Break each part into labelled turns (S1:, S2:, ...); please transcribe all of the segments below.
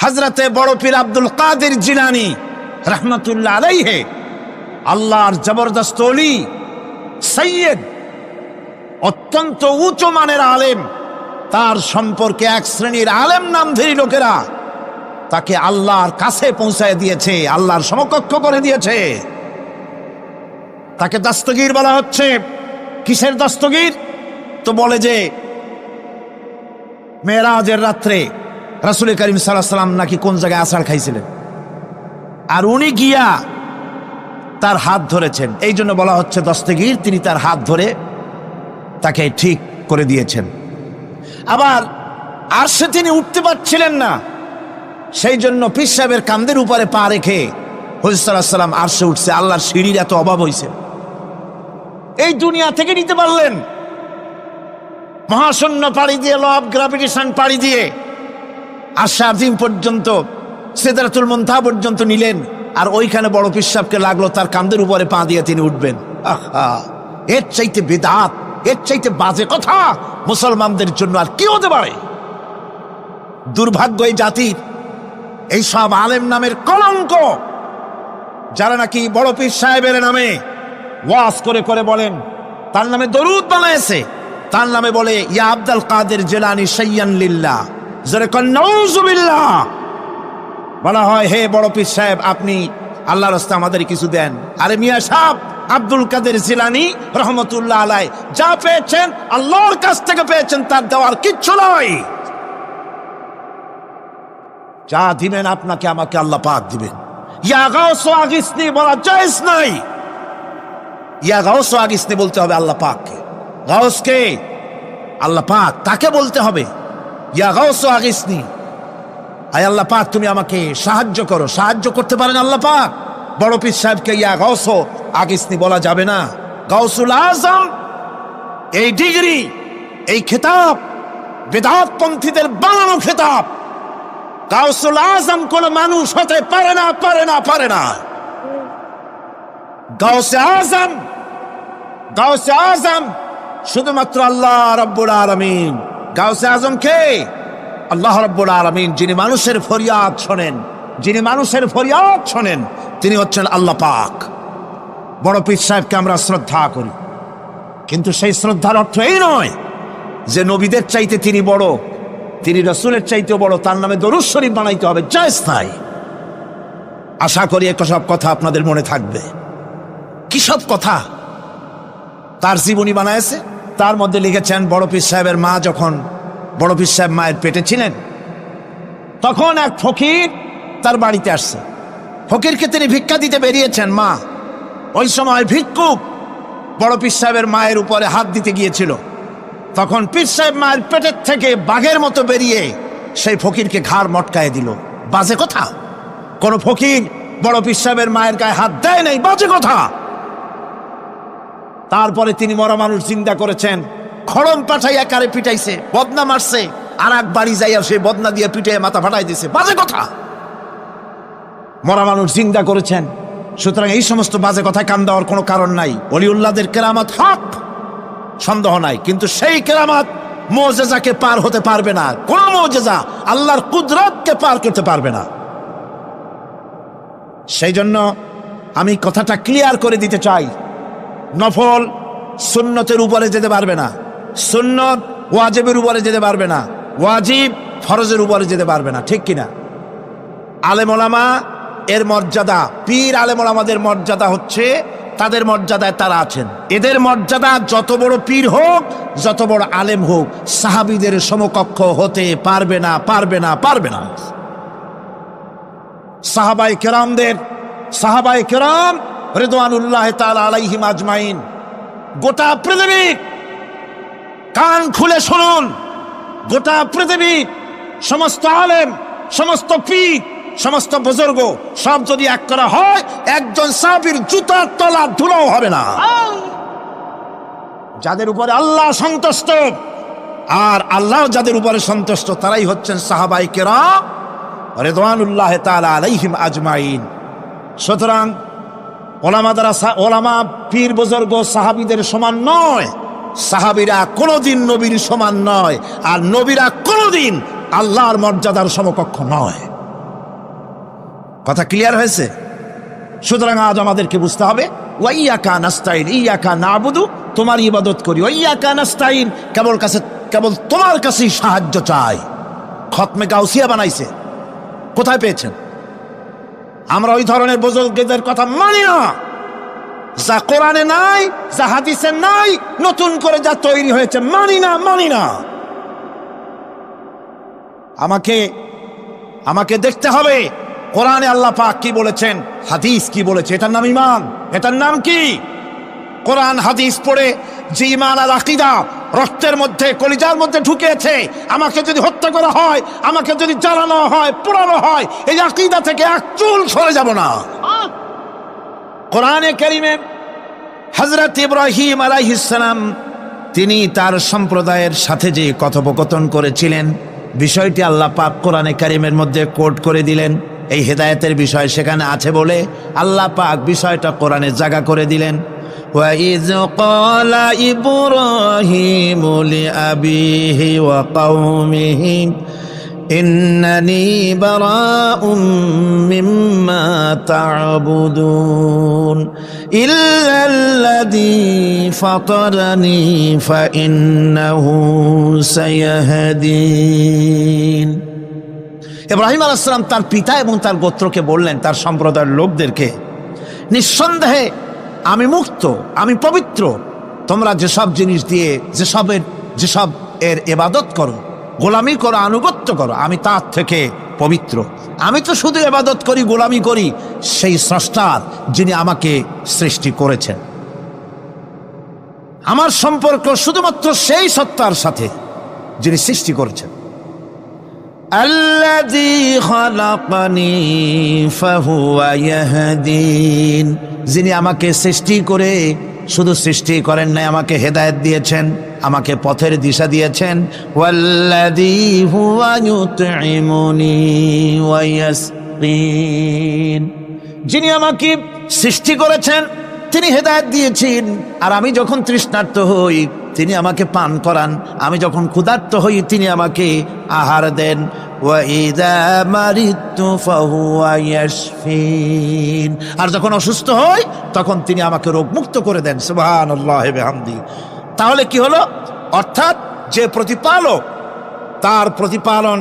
S1: হযরতে বড় পীর আব্দুল কাদের জিলানী রাহমাতুল্লাহ আলাইহি, আল্লাহর জবরদস্ত ওলি, সৈয়দ, অত্যন্ত উচ্চ মানের আলেম। তার সম্পর্কে এক শ্রেণীর আলেম নামধারী লোকেরা তাকে আল্লাহর কাছে পৌঁছায় দিয়েছে, আল্লাহর সমকক্ষ করে দিয়েছে। তাকে দস্তগীর বলা হচ্ছে। কিসের দস্তগীর? তো বলে যে মেরাজের রাত্রে রাসূল করিম সাল্লাল্লাহু আলাইহি ওয়াসাল্লাম নাকি কোন জায়গায় আছাড় খাইছিলেন, আর উনি গিয়া তার হাত ধরেছেন, এই জন্য বলা হচ্ছে দস্তগীর। তিনি তার হাত ধরে তাকে ঠিক করে দিয়েছেন। আবার আরশে তিনি উঠতে পারছিলেন না, সেই জন্য পীর সাহেবের কাঁধের উপরে পা রেখে হুজুর সাল্লাল্লাহু আলাইহি ওয়াসাল্লাম আরশে উঠছে। আল্লাহর সিঁড়ির এত অভাব হয়েছে, এই দুনিয়া থেকে নিতে পারলেন। মহাশূন্য পাড়ি দিয়ে, ল অফ গ্রাভিটেশন পাড়ি দিয়ে আরশে আজিম পর্যন্ত, সিদরাতুল মুনতাহা পর্যন্ত নিলেন, আর ওইখানে বড় পীর সাহেবকে লাগলো তার কাঁধের উপরে পা দিয়ে তিনি উঠবেন। আহা, এর চাইতে বিদআত, এর চাইতে বাজে কথা মুসলমানদের জন্য আর কি হতে পারে? দুর্ভাগ্য এই জাতির, এই সব আলেম নামের কলঙ্ক, যারা নাকি বড় পীর সাহেবের নামে ওয়াজ করে করে বলেন, তার নামে দরুদ বানায়েছে, তার নামে বলে ইয়া আব্দুল কাদের জিলানী শাইয়ান লিল্লাহ, যারা কন নাউযুবিল্লাহ। বলা হয় হে বড় পীর সাহেব, আপনি আল্লাহর রাস্তায় আমাদের কিছু দেন। আরে মিয়া সাহেব, আব্দুল কাদের জিলানী রহমতুল্লাহ আলাইহি যা পেয়েছেন আল্লাহর কাছ থেকে পেয়েছেন, তার দেওয়ার কিচ্ছু নয়। যা দিবেন আপনাকে আমাকে আল্লাহ পাক দিবেন। ইয়া গাউস আগিসনি বলা জায়েজ নাই। ইয়া গাউস আগিসনি বলতে হবে আল্লাহ পাককে। গাউসকে আল্লাহ পাক, তাকে বলতে হবে ইয়া গাউস আগিসনি, আয় আল্লাহ পাক তুমি আমাকে সাহায্য করো। সাহায্য করতে পারেন আল্লাহ পাক। বড় পীর সাহেবকে ইয়া গাউস আগিসনি বলা যাবে না। গাউসুল আজম, এই ডিগ্রি, এই খেতাব বিদআত পন্থীদের বানানো খেতাব। গাউসুল আজম কোন মানুষ হতে পারে না, পারে না, পারে না। গাউসে আজম, গাউসে আজম শুধুমাত্র আল্লাহ রাব্বুল আলামিন। গাউসে আজম কে? আল্লাহ রাব্বুল আলামিন, যিনি মানুষের ফরিয়াদ শোনেন, যিনি মানুষের ফরিয়াদ শোনেন, তিনি হচ্ছেন আল্লাহ পাক। বড় পীর সাহেবকে আমরা শ্রদ্ধা করি, কিন্তু সেই শ্রদ্ধার অর্থ এই নয় যে নবীদের চাইতে তিনি বড়, তিনি রাসূলের চাইতেও বড়, তার নামে দরুদ শরীফ বানাইতে হবে, জায়েজ নাই। আশা করি এসব কথা আপনাদের মনে থাকবে। কি সব কথা তার জীবনী বানায়েছে, তার মধ্যে লিখেছেন বড় পীর সাহেবের মা যখন, বড় পীর সাহেব মায়ের পেটে ছিলেন, তখন এক ফকির তার বাড়িতে আসছে। ফকিরকে তিনি ভিক্ষা দিতে বেরিয়েছেন। মা ওই সময় ভিক্ষুক বড় পীর সাহেবের মায়ের উপরে হাত দিতে গিয়েছিল। তখন পীর সাহেব মায়ের পেটের থেকে বাঘের মতো বেরিয়ে সেই ফকিরকে ঘাড় মটকায় দিল। বাজে কথা। কোন ফকির বড় পীর সাহেবের মায়ের গায়ে হাত দেয় নাই, বাজে কথা। তারপরে তিনি মরা মানুষ জিন্দা করেছেন, খড়ম পাঠাই একারে পিটাইছে, বদনা মারছে, আর এক বাড়ি যাইয়া সেই বদনা দিয়ে পিটে মাথা ফাটাই দিছে, বাজে কথা। মরা মানুষ জিন্দা করেছেন। সুতরাং এই সমস্ত বাজে কথায় কান দেওয়ার কোনো কারণ নাই। ওলিউল্লাহদের কেরামত হক, সন্দেহ নাই, কিন্তু সেই কেরামত মুজিজাকে পার হতে পারবে না। কোন মুজিজা আল্লাহর কুদরতকে পার করতে পারবে না। সেই জন্য আমি কথাটা ক্লিয়ার করে দিতে চাই, নফল সুন্নতের উপরে যেতে পারবে না, সুন্নত ওয়াজিবের উপরে যেতে পারবে না, ওয়াজিব ফরজের উপরে যেতে পারবে না, ঠিক কিনা? আলেম ওলামা এর মর্যাদা, পীর আলেম ওলামাদের মর্যাদা হচ্ছে তাদের মর্যাদায় তারা আছেন। এদের মর্যাদা যত বড় পীর হোক, যত বড় আলেম হোক, সাহাবীদের সমকক্ষ হতে পারবে না, পারবে না, পারবে না। সাহাবায়ে কেরাম রিদওয়ানুল্লাহ তাআলা আলাইহিম আজমাইন, গোটা পৃথিবী কান খুলে শুনুন, গোটা পৃথিবী সমস্ত আলেম, সমস্ত পীর, সমস্ত বুজুর্গ সব যদি এক করা হয়, একজন সাহাবীর জুতার তলা ধুলাও হবে না। যাদের উপরে আল্লাহ সন্তুষ্ট, আর আল্লাহ যাদের উপরে সন্তুষ্ট, তারাই হচ্ছেন সাহাবায়ে কেরাম রিদওয়ানুল্লাহ তাআলা আলাইহিম আজমাইন। সুতরাং ওলামা পীর বুজুর্গ সাহাবীদের সমান নয়, সাহাবীরা কোনোদিন নবীর সমান নয়, আর নবীরা কোনোদিন আল্লাহর মর্যাদার সমকক্ষ নয়। কথা ক্লিয়ার হয়েছে? সুতরাং আজ আমাদেরকে বুঝতে হবে ওয়াইয়াকা নাস্তাইন, ইয়াকা নাবুদু, তোমার ইবাদত করি, ওয়াইয়াকা নাস্তাইন, কেবল তোমার কাছেই সাহায্য চাই। খতমে গাউসিয়া বানাইছে, কোথায় পেয়েছেন? আমরা ওই ধরনের বুজুর্গদের কথা মানি না, যা কোরআনে নাই, যা হাদিসে নাই, নতুন করে যা তৈরি হয়েছে মানি না। আমাকে দেখতে হবে কোরআনে আল্লাহ পাক কি বলেছেন, হাদিস কি বলেছে। এটার নাম ঈমান, এটার নাম কি? কোরআন হাদিস পড়ে যে ঈমান আর আকীদা রক্তের মধ্যে, কলিজার মধ্যে ঢুকেছে, আমাকে যদি হত্যা করা হয়, আমাকে যদি জ্বালানো হয়, পোড়ানো হয়, এই আকীদা থেকে এক চুল সরে যাব না। কোরআনে কারীমে হযরত ইব্রাহিম আলাইহিস সালাম তিনি তার সম্প্রদায়ের সাথে যে কথোপকথন করেছিলেন, বিষয়টি আল্লাহ পাক কোরআনে কারীমের মধ্যে কোট করে দিলেন। এই হেদায়েতের বিষয় সেখানে আছে বলে আল্লাহ পাক বিষয়টা কোরআনে জায়গা করে দিলেন। وَإِذْ قَالَ إِبْرَاهِيمُ لِأَبِيهِ وَقَوْمِهِ إِنَّنِي بَرَاءٌ مِّمَّا تَعْبُدُونَ إِلَّا الَّذِي فَطَرَنِي فَإِنَّهُ سَيَهْدِينِ। ইব্রাহিম আলাইহিস সালাম তার পিতা এবং তার গোত্রকে বললেন, তার সম্প্রদায়ের লোকদেরকে, নিঃসন্দেহে আমি মুক্ত, আমি পবিত্র। তোমরা যেসব জিনিস দিয়ে যেসব এর ইবাদত করো, গোলামি করো, আনুগত্য করো, আমি তার থেকে পবিত্র। আমি তো শুধু ইবাদত করি, গোলামি করি সেই স্রষ্টার, যিনি আমাকে সৃষ্টি করেছেন। আমার সম্পর্ক শুধুমাত্র সেই সত্তার সাথে যিনি সৃষ্টি করেছেন। আল্লাযী খালাকানি ফাহুয়া ইয়াহদিন, যিনি আমাকে সৃষ্টি করে শুধু সৃষ্টি করেন নাই, আমাকে হেদায়েত দিয়েছেন, আমাকে পথের দিশা দিয়েছেন। ওয়াল্লাযী হুয়া ইউতঈমুনি ওয়া ইয়াসকিন, যিনি আমাকে সৃষ্টি করেছেন, তিনি হেদায়েত দিয়েছেন। আর আমি যখন তৃষ্ণার্ত হই তিনি আমাকে পান করান, আমি যখন ক্ষুধার্ত হই তিনি আমাকে আহার দেন। ওয়া ইযা মারিদতু ফাহুয়া ইয়াশফিন, আর যখন অসুস্থ হই তখন তিনি আমাকে রোগমুক্ত করে দেন। সুবহানাল্লাহি ওয়া বিহামদি। তাহলে কি হলো? অর্থাৎ যে প্রতিপালক, তার প্রতিপালন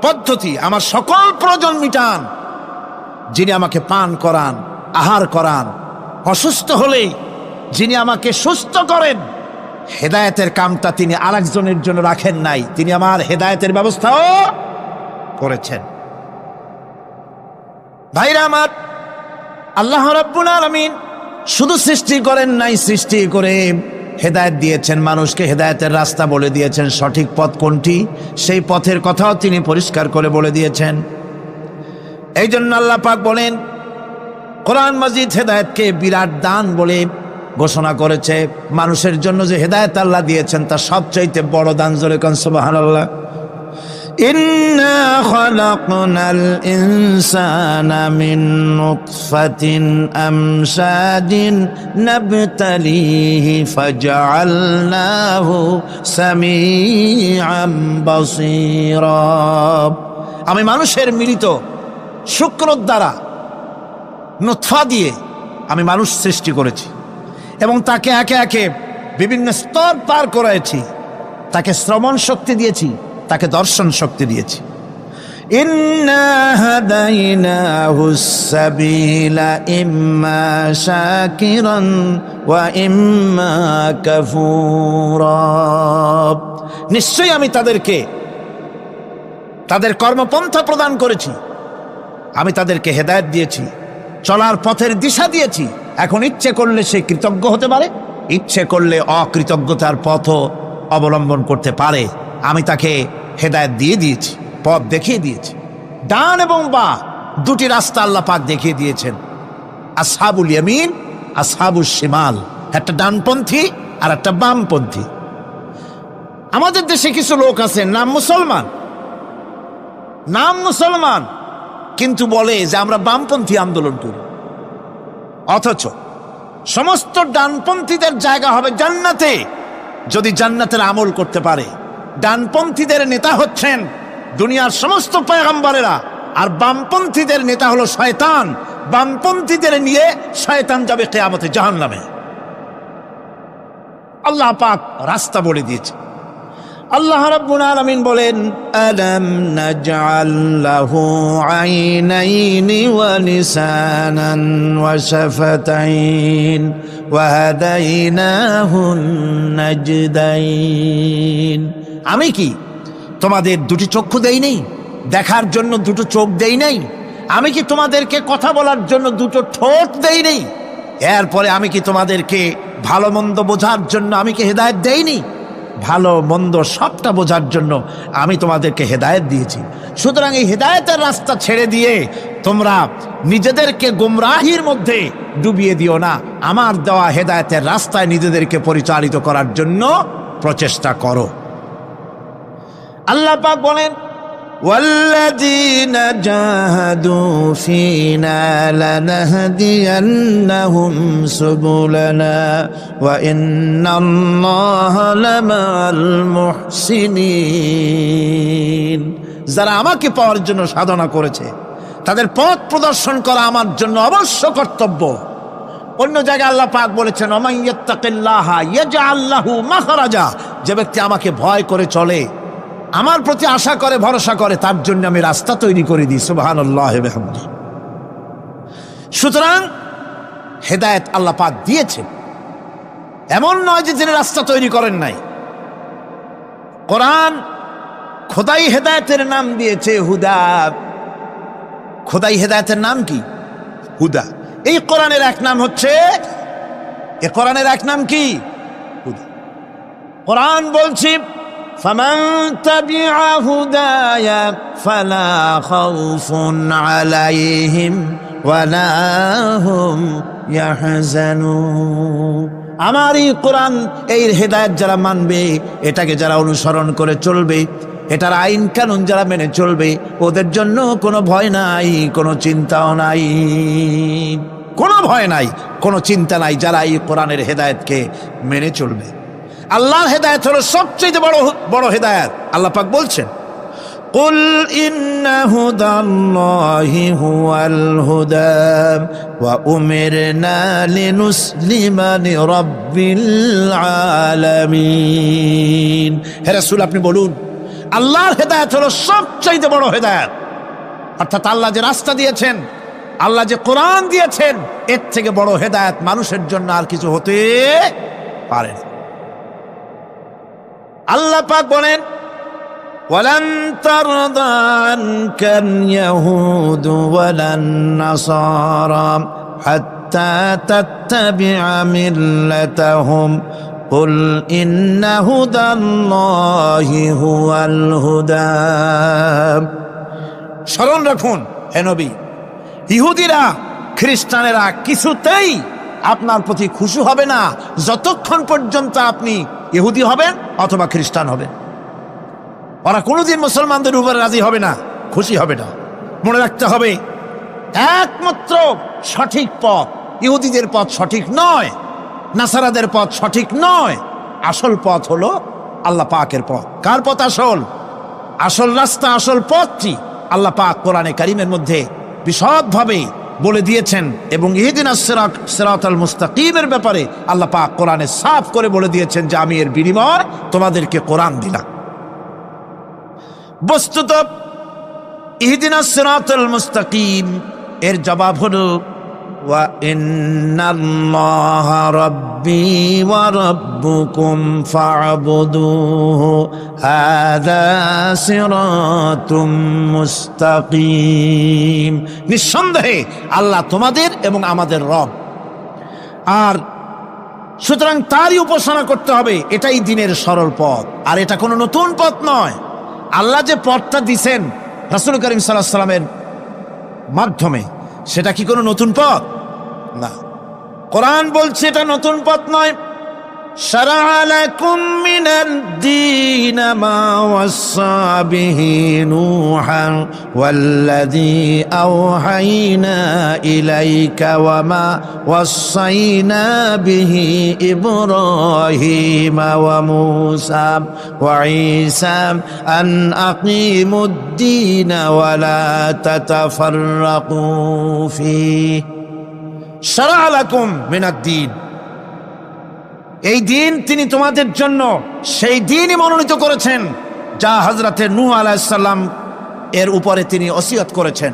S1: পদ্ধতি আমার সকল প্রয়োজন মিটান, যিনি আমাকে পান করান, আহার করান, অসুস্থ হলেই যিনি আমাকে সুস্থ করেন। হেদায়েতের কামটা তিনি আরেকজনের জন্য রাখেন নাই, তিনি আমার হেদায়েতের ব্যবস্থাও করেছেন। ভাইরা আমার, আল্লাহ রাব্বুল আলামিন শুধু সৃষ্টি করেন নাই, সৃষ্টি করে হেদায়েত দিয়েছেন, মানুষকে হেদায়েতের রাস্তা বলে দিয়েছেন। সঠিক পথ কোনটি, সেই পথের কথাও তিনি পরিষ্কার করে বলে দিয়েছেন। এই জন্য আল্লাহ পাক বলেন, কোরআন মাজিদ হেদায়েতকে বিরাট দান বলে ঘোষণা করেছে। মানুষের জন্য যে হেদায়েত আল্লাহ দিয়েছেন তার সবচাইতে বড় দান, জোরে কোন সুবহানাল্লাহ। ইন্না খালাকনাল ইনসানা মিন নুতফাতিন আমশাজিন নাবতালিহি ফাজআলনাহু সামিআম বাসীরা। আমি মানুষের মিলিত শুক্র দ্বারা, নুতফা দিয়ে আমি মানুষ সৃষ্টি করেছি এবং তাকে একে একে বিভিন্ন স্তর পার করেছি। তাকে শ্রবণ শক্তি দিয়েছি, তাকে দর্শন শক্তি দিয়েছি। ইন্না হাদাইনাহুস সাবিলা ইম্মা শাকিরান ওয়া ইম্মা কাফুরা। নিশ্চয়ই আমি তাদেরকে তাদের কর্মপন্থা প্রদান করেছি, আমি তাদেরকে হেদায়েত দিয়েছি, চলার পথের দিশা দিয়েছি। এখন ইচ্ছে করলে সে কৃতজ্ঞ হতে পারে, ইচ্ছে করলে অকৃতজ্ঞতার পথও অবলম্বন করতে পারে। আমি তাকে হেদায়েত দিয়ে দিয়েছি, পথ দেখিয়ে দিয়েছি। ডান এবং বাঁ দুটি রাস্তা আল্লাহ পাক দেখিয়ে দিয়েছেন। আসহাবুল ইয়ামিন, আসহাবুল শিমাল, একটা ডানপন্থী আর একটা বামপন্থী। আমাদের দেশে কিছু লোক আছে, নাম মুসলমান, কিন্তু বলে যে আমরা বামপন্থী আন্দোলন করি। অথচ সমস্ত ডানপন্থীদের জায়গা হবে জান্নাতে, যদি জান্নাতের আমল করতে পারে। ডানপন্থীদের নেতা হচ্ছেন দুনিয়ার সমস্ত পয়গম্বরেরা, আর বামপন্থীদের নেতা হলো শয়তান। বামপন্থীদের নিয়ে শয়তান যাবে কিয়ামতে জাহান্নামে। আল্লাহ পাক রাস্তা বলে দিয়েছে। আল্লাহ রাব্বুল আলামিন বলেন, আলাম নাজআল লাহু আইনাইনি ওয়া লিসানান ওয়া শাফাতাইন ওয়া হাদাইনাহুন নাজদাইন। আমি কি তোমাদের দুটি চক্ষু দেই নাই, দেখার জন্য দুটো চোখ দেই নাই? আমি কি তোমাদেরকে কথা বলার জন্য দুটো ঠোঁট দেই নাই? এরপরে আমি কি তোমাদেরকে ভালো মন্দ বোঝার জন্য আমি কি হেদায়েত দেইনি? ভালো মন্দ সবটা বোঝার জন্য আমি তোমাদেরকে হেদায়েত দিয়েছি। সুতরাং এই হেদায়েতের রাস্তা ছেড়ে দিয়ে তোমরা নিজেদেরকে গুমরাহির মধ্যে ডুবিয়ে দিও না। আমার দেওয়া হেদায়েতের রাস্তায় নিজেদেরকে পরিচালিত করার জন্য প্রচেষ্টা করো। আল্লাহ পাক বলেন, والذين جاهدوا فينا لنهدينهم سبلنا وإن الله لمع المحسنين। যারা আমাকে পাওয়ার জন্য সাধনা করেছে তাদের পথ প্রদর্শন করা আমার জন্য অবশ্য কর্তব্য। অন্য জায়গায় আল্লাহ পাক বলেছেন, ওমান ইয়াত্তাকিল্লাহা ইয়াজআল লাহু মাখরাজা। যে ব্যক্তি আমাকে ভয় করে চলে, আমার প্রতি আশা করে, ভরসা করে, তার জন্য আমি রাস্তা তৈরি করে দিই। সুবহানাল্লাহ ওয়া বিহামদিহি। সুতরাং হেদায়েত আল্লাহ পাক দিয়েছেন, এমন নয় যে তিনি রাস্তা তৈরি করেন নাই। কোরআন খোদাই হেদায়েতের নাম দিয়েছে হুদা। খোদাই হেদায়েতের নাম কি? হুদা। এই কোরআনের এক নাম হচ্ছে, এই কোরআনের এক নাম কি? হুদা। কোরআন বলছি, فمن تبع هداي فلا خوف عليهم ولا هم يحزنون। আমার এই কোরআন, এই হেদায়েত যারা মানবে, এটাকে যারা অনুসরণ করে চলবে, এটার আইন কানুন যারা মেনে চলবে, ওদের জন্য কোনো ভয় নাই, কোনো চিন্তাও নাই। কোনো ভয় নাই, কোনো চিন্তা নাই যারা এই কোরআনের হেদায়েতকে মেনে চলবে। আল্লাহর হেদায়েত হলো সবচেয়ে বড় হেদায়েত। আল্লাহ পাক বলছেন, কুল ইন্না হুদাল্লাহি হুয়াল হুদা ওয়া উমিরনা লিনুসলিমা লিরাব্বিল আলামিন। হে রাসূল, আপনি বলুন, আল্লাহর হেদায়েত হলো সবচেয়ে বড় হেদায়েত। অর্থাৎ আল্লাহ যে রাস্তা দিয়েছেন, আল্লাহ যে কোরআন দিয়েছেন, এর থেকে বড় হেদায়েত মানুষের জন্য আর কিছু হতে পারে না। আল্লাহ পাক বলেন, ওয়ালান তারদা আনকাল ইয়াহুদু ওয়ালান নাসারা হাত্তা তাত্তাবিআ মিল্লাতাহুম কুল ইন্না হুদাল্লাহি হুয়াল হুদা। স্মরণ রাখুন হে নবী, ইহুদিরা, খ্রিস্টানেরা কিছুতেই আপনার প্রতি খুশি হবে না যতক্ষণ পর্যন্ত আপনি ইহুদি হবেন অথবা খ্রিস্টান হবেন। ওরা কোনোদিন মুসলমানদের উপরে রাজি হবে না, খুশি হবে না। মনে রাখতে হবে, একমাত্র সঠিক পথ ইহুদিদের পথ সঠিক নয়, নাসারাদের পথ সঠিক নয়। আসল পথ হলো আল্লাহ পাকের পথ। কার পথ আসল? আসল রাস্তা, আসল পথটি আল্লাহ পাক কোরআনে কারীমের মধ্যে বিশদভাবে বলে দিয়েছেন। এবং ইহদিনাস সিরাতাল মুস্তাকিমের ব্যাপারে আল্লাহ পাক কোরআনে সাফ করে বলে দিয়েছেন যে আমি এর বিনিময় তোমাদেরকে কোরআন দিলাম। বস্তুত ইহদিনাস সিরাতাল মুস্তাকিম এর জবাব হলো ওয়া ইন্নাল্লাহা রাব্বি ওয়া রাব্বুকুম ফা'বুদুহু হাযা সিরাতুম মুস্তাকিম। নিঃসন্দেহে আল্লাহ তোমাদের এবং আমাদের রব, আর সুতরাং তারই উপাসনা করতে হবে। এটাই দ্বীনের সরল পথ, আর এটা কোনো নতুন পথ নয়। আল্লাহ যে পথটা দিছেন রাসূল করিম সাল্লাল্লাহু আলাইহি সাল্লামের মাধ্যমে, সেটা কি কোনো নতুন পথ? না। কোরআন বলছে এটা নতুন পথ নয়। شرع لكم من الدين ما وصى به نوحا والذي أوحينا إليك وما وصينا به إبراهيم وموسى وعيسى أن أقيموا الدين ولا تتفرقوا فيه شرع لكم من الدين এই দিন তিনি তোমাদের জন্য সেই দিনই মনোনীত করেছেন যা হযরতে নূহ আলাইহিস সালাম এর উপরে তিনি ওসিয়ত করেছেন,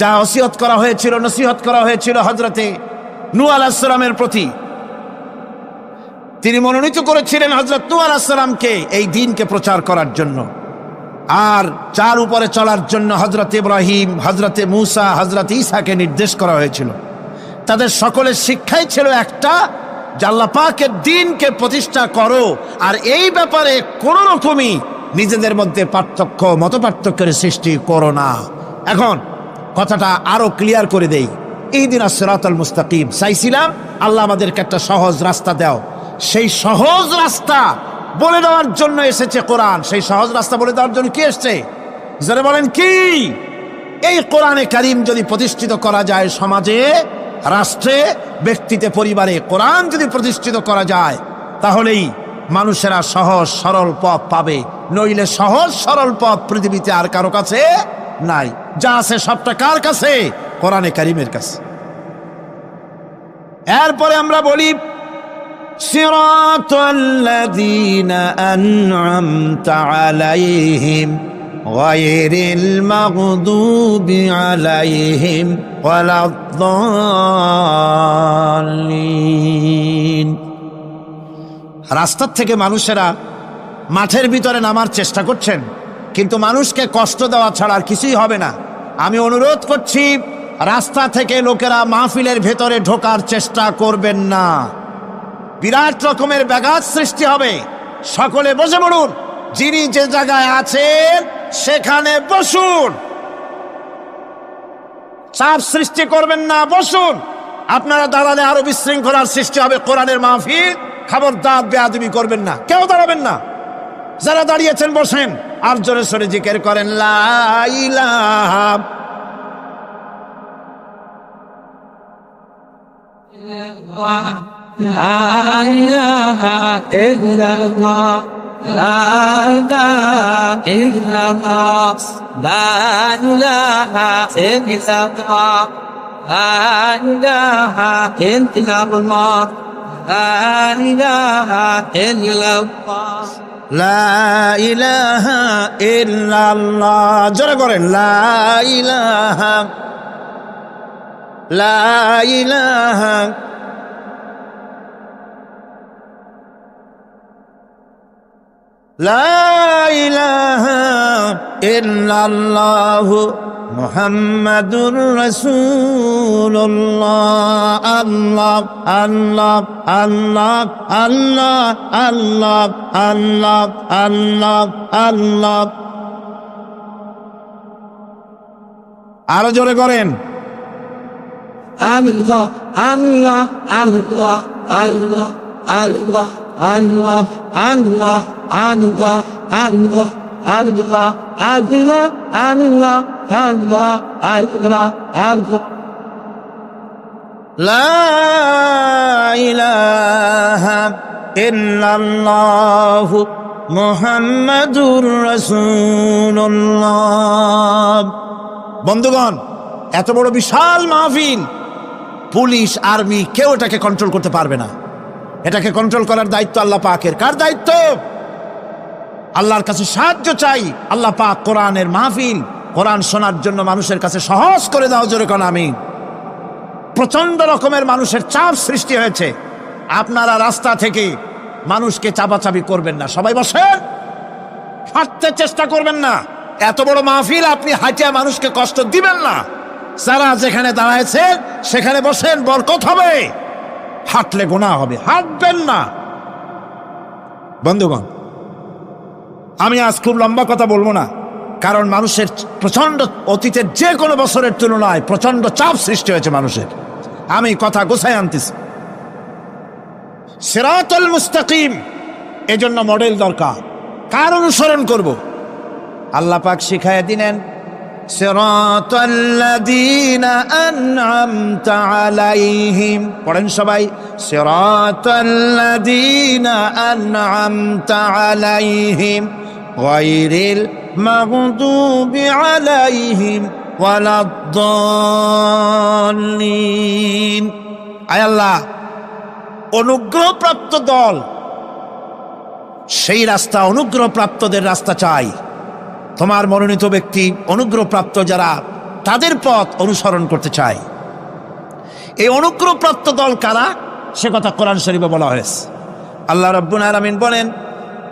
S1: যা ওসিয়ত করা হয়েছিল, নসিহত করা হয়েছিল হযরতে নূহ আলাইহিস সালামের প্রতি। তিনি মনোনীত করেছিলেন হযরত নূহ আলাইহিস সালামকে এই দ্বীনকে প্রচার করার জন্য, আর যার উপরে চলার জন্য হযরত ইব্রাহিম, হযরতে মূসা, হযরত ঈসাকে নির্দেশ করা হয়েছিল। তাদের সকলের শিক্ষাই ছিল একটা, যে আল্লাহ পাকের দ্বীনকে প্রতিষ্ঠা করো, আর এই ব্যাপারে কোন রকমই নিজেদের মধ্যে পার্থক্য, মত পার্থক্যের সৃষ্টি করো না। এখন কথাটা আরো ক্লিয়ার করে দেই। ইহদিনাস সিরাতাল মুস্তাকিম চাইছিলাম, আল্লাহ আমাদেরকে একটা সহজ রাস্তা দাও। সেই সহজ রাস্তা বলে দেওয়ার জন্য এসেছে কোরআন। সেই সহজ রাস্তা বলে দেওয়ার জন্য কি এসছে? যারা বলেন কি, এই কোরআনে কারীম যদি প্রতিষ্ঠিত করা যায় সমাজে, রাষ্ট্রে, ব্যক্তিতে, পরিবারে, কোরআন যদি প্রতিষ্ঠিত করা যায়, তাহলেই মানুষেরা সহজ সরল পথ পাবে। নইলে সহজ সরল পথ পৃথিবীতে আর কারো কাছে নাই। যা আছে সবটা কার কাছে? কোরআনে কারীমের কাছে। এরপরে আমরা বলি সিরাতাল্লাযীনা আন'আমতা আলাইহিম গায়রিল মাগদুবি আলাইহিম ওয়ালাদ-দাল্লিন। রাস্তার থেকে মানুষেরা মাঠের ভিতরে নামার চেষ্টা করছেন, কিন্তু মানুষকে কষ্ট দেওয়া ছাড়া আর কিছুই হবে না। আমি অনুরোধ করছি, রাস্তা থেকে লোকেরা মাহফিলের ভেতরে ঢোকার চেষ্টা করবেন না। বিরাট রকমের ব্যাঘাত সৃষ্টি হবে। সকলে বসে পড়ুন, যিনি যে জায়গায় আছেন সেখানে বসুন, চাপ সৃষ্টি করবেন না, বসুন। আপনারা দাঁড়ালে আরো বিশৃঙ্খলার সৃষ্টি হবে কোরআনের মাহফিল। খবরদার বেয়াদবি করবেন না, কেউ দাঁড়াবেন না। যারা দাঁড়িয়েছেন বসেন, আর জোরে সোরে জিকির করেন লা ইলাহা
S2: লা ইলাহা ইল্লাল্লাহ লা ইলাহা ইল্লাল্লাহ লা ইলাহা ইল্লাল্লাহ লা ইলাহা ইল্লাল্লাহ লা ইলাহা ইল্লাল্লাহ
S1: লা ইলাহা ইল্লাল্লাহ। জোরে করেন লা ইলাহা লা ইলাহা লা ইলাহা ইল্লাল্লাহ মুহাম্মাদুর রাসূলুল্লাহ। আল্লাহ আল্লাহ আল্লাহ আল্লাহ আল্লাহ আল্লাহ আল্লাহ আল্লাহ। আরো জোরে করেন
S2: আল্লাহ আল্লাহ আল্লাহ আল্লাহ আল্লাহ আল্লাহ আল্লাহ আল্লাহ আল্লাহ আল্লাহ আল্লাহ আল্লাহ আল্লাহ আল্লাহ আল্লাহ।
S1: লা ইলাহা ইল্লাল্লাহ মুহাম্মাদুর রাসূলুল্লাহ। বন্ধুগণ, এত বড় বিশাল মাহফিল, পুলিশ, আর্মি কেউ এটাকে কন্ট্রোল করতে পারবে না। এটাকে কন্ট্রোল করার দায়িত্ব আল্লাহ পাকের। কার দায়িত্ব? আল্লাহর কাছে সাহায্য চাই। আল্লাহ পাক কোরআনের মাহফিল, কোরআন শোনার জন্য মানুষের কাছে সহজ করে দাও। জোরে কোন আমিন। প্রচন্ড রকমের মানুষের চাপ সৃষ্টি হয়েছে। আপনারা রাস্তা থেকে মানুষকে চাপাচাপি করবেন না, সবাই বসেন, হাঁটতে চেষ্টা করবেন না। এত বড় মাহফিল, আপনি হাঁটিয়া মানুষকে কষ্ট দিবেন না। যারা যেখানে দাঁড়ায়ছেন সেখানে বসেন, বরকত হবে। হাঁটলে গুনাহ হবে, হাঁটবেন না। বন্ধুগণ, আমি আজ খুব লম্বা কথা বলবো না, কারণ মানুষের প্রচন্ড, অতীতের যে কোনো বছরের তুলনায় প্রচন্ড চাপ সৃষ্টি হয়েছে মানুষের। আমি কথা গোছায় আনতেছি। সিরাতুল মুস্তাকিম, এজন্য মডেল দরকার। কার অনুসরণ করব? আল্লাহ পাক শিখায়া দিলেন সিরাতাল্লাযীনা আন'আমতা আলাইহিম। পড়েন সবাই, সিরাতাল্লাযীনা আন'আমতা আলাইহিম গায়রিল মাগদুবি আলাইহিম ওয়ালাদ-দাল্লিন। আয় আল্লাহ, অনুগ্রহপ্রাপ্ত দল, সেই রাস্তা অনুগ্রহপ্রাপ্তদের রাস্তা চাই। তোমার মনোনীত ব্যক্তি অনুগ্রহপ্রাপ্ত যারা, তাদের পথ অনুসরণ করতে চাই। এই অনুগ্রহপ্রাপ্ত দল কারা, সে কথা কোরআন শরীফে বলা হয়েছে। আল্লাহ রাব্বুল আলামিন বলেন,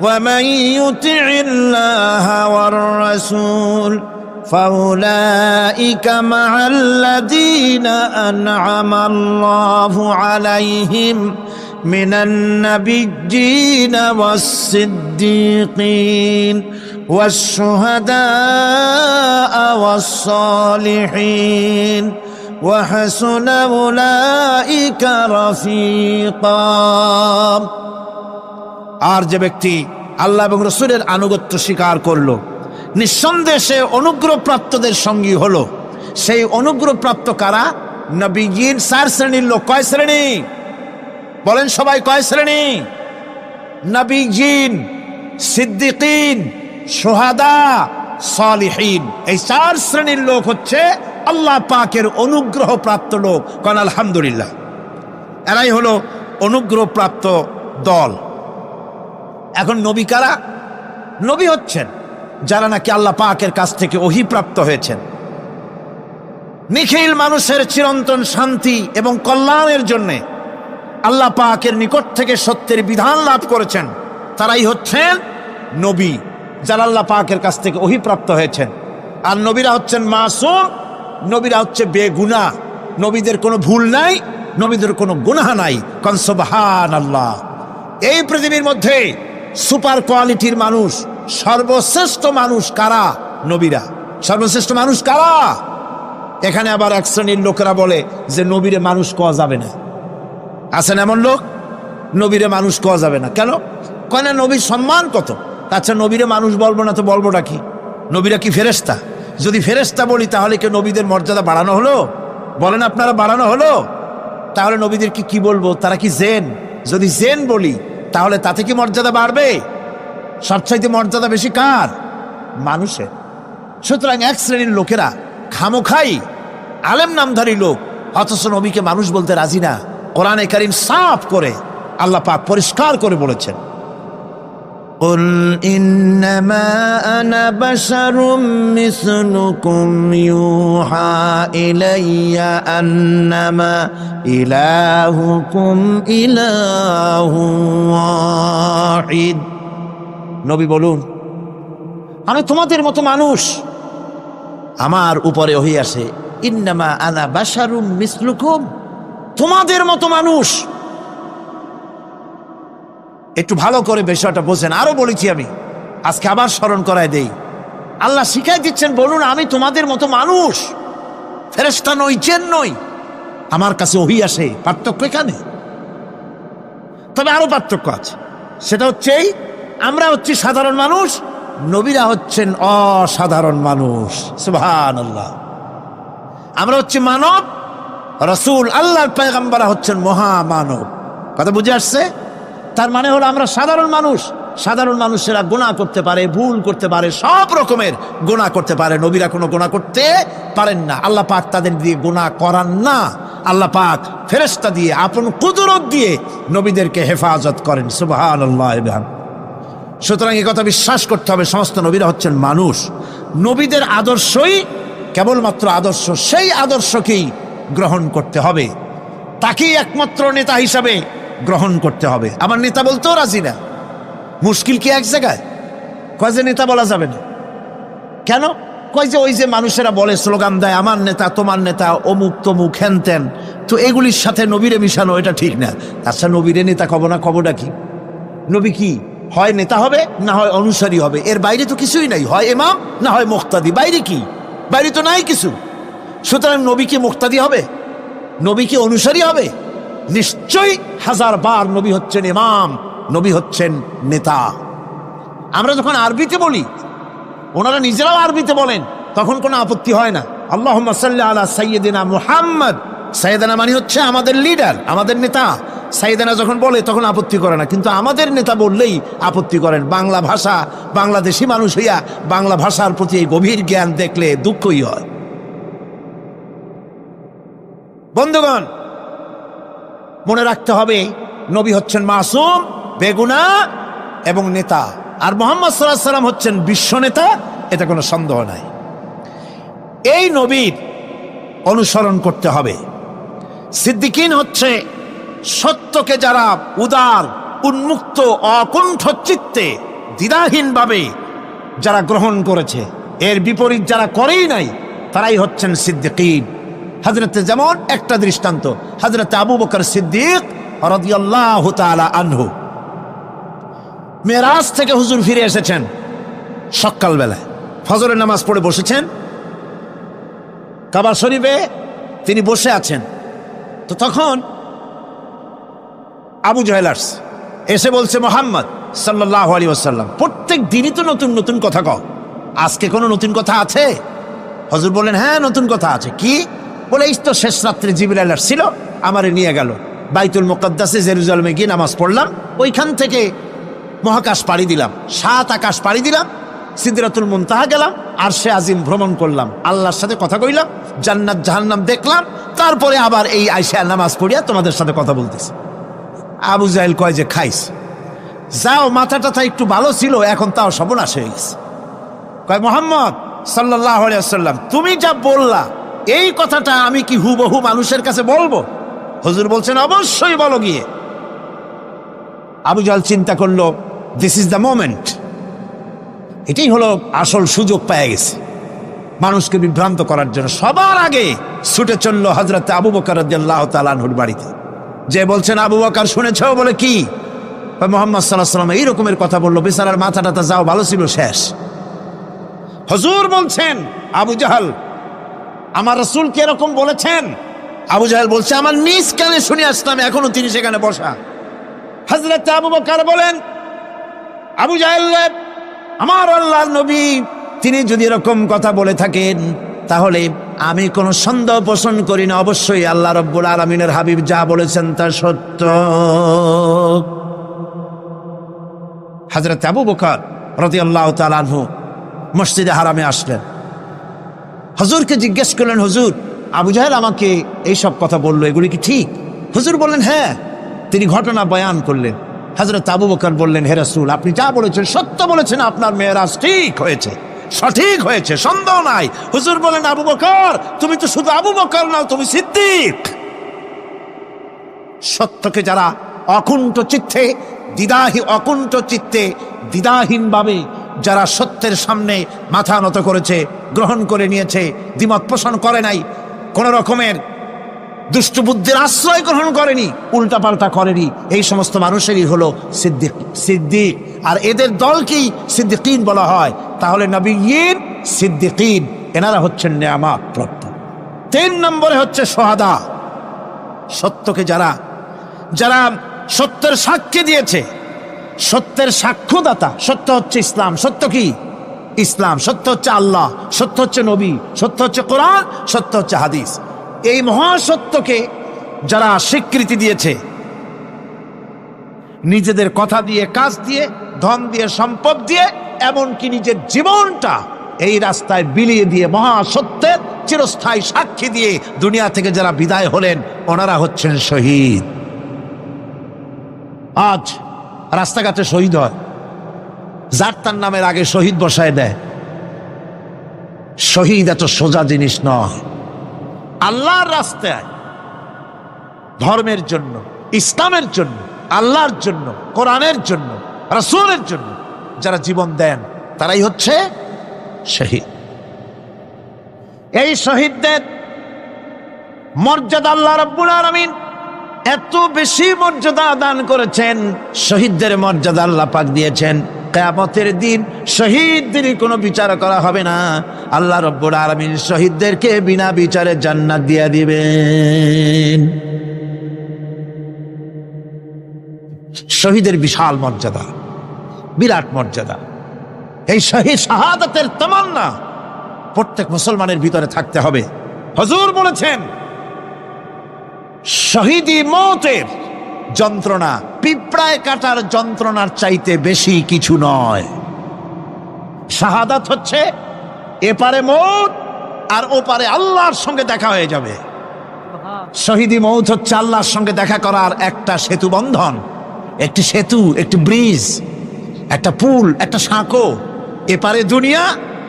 S1: ওয়ামান ইউতি'িল্লাহা ওয়ার রাসূল ফাউলাইকা মা'আল্লাযীনা আন'আমাল্লাহু আলাইহিম মিনান নাবিয়্যিনা ওয়াস-সিদ্দীকিন والشهداء والصالحين وحسن أولئك رفيقا। আর যে ব্যক্তি আল্লাহ এবং রাসূলের আনুগত্য স্বীকার করলো, নিঃসন্দেহে অনুগ্রহপ্রাপ্তদের সঙ্গী হলো। সেই অনুগ্রহপ্রাপ্ত কারা? নবীয়িন। 4 শ্রেণীর লোক। কয় শ্রেণী? বলেন সবাই, কয় শ্রেণী? নবীয়িন, সিদ্দিকিন, শুহাদা, সালিহিন। এই 4 শ্রেণীর লোক হচ্ছে আল্লাহ পাকের অনুগ্রহপ্রাপ্ত লোক। কারণ আলহামদুলিল্লাহ, এরাই হলো অনুগ্রহপ্রাপ্ত দল। এখন নবী কারা? নবী হচ্ছেন যারা নাকি আল্লাহ পাকের কাছ থেকে ওহীপ্রাপ্ত হয়েছেন, নিখিল মানুষের চিরন্তন শান্তি এবং কল্যাণের জন্যে আল্লাহ পাকের নিকট থেকে সত্যের বিধান লাভ করেছেন। তারাই হচ্ছেন নবী, যারা আল্লাহ পাকের কাছ থেকে ওহীপ্রাপ্ত হয়েছেন। আর নবীরা হচ্ছেন মাসুম, নবীরা হচ্ছে বেগুনাহ। নবীদের কোনো ভুল নাই, নবীদের কোনো গুনাহ নাই। কারণ সুবহানাল্লাহ, এই পৃথিবীর মধ্যে সুপার কোয়ালিটির মানুষ, সর্বশ্রেষ্ঠ মানুষ কারা? নবীরা। সর্বশ্রেষ্ঠ মানুষ কারা? এখানে আবার এক শ্রেণীর লোকেরা বলে যে নবীরে মানুষ কোয়া যাবে না। আছেন এমন লোক, নবীরে মানুষ কোয়া যাবে না। কেন? কেন? নবীর সম্মান কত। আচ্ছা, নবীরে মানুষ বলবো না তো বলবোটা কি? নবীরা কি ফেরেশতা? যদি ফেরেশতা বলি তাহলে কি নবীদের মর্যাদা বাড়ানো হলো? বলেন আপনারা, বাড়ানো হলো? তাহলে নবীদের কি বলবো? তারা কি জেন? যদি জেন বলি তাহলে তাতে কি মর্যাদা বাড়বে? সবচাইতে মর্যাদা বেশি কার? মানুষের। সুতরাং এক শ্রেণীর লোকেরা খামোখাই আলেম নামধারী লোক, অথচ নবীকে মানুষ বলতে রাজি না। কোরআনে কারীম সাফ করে আল্লাহ পাক পরিষ্কার করে বলেছেন, قل إنما أنا بشر مثلكم يوحى إلي أنما إلهكم إله واحد। নবী বলুন, আমি তোমাদের মতো মানুষ, আমার উপরে ওহী আসে। ইন্নামা আনা বাশারুম মিসলুকুম, তোমাদের মতো মানুষ। একটু ভালো করে বিষয়টা বোঝেন। আরো বলেছি আমি, আজকে আবার স্মরণ করায় দেই। আল্লাহ শিখাই দিচ্ছেন, বলুন আমি তোমাদের মতো মানুষ, ফেরেশতা নই, জিন নই, আমার কাছে ওহী আসে। পার্থক্য এখানে। তবে আরো পার্থক্য আছে, সেটা হচ্ছে আমরা হচ্ছি সাধারণ মানুষ, নবীরা হচ্ছেন অসাধারণ মানুষ। সুবহানাল্লাহ। আমরা হচ্ছে মানব, রাসূল আল্লাহর পয়গম্বর হচ্ছেন মহামানব। কথা বুঝে আসছে? তার মানে হলো আমরা সাধারণ মানুষ। সাধারণ মানুষেরা গুনাহ করতে পারে, ভুল করতে পারে, সব রকমের গুনাহ করতে পারে। নবীরা কোনো গুনাহ করতে পারেন না। আল্লাহ পাক তাদের দিয়ে গুনাহ করান না। আল্লাহ পাক ফেরেশতা দিয়ে, আপন কুদরত দিয়ে নবীদেরকে হেফাজত করেন। সুবহানাল্লাহ। সুতরাং এই কথা বিশ্বাস করতে হবে, সমস্ত নবীরা হচ্ছেন মানুষ। নবীদের আদর্শই কেবলমাত্র আদর্শ, সেই আদর্শকেই গ্রহণ করতে হবে, তাকেই একমাত্র নেতা হিসাবে গ্রহণ করতে হবে। আমার নেতা বলতেও রাজি না। মুশকিল কি এক জায়গায়? কয় যে নেতা বলা যাবে না। কেন? কয় যে ওই যে মানুষেরা বলে, স্লোগান দেয়, আমার নেতা, তোমার নেতা, অমুক তমুক, হেন তেন, তো এগুলির সাথে নবীরে মিশানো এটা ঠিক না। আচ্ছা, নবীরে নেতা কব না, কবটা কি? নবী কি হয় নেতা হবে, না হয় অনুসারী হবে, এর বাইরে তো কিছুই নাই। হয় ইমাম, না হয় মুক্তাদি। বাইরে কি? বাইরে তো নাই কিছু। সুতরাং নবী কি মুক্তাদি হবে? নবী কি অনুসারী হবে? নিশ্চয়ই হাজারবার নবী হচ্ছেন ইমাম, নবী হচ্ছেন নেতা। আমরা যখন আরবিতে বলি, ওনারা নিজেরাও আরবিতে বলেন, তখন কোনো আপত্তি হয় না। আল্লাহুম্মা সাল্লি আলা সাইয়্যিদিনা মুহাম্মদ, সাইয়েদানা মানে হচ্ছে আমাদের লিডার, আমাদের নেতা। সাইয়েদানা যখন বলে তখন আপত্তি করে না, কিন্তু আমাদের নেতা বললেই আপত্তি করেন। বাংলা ভাষা, বাংলাদেশি মানুষ হইয়া বাংলা ভাষার প্রতি এই গভীর জ্ঞান দেখলে দুঃখই হয়। বন্ধুগণ, মনে রাখতে হবে নবী হচ্ছেন মাসুম, বেগুনা এবং নেতা, আর মুহাম্মদ সাল্লাল্লাহু আলাইহি ওয়াসাল্লাম হচ্ছেন বিশ্ব নেতা, এটা কোনো সন্দেহ নাই। এই নবীর অনুসরণ করতে হবে। সিদ্দিকিন হচ্ছে সত্যকে যারা উদার, উন্মুক্ত, অকুণ্ঠ চিত্তে, দ্বিধাহীনভাবে যারা গ্রহণ করেছে, এর বিপরীত যারা করেই নাই, তারাই হচ্ছেন সিদ্দিকিন। হযরতে, যেমন একটা দৃষ্টান্ত, হযরতে আবু বকর সিদ্দিক রাদিয়াল্লাহু তাআলা আনহু, মেরাজ থেকে হুজুর ফিরে এসেছেন সকালবেলায়, ফজরের নামাজ পড়ে বসেছেন কাবা শরীফে, তিনি বসে আছেন। তো তখন আবু জাহেল এসে বলছে, মুহাম্মদ সাল্লাল্লাহু আলাইহি ওয়াসাল্লাম, প্রত্যেক দিনই তো নতুন নতুন কথা কও, আজকে কোনো নতুন কথা আছে? হুজুর বললেন, হ্যাঁ নতুন কথা আছে। কি? বলে, এই তো শেষ রাত্রে জিবরাইল আসছিল, আমারে নিয়ে গেল বাইতুল মুকাদ্দাসে, জেরুজালেমে গিয়ে নামাজ পড়লাম, ওইখান থেকে মহাকাশ পাড়ি দিলাম, 7 আকাশ পাড়ি দিলাম, সিদরাতুল মুনতাহা গেলাম, আরশে আজিম ভ্রমণ করলাম, আল্লাহর সাথে কথা কইলাম, জান্নাত জাহান্নাম দেখলাম, তারপরে আবার এই আইসা নামাজ পড়িয়া তোমাদের সাথে কথা বলতেছি। আবু জাহেল কয় যে, খাইস যাও, মাথাটা একটু ভালো ছিল, এখন তাও সর্বনাশ হয়ে গেছে। কয়, মুহাম্মদ সাল্লাল্লাহু আলাইহি ওয়াসাল্লাম, তুমি যা বললা এই কথাটা আমি কি হুবহু মানুষের কাছে বলবো? হুজুর বলছেন, অবশ্যই বলো গিয়ে। আবু জাহেল চিন্তা করলো, দিস ইজ দ্য মোমেন্ট, এটাই হলো আসল সুযোগ পেয়ে গেছে মানুষকে বিভ্রান্ত করার জন্য। সবার আগে ছুটে চললো হযরত আবু বকর রাদিয়াল্লাহু তাআলা আনহুর বাড়িতে, যে বলছেন, আবু বকর শুনেছো? বলে, কি? মুহাম্মদ সাল্লাল্লাহু আলাইহি ওয়াসাল্লাম এই রকমের কথা বললো, বেচারার মাথাটা যাও ভালো ছিল, শেষ। হুজুর বলছেন, আবু জাহেল, আমার রাসূল কি এরকম বলেছেন? আবু জাহেল বলছে, আমার নিজ কানে শুনে আসলাম, এখনো তিনি সেখানে বসা। হযরত আবু বকর বলেন, আবু জাহেল, আমার আল্লাহর নবী তিনি যদি এরকম কথা বলে থাকেন, তাহলে আমি কোনো সন্দেহ পোষণ করি না, অবশ্যই আল্লাহ রাব্বুল আলামিনের হাবিব যা বলেছেন তা সত্য। হযরত আবু বকর রাদিয়াল্লাহু তাআলা আনহু মসজিদে হারামে আসলেন, হুজুরকে জিজ্ঞেস করলেন, হুজুর, আবু জাহেল আমাকে এই সব কথা বললো, এগুলি কি ঠিক? হুজুর বললেন, হ্যাঁ। তিনি ঘটনা বয়ান করলেন। হযরত আবু বকর বললেন, হে রাসূল, আপনি যা বলেছেন সত্য বলেছেন, আপনার মেরাজ ঠিক হয়েছে, সঠিক হয়েছে, সন্দেহ নাই। হুজুর বলেন, আবু বকর, তুমি তো শুধু আবু বকর নাও, তুমি সিদ্দিক। সত্যকে যারা অকুণ্ঠ চিত্তে, অকুণ্ঠ চিত্তে, দ্বিধাহীনভাবে যারা সত্যের সামনে মাথা নত করেছে, গ্রহণ করে নিয়েছে, দ্বিমত পোষণ করে নাই, কোন রকমের দুষ্ট বুদ্ধির আশ্রয় গ্রহণ করেনি, উল্টাপাল্টা করেনি, এই সমস্ত মানুষেরই হলো সিদ্দিক। আর এদের দলকেই সিদ্দিকিন বলা হয়। তাহলে নবিয়্যিন, সিদ্দিকিন, এনারা হচ্ছেন নেয়ামত প্রাপ্ত। 3 নম্বরে হচ্ছে শুহাদা, সত্যকে যারা সত্যের সাক্ষী দিয়েছে, সত্যের সাক্ষ্যদাতা। সত্য হচ্ছে ইসলাম। সত্য কি? ইসলাম। সত্য হচ্ছে আল্লাহ, সত্য হচ্ছে নবী, সত্য হচ্ছে কোরআন, সত্য হচ্ছে হাদিস। এই মহাসত্যকে যারা স্বীকৃতি দিয়েছে, নিজেদের কথা দিয়ে, কাজ দিয়ে, ধন দিয়ে, সম্পদ দিয়ে, এমনকি নিজের জীবনটা এই রাস্তায় বিলিয়ে দিয়ে মহাসত্যের চিরস্থায়ী সাক্ষী দিয়ে দুনিয়া থেকে যারা বিদায় হলেন, ওনারা হচ্ছেন শহীদ। আজ রাস্তাঘাটে শহীদ হয়, যার তার নামের আগে শহীদ বসায় দেয়। শহীদ এত সোজা জিনিস নয়। আল্লাহর রাস্তায়, ধর্মের জন্য, ইসলামের জন্য, আল্লাহর জন্য, কোরআনের জন্য, রাসূলের জন্য যারা জীবন দেন, তারাই হচ্ছে শহীদ। এই শহীদদের মর্যাদা আল্লাহ রাব্বুল আলামিন এত বেশি মর্যাদা দান করেছেন। শহীদদের মর্যাদা আল্লাহ পাক দিয়েছেন, কিয়ামতের দিন শহীদদের কোনো বিচার করা হবে না। আল্লাহ রাব্বুল আলামিন শহীদদেরকে বিনা বিচারে জান্নাত দিয়ে দিবেন। শহীদের বিশাল মর্যাদা, বিরাট মর্যাদা। এই শহীদ শাহাদাতের তামান্না প্রত্যেক মুসলমানের ভিতরে থাকতে হবে। হুজুর বলেছেন, শহীদি মওতের যন্ত্রণা পিঁপড়ায় কাটার যন্ত্রণার চাইতে বেশি কিছু নয়। শাহাদাত হচ্ছে এপারে মওত আর ওপারে আল্লাহর সঙ্গে দেখা হয়ে যাবে। শহীদি মওত হচ্ছে আল্লাহর সঙ্গে দেখা করার একটা সেতু বন্ধন, একটি সেতু, একটি ব্রিজ, একটা পুল, একটা সাঁকো। এপারে দুনিয়া,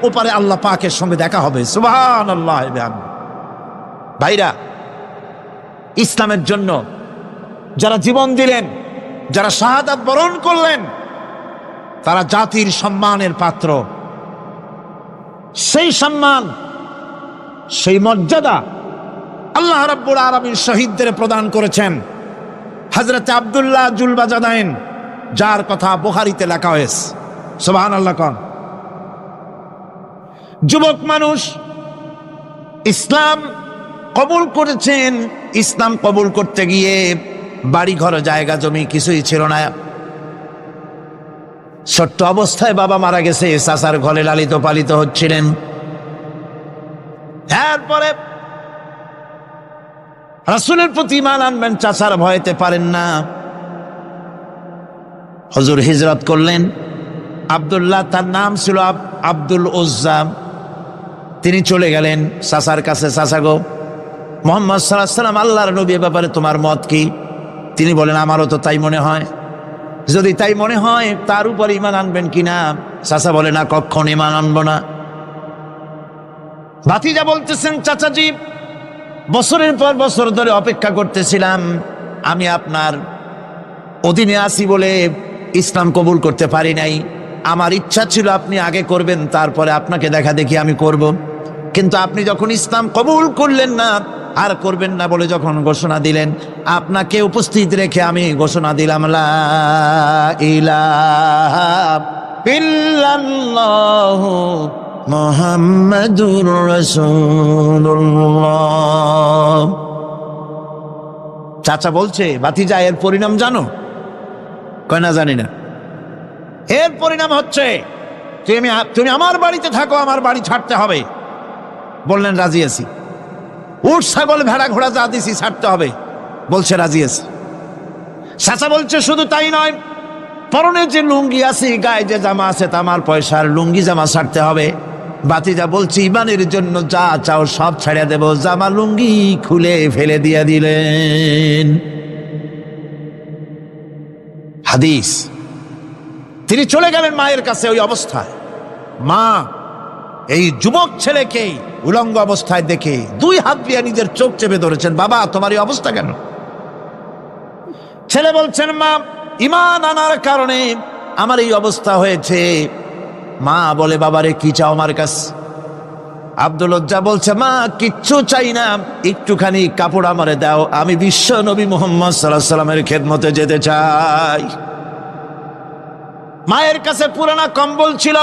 S1: ওপারে আল্লাহ পাকের সঙ্গে দেখা হবে। সুবহানাল্লাহ। ভাইরা, ইসলামের জন্য যারা জীবন দিলেন, যারা শাহাদাত বরণ করলেন, তারা জাতির সম্মানের পাত্র। সেই সম্মান, সেই মর্যাদা আল্লাহ রাব্বুল আলামিন শহীদদের প্রদান করেছেন। হযরত আব্দুল্লাহ জুলবাজাদাইন, যার কথা বুখারীতে লেখা হয়েছে। সুবহানাল্লাহ। কোন যুবক মানুষ ইসলাম কবুল করেছেন। ইসলাম কবুল করতে গিয়ে বাড়ি ঘর জায়গা জমি কিছুই ছিল না। ছোট্ট অবস্থায় বাবা মারা গেছে, চাচার ঘরে লালিত পালিত হচ্ছিলেন। এরপরে রাসূলের প্রতি ঈমান আনবেন, চাচার ভয়তে পারেন না। হুজুর হিজরত করলেন। আব্দুল্লাহ, তার নাম ছিল আব্দুল উজ্জা। তিনি চলে গেলেন চাচার কাছে। চাচা গো, মুহাম্মদ সাল্লাল্লাহু আলাইহি ওয়াসাল্লাম আল্লাহর নবী, ব্যাপারে তোমার মত কি? তিনি বলেন, আমারও তো তাই মনে হয়। যদি তাই মনে হয় তার উপর ঈমান আনবেন কিনা? চাচা বলে, না, কখনো ঈমান আনবো না। ভাতিজা বলতেছেন, চাচাজি, বছরের পর বছর ধরে অপেক্ষা করতেছিলাম, আমি আপনার অধীনে আছি বলে ইসলাম কবুল করতে পারি নাই। আমার ইচ্ছা ছিল আপনি আগে করবেন, তারপরে আপনাকে দেখা দেখি আমি করব। কিন্তু আপনি যখন ইসলাম কবুল করলেন না আর করবেন না বলে যখন ঘোষণা দিলেন, আপনাকে উপস্থিত রেখে আমি ঘোষণা দিলাম, লা ইলাহা ইল্লাল্লাহু মুহাম্মাদুর রাসূলুল্লাহ। চাচা বলছে, ভাতিজা, এর পরিণাম জানো? কয়, না, জানি না। এর পরিণাম হচ্ছে তুমি আমার বাড়িতে থাকো, আমার বাড়ি ছাড়তে হবে। বললেন, রাজি আছি। উট ছাগল ভেড়া ঘোড়া যা দিছি ছাড়তে হবে। বলছে, রাজি আছি। চাচা বলছে, শুধু তাই নয়, পরনে যে লুঙ্গি আছে, গায়ে যে জামা আছে, তামার পয়সার লুঙ্গি জামা ছাড়তে হবে। ভাতিজা বলছে, ঈমানের জন্য যা চাও সব ছাড়িয়ে দেব। জামা লুঙ্গি খুলে ফেলে দিয়ে দিলেন। হাদিস। তিনি চলে গেলেন মায়ের কাছে ওই অবস্থায়। মা এই যুবক ছেলেকে উলঙ্গ অবস্থায় দেখে 2 হাত দিয়ে নিজের চোখ চেপে ধরেছেন। বাবা, তোমার এই অবস্থা কেন? ছেলে বলছেন, মা, ঈমান আনার কারণে আমার এই অবস্থা হয়েছে। মা বলে, বাবারে, কি চাও আমার কাছে? আব্দুল উজ্জা বলছে, মা, কিচ্ছু চাই না, একটুখানি কাপড় আমারে দাও, আমি বিশ্ব নবী মুহাম্মদ সাল্লাল্লাহু আলাইহি ওয়াসাল্লামের খেদমতে যেতে চাই। মায়ের কাছে পুরানা কম্বল ছিল,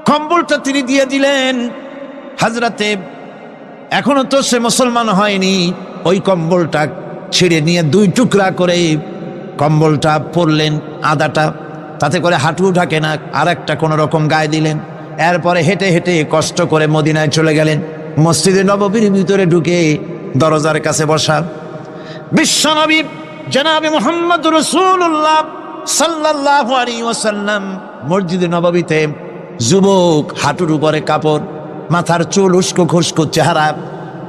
S1: কম্বলটা তিনি দিয়ে দিলেন। হযরতে, এখনো তো সে মুসলমান হয়নি, ওই কম্বলটা ছিঁড়ে নিয়ে 2 টুকরা করে কম্বলটা পরলেন, আদাটা, তাতে করে হাঁটু ঢাকে না, আর একটা কোনো রকম গায়ে দিলেন। এরপরে হেঁটে হেঁটে কষ্ট করে মদিনায় চলে গেলেন। মসজিদে নববীর ভিতরে ঢুকে দরজার কাছে বসা বিশ্বনবী জনাবে মুহাম্মদ রাসূলুল্লাহ সাল্লাল্লাহু আলাইহি ওয়াসাল্লাম মসজিদে নববীতে, যুবক, হাঁটুর উপরে কাপড়, মাথার চুল উস্কো খুস্কো চেহারা,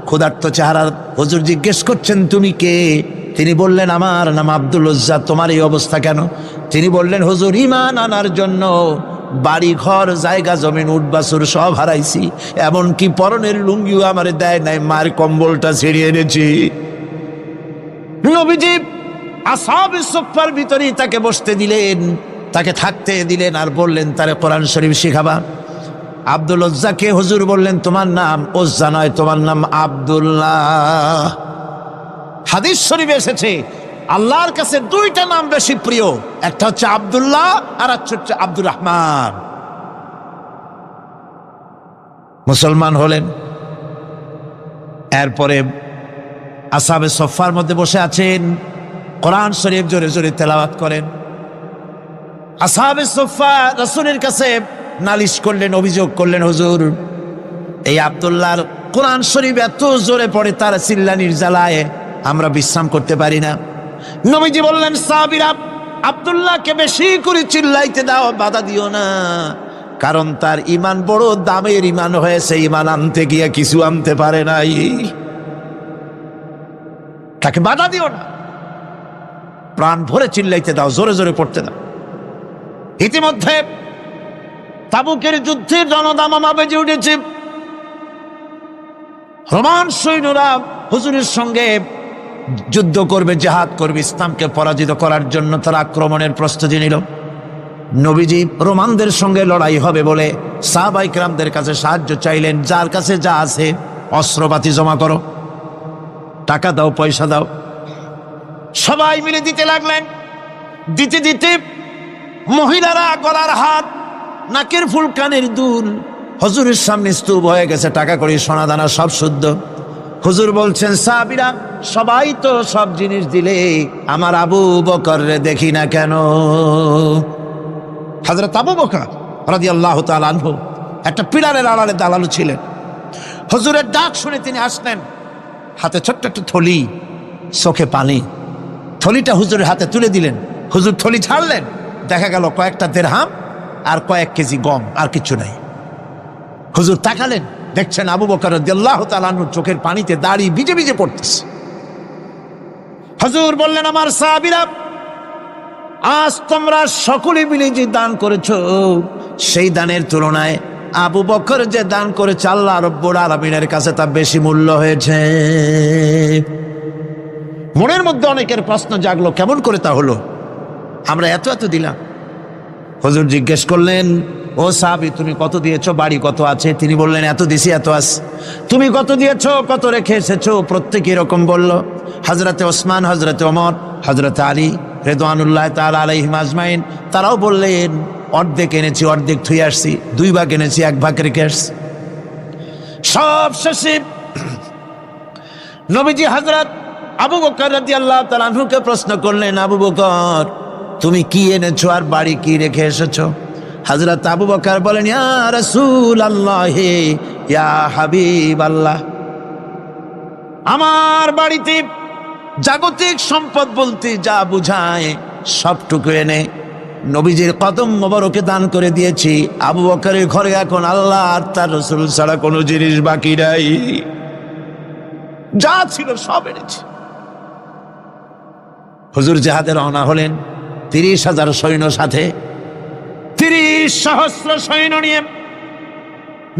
S1: ক্ষুধার্ত চেহারা। হুজুর জিজ্ঞেস করছেন, তুমি কে? তিনি বললেন, আমার নাম আব্দুল উজ্জা। তোমার এই অবস্থা কেন? তিনি বললেন, হুজুর, ঈমান আনার জন্য বাড়ি ঘর জায়গা জমিন উট বাছুর সব হারাইছি, এমনকি পরনের লুঙ্গিও আমারে দেয় নাই, মার কম্বলটা ছিঁড়িয়ে এনেছি। নবীজি আসহাবে সুফফার ভিতরেই তাকে বসতে দিলেন, তাকে থাকতে দিলেন, আর বললেন, তারে কোরআন শরীফ শিখাবা। আব্দুল উজ্জাকে হুজুর বললেন, তোমার নাম উজ্জা নয়, তোমার নাম আব্দুল্লাহ। হাদিস শরীফে এসেছে, আল্লাহর কাছে 2টা নাম বেশি প্রিয়, একটা হচ্ছে আব্দুল্লাহ আর একটা হচ্ছে আব্দুর রহমান। মুসলমান হলেন। এরপরে আসহাবে সুফফার মধ্যে বসে আছেন। কোরআন শরীফ জোরে জোরে তেলাওয়াত করেন। আসহাবে সুফফা রাসূলের কাছে নালিশ করলেন, অভিযোগ করলেন, হুজুর এই আব্দুল্লাহর কোরআন শরীফ এত জোরে পড়ে, তার চিল্লানির জ্বালায় আমরা বিশ্রাম করতে পারি না। নবীজি বললেন, সাহাবীরা আব্দুল্লাহকে বেশি করে চিল্লাইতে দাও, বাধা দিও না, কারণ তার ঈমান বড় দামের ঈমান হয়েছে, ঈমান আনতে গিয়ে কিছু আনতে পারে নাই, তাকে বাধা দিও না, প্রাণ ভরে চিল্লাইতে দাও, জোরে জোরে পড়তে দাও। ইতিমধ্যে তাবুকের যুদ্ধের জনদামামা বেজে উঠেছে। রোমান সৈন্যরা হুজুরের সঙ্গে যুদ্ধ করবে, জিহাদ করবে, ইসলামকে পরাজিত করার জন্য তারা আক্রমণের প্রস্তুতি নিল। নবীজি রোমানদের সঙ্গে লড়াই হবে বলে সাহাবায়ে কেরামদের কাছে সাহায্য চাইলেন, যার কাছে যা আছে অস্ত্রপাতি জমা করো, টাকা দাও, পয়সা দাও। সবাই মিলে দিতে লাগলেন। দিতে দিতে মহিলারা গলার হাত, নাকের ফুল, কানের দুল হুজুরের সামনে স্তূপ হয়ে গেছে, টাকা কড়ি, সোনা দানা সব শুদ্ধ। হুজুর বলছেন, সাহাবীরা সবাই তো সব জিনিস দিলে, আমার আবু বকররে দেখি না কেন? হযরত আবু বকর রাদিয়াল্লাহু তাআলা আনহু একটা পিলারের আড়ালে দাঁড়ানো ছিলেন। হুজুরের ডাক শুনে তিনি আসলেন, হাতে ছোট্ট একটা থলি, চোখে পানি। থলিটা হুজুরের হাতে তুলে দিলেন। হুজুর থলি ছাড়লেন, দেখা গেল কয়েকটা দিরহাম আর কয়েক কেজি গম, আর কিছু নাই। হুজুর তাকালেন, দেখছেন আবু বকর রাদিয়াল্লাহু তাআলা আনহু চোখের পানিতে দাড়ি ভিজে ভিজে পড়তেছে। হুজুর বললেন, আমার সাহাবীরা আজ তোমরা সকলে মিলে যে দান করেছো, সেই দানের তুলনায় আবু বকর যে দান করেছে আল্লাহ রাব্বুল আলামিনের কাছে তা বেশি মূল্য হয়েছে। মনের মধ্যে অনেকের প্রশ্ন জাগলো, কেমন করে তা হলো? আমরা এত এত দিলাম। হুজুর জিজ্ঞেস করলেন, ও সাহাবী তুমি কত দিয়েছো, বাড়ি কত আছে? তিনি বললেন, এত দিছি, এত আছে। তুমি কত দিয়েছো, কত রেখে এসেছো? প্রত্যেকে এরকম বলল। হযরতে ওসমান, হযরতে ওমর, হযরতে আলী রিদওয়ানুল্লাহ তাআলা আলাইহিম আজমাইন তারাও বললেন, অর্ধেক এনেছি, অর্ধেক থুই আসছি, 2 ভাগ এনেছি, 1 ভাগ রেখে আসছি। সব শেষে নবীজি হযরত আবু বকর রাদিয়াল্লাহু তাআলা আনহুকে প্রশ্ন করলেন, আবু বকর তুমি কি এনেছো আর বাড়ি কি রেখে এসেছো? হযরত আবু বকর বলেন, ইয়া রাসূলুল্লাহ, ইয়া হাবিবাল্লাহ, আমার বাড়িতে জাগতিক সম্পদ বলতে যা বুঝায় সবটুকু এনে নবীজির কদম মোবারকে দান করে দিয়েছি। আবু বকরের ঘরে এখন আল্লাহ আর তার রাসূল ছাড়া কোনো জিনিস বাকি নাই, যা ছিল সব এনেছি। হুজুর জিহাদে রওনা হলেন 30,000 সৈন্য সাথে, 30,000 সৈন্য নিয়ে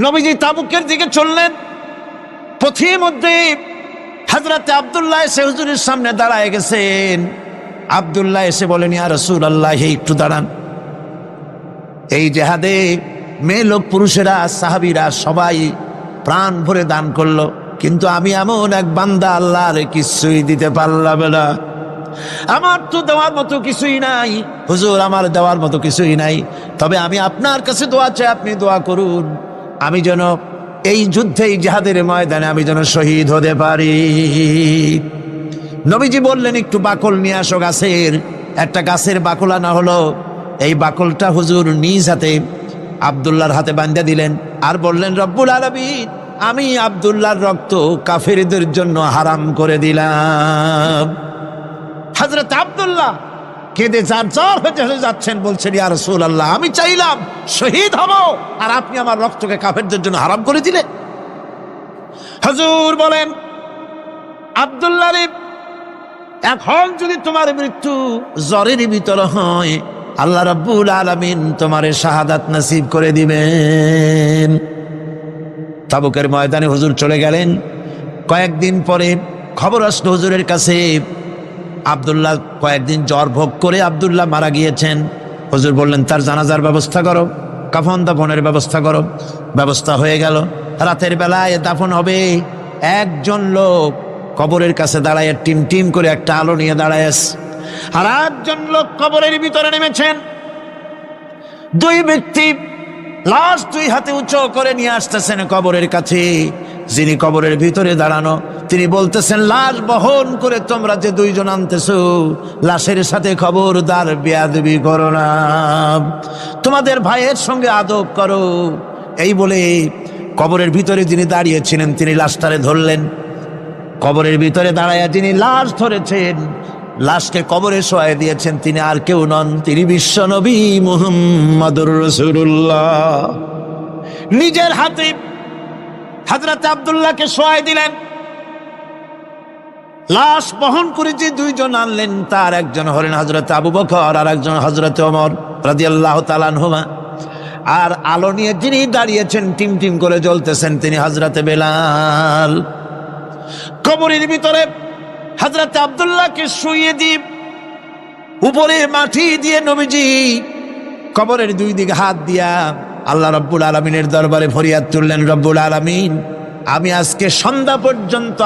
S1: নবীজি তাবুকের দিকে চললেন। পথের মধ্যে হযরতে আব্দুল্লাহ এসে হুজুরের সামনে দাঁড়ায় গেছেন। আব্দুল্লাহ এসে বলেন, ইয়া রাসূলুল্লাহ, একটু দাঁড়ান। এই জিহাদে মেয়ে লোক, পুরুষেরা, সাহাবীরা সবাই প্রাণ ভরে দান করলো, কিন্তু আমি এমন এক বান্দা, আল্লাহর কিছুই দিতে পারলাম না। আমার তো দেওয়ার মতো কিছুই নাই হুজুর, আমার দেওয়ার মতো কিছুই নাই। তবে আমি আপনার কাছে দোয়া চাই, আপনি দোয়া করুন, আমি যেন এই যুদ্ধে, এই জিহাদের ময়দানে আমি যেন শহীদ হতে পারি। নবীজি বললেন, একটু বাকল নিয়ে আসো গাছের। একটা গাছের বাকল আনা হলো। এই বাকলটা হুজুর নিজ হাতে আব্দুল্লাহর হাতে বাঁধা দিলেন, আর বললেন, রব্বুল আলামিন, আমি আব্দুল্লাহর রক্ত কাফেরদের জন্য হারাম করে দিলাম। হযরত আব্দুল্লাহ কেঁদে জারজার হয়ে যাচ্ছেন, বলছেন, ইয়া রাসূলুল্লাহ, আমি চাইলাম শহীদ হব, আর আপনি আমার রক্তকে কাফেরদের জন্য হারাম করে দিলেন। হুজুর বলেন, আব্দুল্লাহ রে, এখন যদি তোমার মৃত্যু জ্বরের ভিতরে হয়, আল্লাহ রাব্বুল আলামিন তোমারে শাহাদাত নসিব করে দিবেন। তাবুকের ময়দানে হুজুর চলে গেলেন। কয়েকদিন পরে খবর আসলো হুজুরের কাছে, আব্দুল্লাহ কয়েকদিন জ্বর ভোগ করে আব্দুল্লাহ মারা গিয়েছেন। হুজুর বললেন, তার জানাজার ব্যবস্থা করো, কাফন দাফনের ব্যবস্থা করো। ব্যবস্থা হয়ে গেল। রাতের বেলায় দাফন হবে। একজন লোক কবরের কাছে দাঁড়ায় টিম টিম করে একটা আলো নিয়ে দাঁড়ায়, আর একজন লোক কবরের ভিতরে নেমেছেন। 2 ব্যক্তি লাশ 2 হাতে উঁচু করে নিয়ে আসতেছেন কবরের কাছে। যিনি কবরের ভিতরে দাঁড়ানো, তিনি বলতেছেন, লাশ বহন করে তোমরা যে দুইজন আনতেছো, লাশের সাথে খবরদার বেয়াদবি করো না, তোমাদের ভাইয়ের সঙ্গে আদব করো। এই বলে কবরের ভিতরে যিনি দাঁড়িয়েছিলেন তিনি লাশটারে ধরলেন। কবরের ভিতরে দাঁড়াইয়া যিনি লাশ ধরেছেন, লাশকে কবরে শোয়াই দিয়েছেন, তিনি আর কেউ নন, তিনি বিশ্ব নবী মুহাম্মদুর রাসূলুল্লাহ। নিজের হাতে হযরত আব্দুল্লাহকে শোয়াই দিলেন। লাশ বহন করে যে দুইজন আনলেন, তার একজন হলেন হযরত আবু বকর আর একজন হযরত ওমর রাদিয়াল্লাহু তাআলা আনহুমা। আর আলো নিয়ে যিনি দাঁড়িয়েছেন, টিম টিম করে জ্বলতেছেন, তিনি হযরত বেলাল। কবরের ভিতরে হযরত আব্দুল্লাহকে শুইয়ে দিয়ে উপরে মাটি দিয়ে নবীজি কবরের দুই দিকে হাত দিয়া আল্লাহ রাব্বুল আলামিনের দরবারে ফরিয়াদ তুললেন, রব্বুল আলামিন, আমি আজকে সন্ধ্যা পর্যন্ত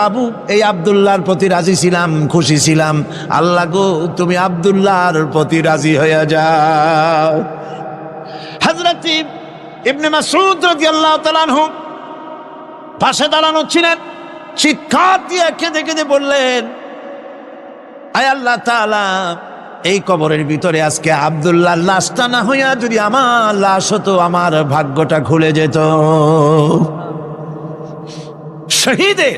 S1: এই আব্দুল্লাহর প্রতি রাজি ছিলাম, খুশি ছিলাম, আল্লাহ গো তুমি আব্দুল্লাহর প্রতি রাজি হয়ে যাও। হযরত ইবনে মাসউদ রাদিয়াল্লাহু তাআলা আনহু পাশে দাঁড়ানো ছিলেন, চিৎকার দিয়ে কেঁদে কেঁদে বললেন, আয় আল্লাহ তাআলা, এই কবরের ভিতরে আজকে আব্দুল্লাহর লাশটা না হইয়া যদি আমার লাশ হতো, আমার ভাগ্যটা খুলে যেত। শহীদের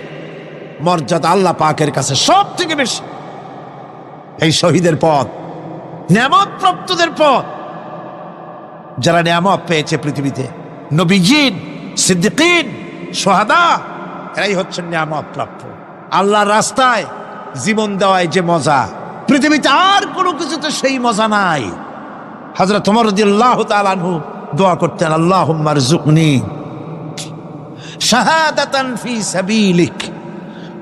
S1: মর্যাদা আল্লাহ পাকের কাছে সব থেকে বেশি। এই শহীদের পথ নিয়ামত প্রাপ্তদের পথ। যারা নিয়ামত পেয়েছে পৃথিবীতে, নবীজিন, সিদ্দিকিন, শুহাদা, এরাই হচ্ছেন নিয়ামত প্রাপ্ত। আল্লাহর রাস্তায় জীবন দেওয়ায় যে মজা, পৃথিবীতে আর কোনো কিছুতে সেই মজা নাই। হযরত ওমর রাদিয়াল্লাহু তাআলা আনহু দোয়া করতেন, আল্লাহুম্মা রযুকনি শাহাদাতান ফি সাবিলিক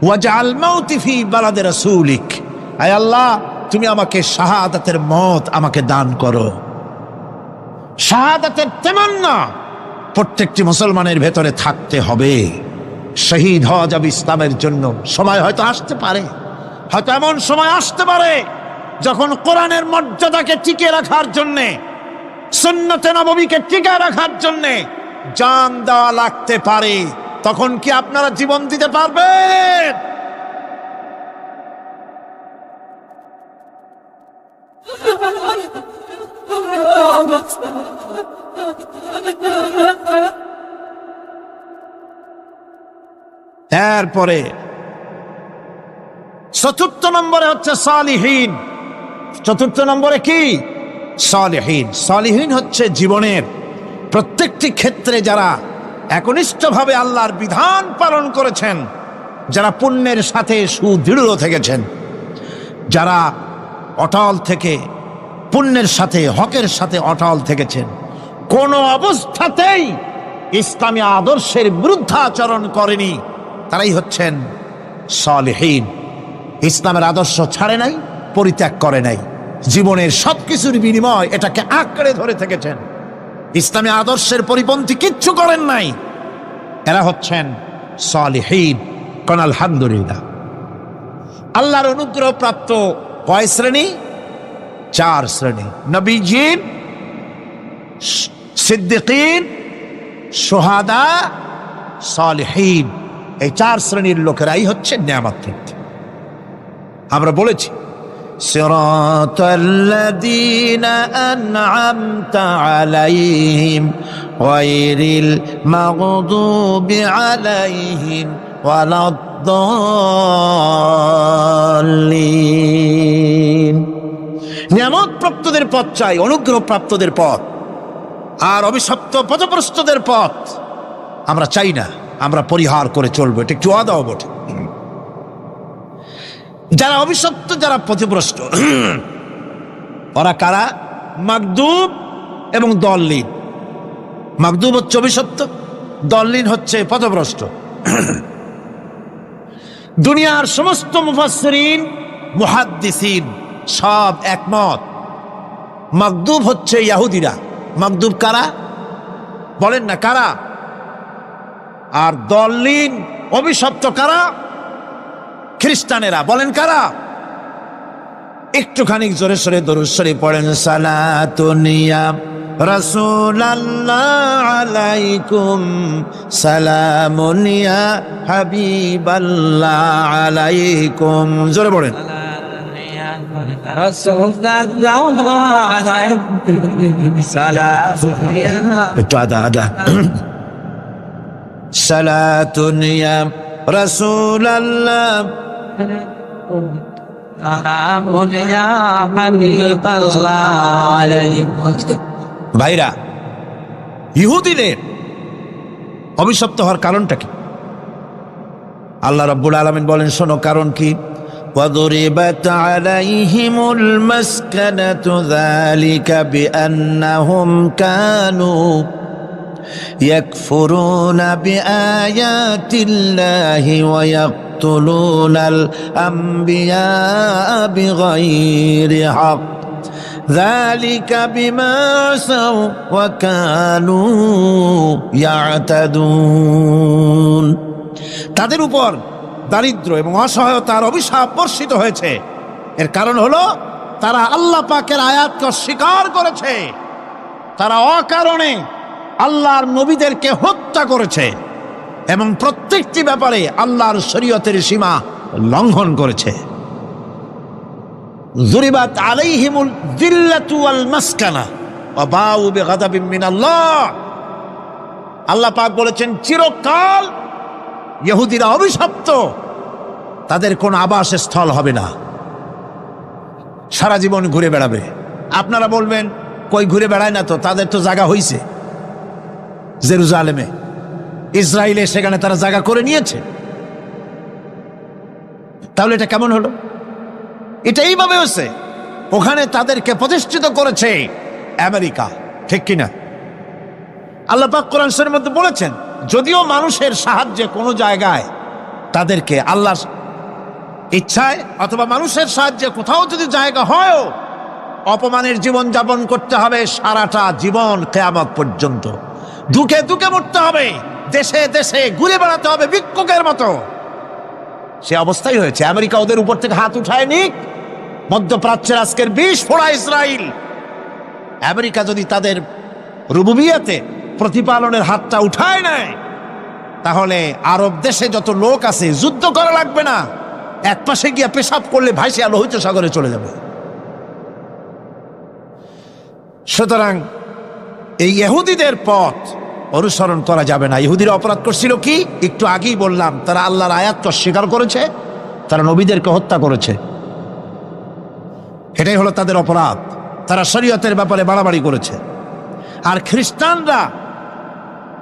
S1: ওয়াজআল মাউতি ফি বালাদি রাসূলিক। আয় আল্লাহ, তুমি আমাকে শাহাদাতের মত আমাকে দান করো। শাহাদাতের তামান্না প্রত্যেকটি মুসলমানের ভেতরে থাকতে হবে। শহীদ হওয়া যাবে ইসলামের জন্য। সময় হয়তো আসতে পারে, হয়তো এমন সময় আসতে পারে যখন কোরআনের মর্যাদাকে টিকে রাখার জন্যে, সুন্নতে নববীকে টিকে রাখার জন্যে জান দেওয়া লাগতে পারে। তখন কি আপনারা জীবন দিতে পারবেন? এরপরে চতুর্থ নম্বরে হচ্ছে সালিহিন। চতুর্থ নম্বরে কি? সালিহিন। সালিহিন হচ্ছে জীবনের প্রত্যেকটি ক্ষেত্রে যারা একনিষ্ঠভাবে আল্লাহর বিধান পালন করেছেন, যারা পুণ্যের সাথে সুদৃঢ় থেকেছেন, যারা অটল থেকে পুণ্যের সাথে, হকের সাথে অটল থেকেছেন, কোনো অবস্থাতেই ইসলামী আদর্শের বিরুদ্ধাচরণ করেনি, তারাই হচ্ছেন সালিহিন। ইসলামের আদর্শ ছাড়ে নাই, পরিত্যাগ করে নাই, জীবনের সবকিছুর বিনিময় এটাকে আঁকড়ে ধরে থেকেছেন, ইসলামী আদর্শের পরিপন্থী কিচ্ছু করেন নাই। এরা হচ্ছেন সালিহিন। কোন আলহামদুলিল্লাহ। আল্লাহর অনুগ্রহ প্রাপ্ত কয় শ্রেণী? 4 শ্রেণী। নবীজিন, সিদ্দিকিন, শুহাদা, সালিহিন। এই 4 শ্রেণীর লোকেরাই হচ্ছে নিয়ামত প্রাপ্ত। আমরা বলেছি, সিরাতাল্লাযীনা আন'আমতা আলাইহিম গায়রিল মাগদুবি আলাইহিম ওয়ালাদ-দাল্লিন। নিয়ামত প্রাপ্তদের পথ চাই, অনুগ্রহ প্রাপ্তদের পথ। আর অভিশপ্ত পথভ্রষ্টদের পথ আমরা চাই না, আমরা পরিহার করে চলবো। এটা একটু আদাও বটে। যারা অভিশপ্ত, যারা পথভ্রষ্ট, ওরা কারা? মাগদুব এবং দল্লিন। মাগদুব হচ্ছে অভিশপ্ত, দল্লিন হচ্ছে পথভ্রষ্ট। দুনিয়ার সমস্ত মুফাসসিরিন, মুহাদ্দিসিন সব একমত, মাগদুব হচ্ছে ইহুদিরা। মাগদুব কারা? বলেন না কারা? আর দল্লিন, অভিশপ্ত কারা? খ্রিস্টানেরা। বলেন কারা? একটুখানি জোরে সোরে দরুদ শরীফ পড়েন। সালাতুনিয়া রাসূলাল্লাহ আলাইকুম সালামুন ইয়া হাবিবাল্লাহ আলাইকুম। জোরে বলেন। একটু আদা সালাতুন ইয়া রাসূলাল্লাহ। ভাইরা, ইহুদিদের অভিশপ্ত হওয়ার কারণটা কি? আল্লাহ রাব্বুল আলামিন বলেন, শোনো কারণ কি। وضربت عليهم المسكنة ذلك بأنهم كانوا يكفرون بآيات الله ويقتلون الأنبياء بغير حق ذلك بما عصوا وكانوا يعتدون। তাদের উপর দারিদ্র এবং অসহায়তার অভিশাপ বর্ষিত হয়েছে। এর কারণ হলো তারা আল্লাহ পাকের আয়াতকে অস্বীকার করেছে, তারা অকারণে আল্লাহর নবীদেরকে হত্যা করেছে এবং প্রত্যেকটি ব্যাপারে আল্লাহর শরীয়তের সীমা লঙ্ঘন করেছে। যুরিবাত আলাইহিমুল যিল্লাতু ওয়াল মাসকানা ওয়া বাউ বিগাদাবিন মিনাল্লাহ। আল্লাহ পাক বলেছেন, চিরকাল ইহুদিরা অভিশপ্ত, তাদের কোন আবাসস্থল হবে না, সারা জীবন ঘুরে বেড়াবে। আপনারা বলবেন, কই ঘুরে বেড়ায় না তো, তাদের তো জায়গা হইছে জেরুজালেমে, ইসরায়েলে, সেখানে তারা জায়গা করে নিয়েছে। তাহলে এটা কেমন হলো? এটা এইভাবে হচ্ছে, ওখানে তাদেরকে প্রতিষ্ঠিত করেছে আমেরিকা, ঠিক কিনা? আল্লাহ পাক কোরআন শরীফের মধ্যে বলেছেন, যদিও মানুষের সাহায্যে কোনো জায়গায় তাদেরকে আল্লাহর ইচ্ছায় অথবা মানুষের সাহায্যে কোথাও যদি জায়গা হয়, অপমানের জীবন যাপন করতে হবে সারাটা জীবন, কিয়ামত পর্যন্ত দুঃখে দুঃখে মরতে হবে, দেশে দেশে ঘুরে বেড়াতে হবে ভিক্ষুকের মতো। সে অবস্থাই হয়েছে। আমেরিকা ওদের উপর থেকে হাত উঠায় নিক, মধ্যপ্রাচ্যের আজকের ২০ ফোড়া ইসরায়েল, আমেরিকা যদি তাদের রুবুবিয়াতে প্রতিপালনের হাতটা উঠায় নেয়, তাহলে আরব দেশে যত লোক আছে যুদ্ধ করা লাগবে না, এক পাশে গিয়া পেশাব করলে ভাইসিয়া লোহিত সাগরে চলে যাবে। সুতরাং এই ইহুদিদের পথ অনুসরণ করা যাবে না। ইহুদিরা অপরাধ করছিল কি? একটু আগেই বললাম, তারা আল্লাহর আয়াতকে অস্বীকার করেছে, তারা নবীদেরকে হত্যা করেছে, এটাই হলো তাদের অপরাধ। তারা শরীয়তের ব্যাপারে বাড়াবাড়ি করেছে। আর খ্রিস্টানরা,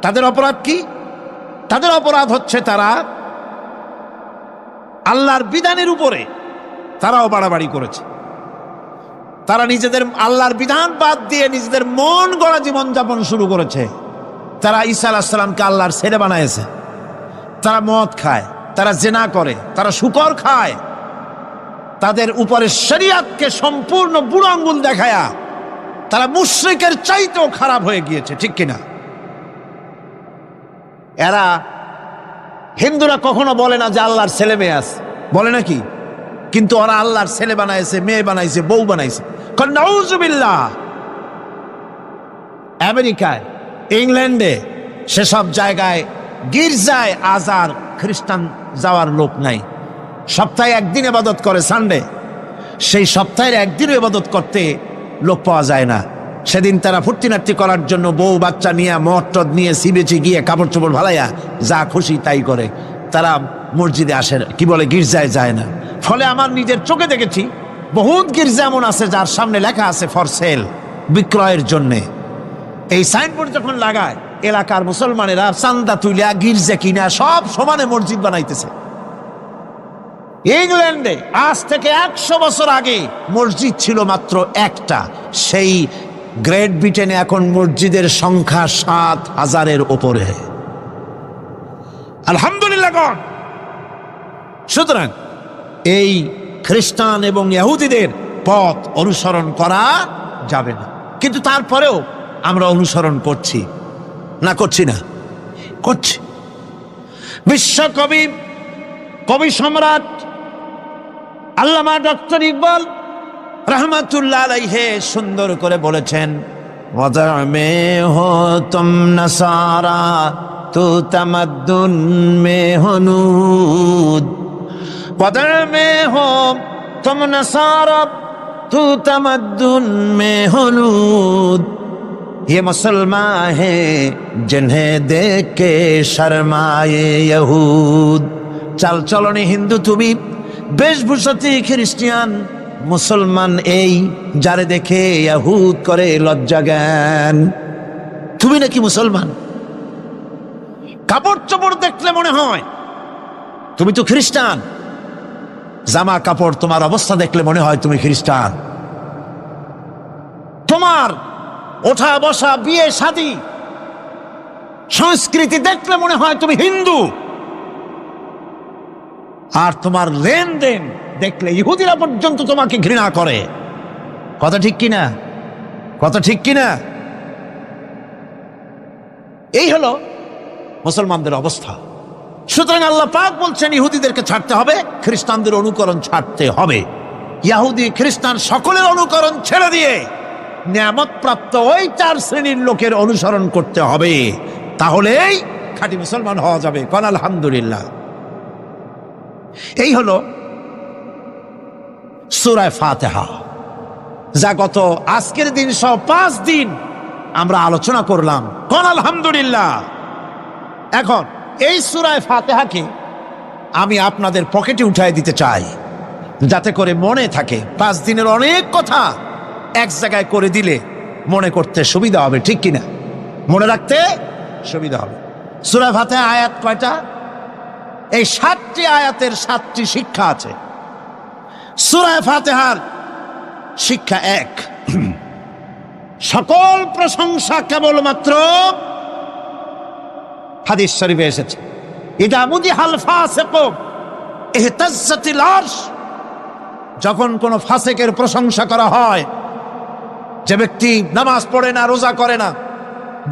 S1: তাদের অপরাধ কি? তাদের অপরাধ হচ্ছে তারা আল্লাহর বিধানের উপরে তারাও বাড়াবাড়ি করেছে। তারা নিজেদের আল্লাহর বিধান বাদ দিয়ে নিজেদের মন গড়া জীবনযাপন শুরু করেছে। তারা ঈসা আলাইহিস সালামকে আল্লাহর ছেলে বানাইছে। তারা মদ খায়, তারা জেনা করে, তারা শুকর খায়। তাদের উপরে শরীয়তকে সম্পূর্ণ বুড়ো আঙ্গুল দেখায়া তারা মুশরিকের চাইতেও খারাপ হয়ে গিয়েছে, ঠিক কিনা? এরা, হিন্দুরা কখনো বলে না যে আল্লাহর ছেলে মেয়ে আছে, বলে নাকি? কিন্তু ওরা আল্লাহর ছেলে বানাইছে, মেয়ে বানাইছে, বউ বানাইছে। নাউজুবিল্লাহ। আমেরিকায়, ইংল্যান্ডে, সেসব জায়গায় গির্জায় আজ আর খ্রিস্টান যাওয়ার লোক নাই। সপ্তাহে একদিন ইবাদত করে, সানডে। সেই সপ্তাহের একদিনও ইবাদত করতে লোক পাওয়া যায় না। সেদিন তারা ফুর্তিনার্তি করার জন্য বউ বাচ্চা নিয়ে, মদ টদ নিয়ে, সিবেচি গিয়ে কাপড় চোপড় ভালাইয়া যা খুশি তাই করে। তারা মসজিদে আসে, কি বলে, গির্জায় যায় না। ফলে আমার নিজের চোখে দেখেছি বহুত গির্জা এমন আছে যার সামনে লেখা আছে ফর সেল, বিক্রয়ের জন্যে। এই সাইনবোর্ড যখন লাগায়, এলাকার মুসলমানেরা চান্দা তুলিয়া গির্জা কিনা সব সমানে মসজিদ বানাইতেছে। ইংল্যান্ডে আজ থেকে ১০০ বছর আগে মসজিদ ছিল মাত্র একটা। সেই গ্রেট ব্রিটেনে এখন মসজিদের সংখ্যা ৭,০০০-এর উপরে। আলহামদুলিল্লাহ। সুতরাং এই খ্রিস্টান এবং ইহুদিদের পথ অনুসরণ করা যাবে না। কিন্তু তারপরেও আমরা অনুসরণ করছি না? করছি না? করছি। বিশ্বকবি, কবি সম্রাট আল্লামা ডক্টর ইকবাল রহমাতুল্লাহ আলাইহি সুন্দর করে বলেছেন, वज़अ में हो तुम नसारा तो तमद्दुन में हो नूद। वज़अ में हो तुम नसारा तो तमद्दुन में हो नूद। ये मुसलमान है जिन्हें देख के शर्माए यहूद। চাল চলনে হিন্দু তুমি, বেশভূষাতে খ্রিস্টান, মুসলমান এই যারে দেখে ইয়াহুদ করে লজ্জা জ্ঞান। তুমি নাকি মুসলমান? কাপড় চোপড় দেখলে মনে হয় তুমি তো খ্রিস্টান। জামা কাপড় তোমার অবস্থা দেখলে মনে হয় তুমি খ্রিস্টান। তোমার ওঠা বসা বিয়ে শাদী সংস্কৃতি দেখলে মনে হয় তুমি হিন্দু। আর তোমার লেনদেন দেখলে ইহুদিরা পর্যন্ত তোমাকে ঘৃণা করে। কথা ঠিক কিনা? কথা ঠিক কিনা? এই হলো মুসলমানদের অবস্থা। সুতরাং আল্লাহ পাক বলছেন ইহুদিদেরকে ছাড়তে হবে, খ্রিস্টানদের অনুকরণ ছাড়তে হবে। ইহুদি খ্রিস্টান সকলের অনুকরণ ছেড়ে দিয়ে নিয়ামত প্রাপ্ত ওই 4 শ্রেণীর লোকের অনুসরণ করতে হবে, তাহলেই খাঁটি মুসলমান হওয়া যাবে। কোন আলহামদুলিল্লাহ। এই হলো সূরা ফাতিহা, যা গত আজকের দিন সহ 5 দিন আমরা আলোচনা করলাম। কোন আলহামদুলিল্লাহ। এখন এই সূরা ফাতিহাকে আমি আপনাদের পকেটে উঠায় দিতে চাই, যাতে করে মনে থাকে। 5 দিনের অনেক কথা এক জায়গায় করে দিলে মনে করতে সুবিধা হবে, ঠিক কিনা? মনে রাখতে সুবিধা হবে। সূরা ফাতিহা আয়াত কয়টা? এই 7টি আয়াতের 7টি শিক্ষা আছে। সূরা ফাতিহার শিক্ষা 1, সকল প্রশংসা কেবলমাত্র, হাদিস শরীফে এসেছে, ইদা মুদিহাল ফাসিকু ইহতাজ্জাতিল আরশ। যখন কোন ফাসিকের প্রশংসা করা হয়, যে ব্যক্তি নামাজ পড়ে না, রোজা করে না,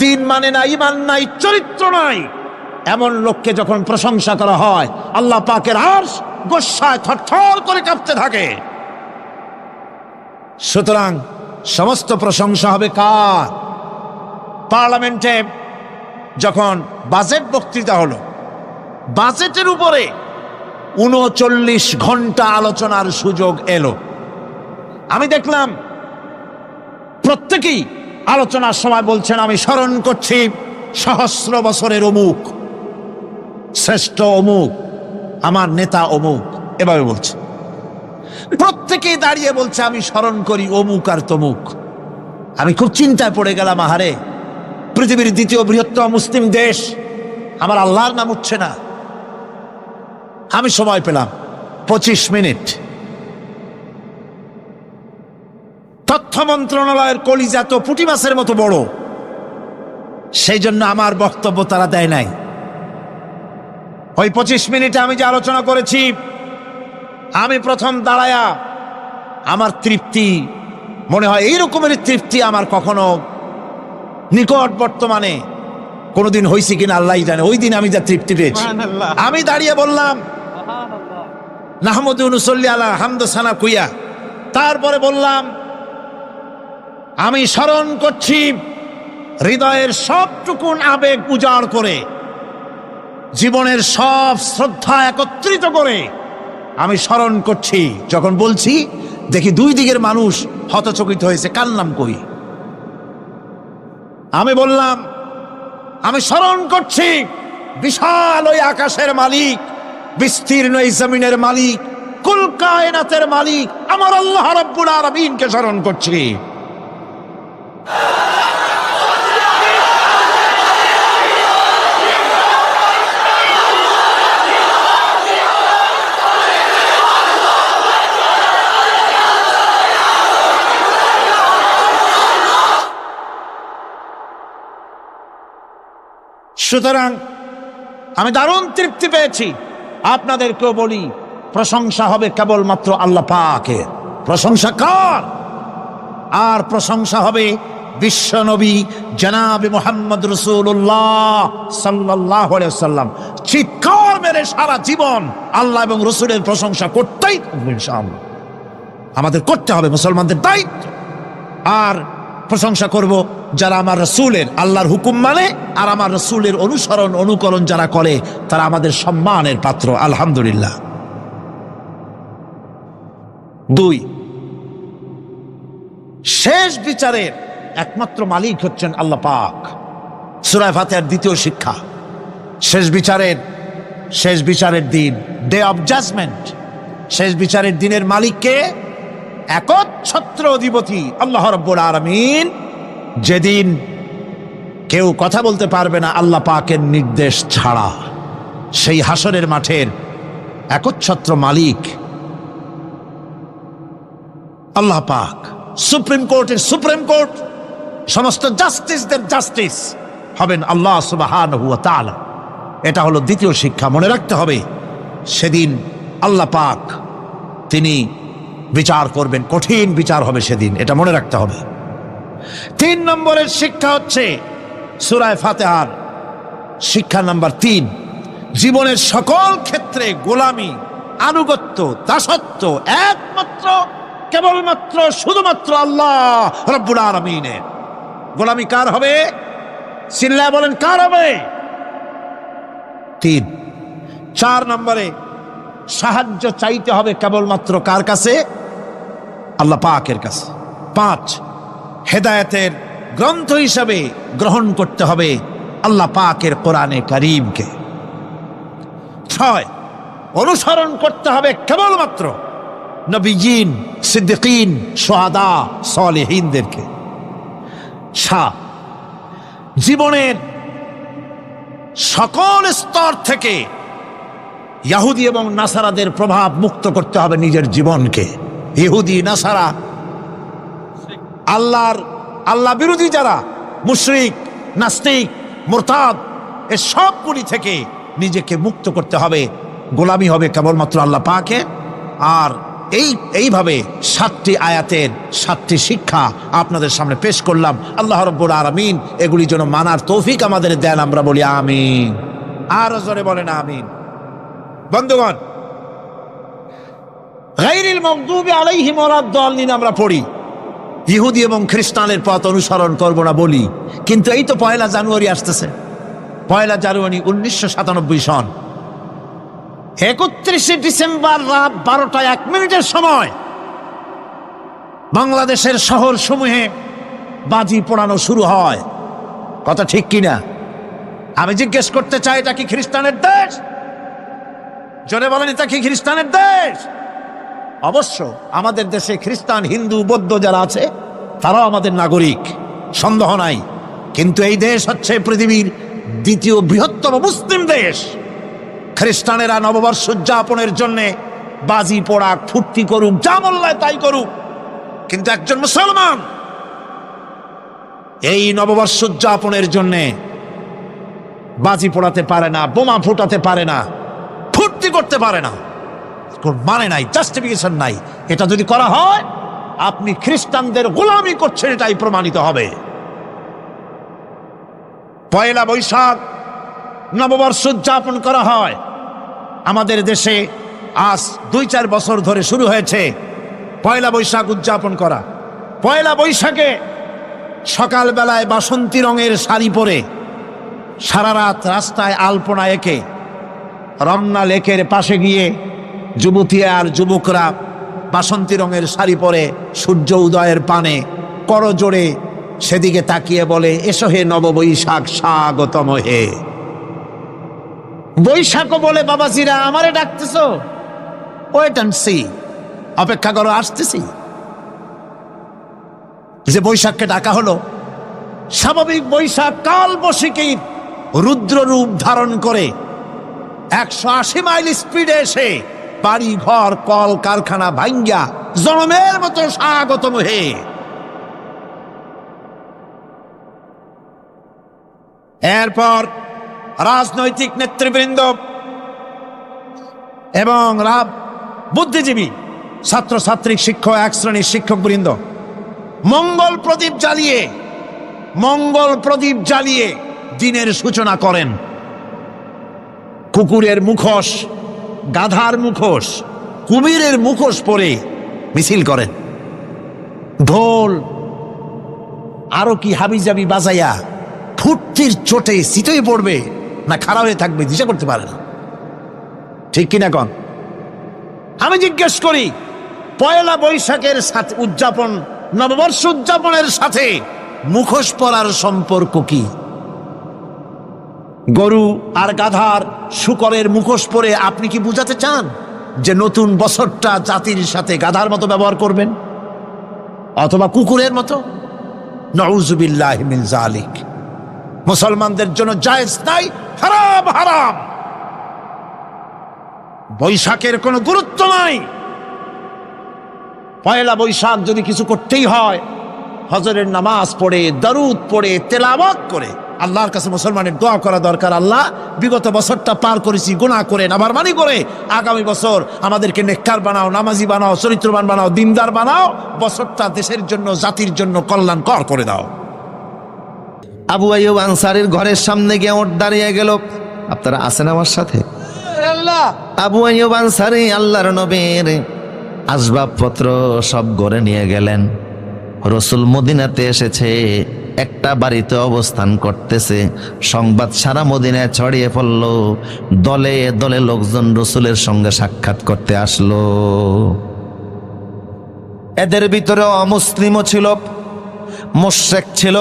S1: দিন মানে না, ঈমান নাই, চরিত্র নাই, এমন লোককে যখন প্রশংসা করা হয়, আল্লাহ পাকের আরশ গোসায় থরথর করে কাঁপতে থাকে। সুতরাং সমস্ত প্রশংসা হবে কার? পার্লামেন্টে যখন বাজেট বক্তৃতা হলো, বাজেটের উপরে 39 ঘন্টা আলোচনার সুযোগ এলো। আমি দেখলাম প্রত্যেকেই আলোচনার সময় বলছেন, আমি স্মরণ করছি সহস্র বছরের অমুক, শ্রেষ্ঠ অমুক, আমার নেতা অমুক, এভাবে বলছে। প্রত্যেকেই দাঁড়িয়ে বলছে, আমি স্মরণ করি অমুক আর তমুক। আমি খুব চিন্তায় পড়ে গেলাম, আহারে, পৃথিবীর 2য় বৃহত্তম মুসলিম দেশ, আমার আল্লাহর নাম উঠছে না। আমি সময় পেলাম 25 মিনিট। তথ্য মন্ত্রণালয়ের কলিজা তো পুঁটি মাছের মতো বড়, সেই জন্য আমার বক্তব্য তারা দেয় নাই। ওই 25 মিনিটে আমি যে আলোচনা করেছি, আমি প্রথম দাঁড়ায়া আমার তৃপ্তি, মনে হয় এই রকমের তৃপ্তি আমার কখনো নিকট বর্তমানে কোনোদিন হয়েছে কিনা আল্লাহই জানে। ওই দিন আমি যা তৃপ্তি পেয়েছি, আমি দাঁড়িয়ে বললাম নাহমাদু নুসাল্লি আলা হামদ সানা কুইয়া। তারপরে বললাম, আমি স্মরণ করছি হৃদয়ের সবটুকুন আবেগ উজাড় করে, জীবনের সব শ্রদ্ধা একত্রিত করে আমি স্মরণ করছি। যখন বলছি, দেখি 2 দিকের মানুষ হতচকিত হয়েছে, কান্নাম কই। আমি বললাম, আমি স্মরণ করছি বিশাল ওই আকাশের মালিক, বিস্তীর্ণ এই জমিনের মালিক, কুল কায়নাতের মালিক আমার আল্লাহ রাব্বুল আলামিনকে স্মরণ করছি। সুতরাং আমি দারুণ তৃপ্তি পেয়েছি। আপনাদেরকেও বলি, প্রশংসা হবে কেবলমাত্র আল্লাহ পাকের। প্রশংসা কার? আর প্রশংসা হবে বিশ্বনবী জনাবে মুহাম্মদ রাসূলুল্লাহ সাল্লাল্লাহু আলাইহি ওয়াসাল্লাম। চিৎকার মেরে সারা জীবন আল্লাহ এবং রাসূলের প্রশংসা করতেই থাকবে ইনশাআল্লাহ। আমাদের করতে হবে, মুসলমানদের দায়িত্ব। আর প্রশংসা করব যারা আমার রসুলের আল্লাহর হুকুম মানে আর আমার রসুলের অনুসরণ অনুকরণ যারা করে তারা আমাদের সম্মানের পাত্র, আলহামদুলিল্লাহ। 2, শেষ বিচারের একমাত্র মালিক হচ্ছেন আল্লাহ পাক। সূরা ফাতিহার 2য় শিক্ষা, শেষ বিচারের দিন, ডে অফ জাজমেন্ট, শেষ বিচারের দিনের মালিককে একচ্ছত্র অধিপতি আল্লাহ রাব্বুল আলামিন। যেদিন কেউ কথা বলতে পারবে না আল্লাহ পাকের নির্দেশ ছাড়া, সেই হাসরের মাঠের একচ্ছত্র মালিক আল্লাহ পাক। সুপ্রিম কোর্টের সুপ্রিম কোর্ট, সমস্ত জাস্টিসদের জাস্টিস হবেন আল্লাহ সুবহানাহু ওয়া তাআলা। এটা হলো 2য় শিক্ষা, মনে রাখতে হবে। সেদিন আল্লাহ পাক তিনি বিচার করবেন, কঠিন বিচার হবে সেদিন, এটা মনে রাখতে হবে। 3 নম্বরের শিক্ষা হচ্ছে সূরা ফাতিহার শিক্ষা নাম্বার 3, জীবনের সকল ক্ষেত্রে গোলামি, আনুগত্য, দাসত্ব একমাত্র কেবলমাত্র শুধুমাত্র আল্লাহ রাব্বুল আলামিনের। গোলামি কার হবে? চিল্লায় বলেন, কার হবে? 3। 4 নম্বরে সাহায্য চাইতে হবে কেবলমাত্র কার কাছে? আল্লাহ পাকের কাছে। 5, হেদায়েতের গ্রন্থ হিসাবে গ্রহণ করতে হবে আল্লাহ পাকের কোরআনে কারীমকে। 6, অনুসরণ করতে হবে কেবলমাত্র নবীজিন, সিদ্দিকিন, শুহাদা, সালেহিনদেরকে। 7, জীবনের সকল স্তর থেকে ইহুদি এবং নাসারাদের প্রভাব মুক্ত করতে হবে নিজের জীবনকে। ইহুদি, নাসারা, আল্লাহ বিরোধী যারা মুশরিক, নাস্তিক, মুরতাদ, এ সবগুলি থেকে নিজেকে মুক্ত করতে হবে। গোলামি হবে কেবলমাত্র আল্লাহ পাকে। আর এইভাবে 7টি আয়াতের 7টি শিক্ষা আপনাদের সামনে পেশ করলাম। আল্লাহ রাব্বুল আলামিন এগুলি যেন মানার তৌফিক আমাদের দেন, আমরা বলি আমিন। আর জোরে বলেন আমিন। বন্ধুগণ, গায়রিল মাগদুবি আলাইহিম ওয়ালাদ-দাল্লিন আমরা পড়ি, ইহুদি এবং খ্রিস্টানের পথ অনুসরণ করব না বলি, কিন্তু এই তো 1 জানুয়ারি আসতেছে। 1 জানুয়ারি 1997 সন, 31 ডিসেম্বর রাত 12টা 1 মিনিটের সময় বাংলাদেশের শহর সমূহে বাজি পোড়ানো শুরু হয়। কথা ঠিক কিনা? আমি জিজ্ঞেস করতে চাই, এটা কি খ্রিস্টানের দেশ? জোরে বলেন, এটা কি খ্রিস্টানের দেশ? অবশ্য আমাদের দেশে খ্রিস্টান, হিন্দু, বৌদ্ধ যারা আছে তারাও আমাদের নাগরিক, সন্দেহ নাই। কিন্তু এই দেশ হচ্ছে পৃথিবীর 2য় বৃহত্তম মুসলিম দেশ। খ্রিস্টানেরা নববর্ষ উদযাপনের জন্য বাজি পোড়াক, ফুর্তি করুক, যা মোল্লায় তাই করুক, কিন্তু একজন মুসলমান এই নববর্ষ উদযাপনের জন্য বাজি পোড়াতে পারে না, বোমা ফুটাতে পারে না, ফুর্তি করতে পারে না। মানে নাই, জাস্টিফিকেশন নাই। এটা যদি করা হয় আপনি খ্রিস্টানদের গোলামি করছেন, এটাই প্রমাণিত হবে। 1 বৈশাখ নববর্ষ উদযাপন করা হয় আমাদের দেশে। আজ 2-4 বছর ধরে শুরু হয়েছে 1 বৈশাখ উদযাপন করা। 1 বৈশাখে সকালবেলায় বাসন্তী রঙের শাড়ি পরে সারা রাত রাস্তায় আলপনা এঁকে রমনা লেকের পাশে গিয়ে যুবতী আর যুবকরা বাসন্তী রঙের শাড়ি পরে সূর্য উদয়ের পানে করজোড়ে সেদিকে তাকিয়ে বলে, এসো হে নববৈশাখ, স্বাগতম হে। বৈশাখও বলে, বাবাজিরা আমারে ডাকতেছো? ওয়েট এন্ড সি, অপেক্ষা করো, আসতেছি। যে বৈশাখকে ডাকা হলো, স্বাভাবিক বৈশাখ কাল বৈশাখীর রুদ্র রূপ ধারণ করে 180 মাইল স্পিডে এসে বাড়ি ঘর কল কারখানা ভাঙ্গা জনমের মতো স্বাগতম হে। এরপর রাজনৈতিক নেতৃবৃন্দ এবং বুদ্ধিজীবী, ছাত্রছাত্রী, শিক্ষক, 1 শ্রেণীর শিক্ষকবৃন্দ মঙ্গল প্রদীপ জ্বালিয়ে দিনের সূচনা করেন। কুকুরের মুখোশ, গাধার মুখোশ, কুমিরের মুখোশ পরে মিছিল করেন। ঢোল, আরো কি হাবিজাবি বাজাইয়া ফুর্তির চোটে সিটই পড়বে না খারাপ হয়ে থাকবে দিশা করতে পারে না। ঠিক কিনা কন? আমি জিজ্ঞেস করি, পয়লা বৈশাখের সাথে উদযাপন, নববর্ষ উদযাপনের সাথে মুখোশ পরার সম্পর্ক কি? গরু আর গাধার শূকরের মুখোশ পরে আপনি কি বুঝাতে চান যে নতুন বছরটা জাতির সাথে গাধার মতো ব্যবহার করবেন অথবা কুকুরের মতো? নাউযুবিল্লাহি মিন যালিক। মুসলমানদের জন্য জায়েজ নাই, হারাম হারাম। বৈশাখের কোনো গুরুত্ব নাই। পয়লা বৈশাখ যদি কিছু করতেই হয়, হজরের নামাজ পড়ে, দরুদ পড়ে, তেলাওয়াত করে আল্লাহর কাছে মুসলমানের দোয়া করা দরকার। আল্লাহ, বিগত বছরটা পার করেছি গুনাহ করে, নাফরমানি করে, আগামী বছর আমাদেরকে নেককার বানাও, নামাজি বানাও, চরিত্রবান বানাও, দিনদার বানাও, বছরটা দেশের জন্য, জাতির জন্য কল্যাণকর করে দাও।
S3: আবু আইয়ুব আনসারীর ঘরের সামনে গিয়ে ওঠ দাঁড়িয়ে গেল। আপনারা আছেন আমার সাথে? আবু আইয়ুব আনসারী আল্লাহর নবীর আসবাবপত্র সব ঘরে নিয়ে গেলেন। রসুল মদিনাতে এসেছে, একটা বাড়িতে অবস্থান করতেছে। সংবাদ সারা মদিনায় ছড়িয়ে পড়ল। দলে দলে লোকজন রসুলের সঙ্গে সাক্ষাৎ করতে আসলো। এদের ভিতরে অমুসলিমও ছিল, মুশরিক ছিল,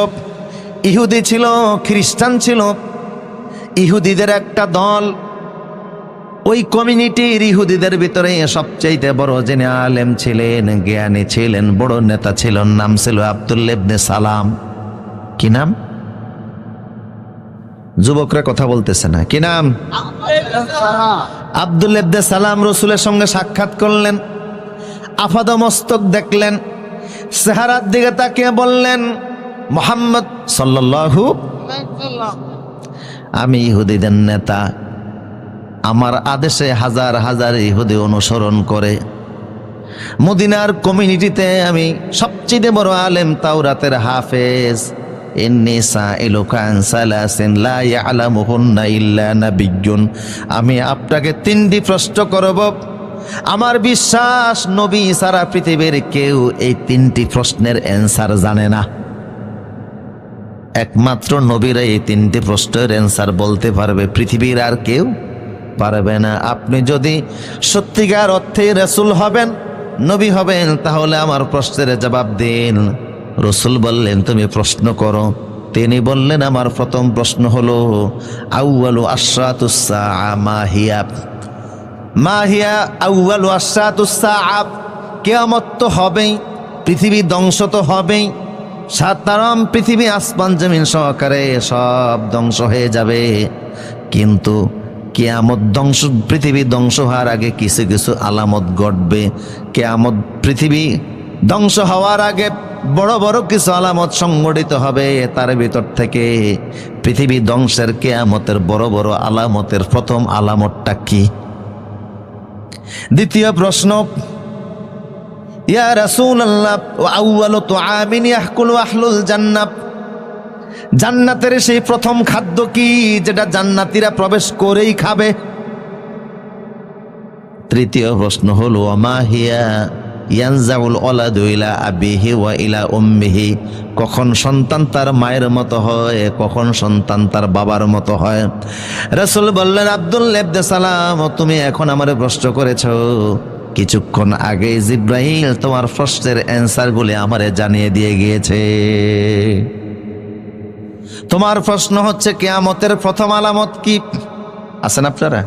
S3: ইহুদি ছিল, খ্রিস্টান ছিল। ইহুদিদের একটা দল, ওই কমিউনিটির ইহুদিদের ভিতরে সবচেয়ে বড় যিনি আলেম ছিলেন, জ্ঞানী ছিলেন, বড় নেতা ছিলেন, নাম ছিল আব্দুল্লাহ ইবনে সালাম। কি নাম? যুবকরা কথা বলতেছে না, কি নাম? আব্দুল্লাহ ইবনে সালাম রসুলের সঙ্গে সাক্ষাৎ করলেন। আপাদমস্তক দেখলেন, চেহারার দিকে তাকিয়ে বললেন, মুহাম্মদ সাল্লাল্লাহু, আমি ইহুদিদের নেতা, আমার আদেশে হাজার হাজার ইহুদি অনুসরণ করে। মদিনার কমিউনিটিতে আমি সবচেয়ে বড় আলেম, তাওরাতের হাফেজ। ইন্নী সাইলুকা আন সালাসিন লা ইয়ালামুহুন্না ইল্লা নাবিয়্যুন। আমি আপনাকে তিনটি প্রশ্ন করব। আমার বিশ্বাস নবী সারা পৃথিবীর কেউ এই তিনটি প্রশ্নের অ্যান্সার জানে না। একমাত্র নবীরা এই তিনটি প্রশ্নের অ্যান্সার বলতে পারবে, পৃথিবীর আর কেউ পারবে না। আপনি যদি সত্যিকার অর্থে রাসূল হবেন, নবী হবেন, তাহলে আমার প্রশ্নের জবাব দিন। রাসূল বললেন, তুমি প্রশ্ন করো। তিনি বললেন, আমার প্রথম প্রশ্ন হলো, আউয়ালু আশরাতুস সাআ মা হিয়া? মা হিয়া আউয়ালু আশরাতুস সাআ? কিয়ামত তো হবেই, পৃথিবী ধ্বংস তো হবেই, সাধারণ পৃথিবী আসমান জমিন সহকারে সব ধ্বংস হয়ে যাবে। কিন্তু কিয়ামত ধ্বংস, পৃথিবী ধ্বংস হওয়ার আগে কিছু কিছু আলামত ঘটবে। কিয়ামত, পৃথিবী ধ্বংস হওয়ার আগে বড় বড় কিছু আলামত সংঘটিত হবে। তার ভিতর থেকে পৃথিবী ধ্বংসের, কিয়ামতের বড় বড় আলামতের প্রথম আলামতটা কি? দ্বিতীয় প্রশ্ন, ইয়া রাসূলুল্লাহ, আউয়ালু তুআমিন ইয়াকুলু আহলুল জান্নাহ? জান্নাতের সেই প্রথম খাদ্য কি, যেটা জান্নাতীরা প্রবেশ করেই খাবে? তৃতীয় প্রশ্ন হলো, মা হিয়া ইয়ানজাউল ওয়ালাদু ইলা আবিহি ওয়া ইলা উম্মিহি? কখন সন্তান তার মায়ের মতো হয়, কখন সন্তান তার বাবার মতো হয়? রাসূল বললেন, আব্দুল্লাহ ইবনে সালাম, তুমি এখন আমারে প্রশ্ন করেছো, কিছুক্ষণ আগে জিব্রাইল তোমার প্রশ্নের অ্যান্সারগুলি আমারে জানিয়ে দিয়ে গিয়েছে। তোমার প্রশ্ন হচ্ছে কিয়ামতের প্রথম আলামত কি? আছেন আপনারা?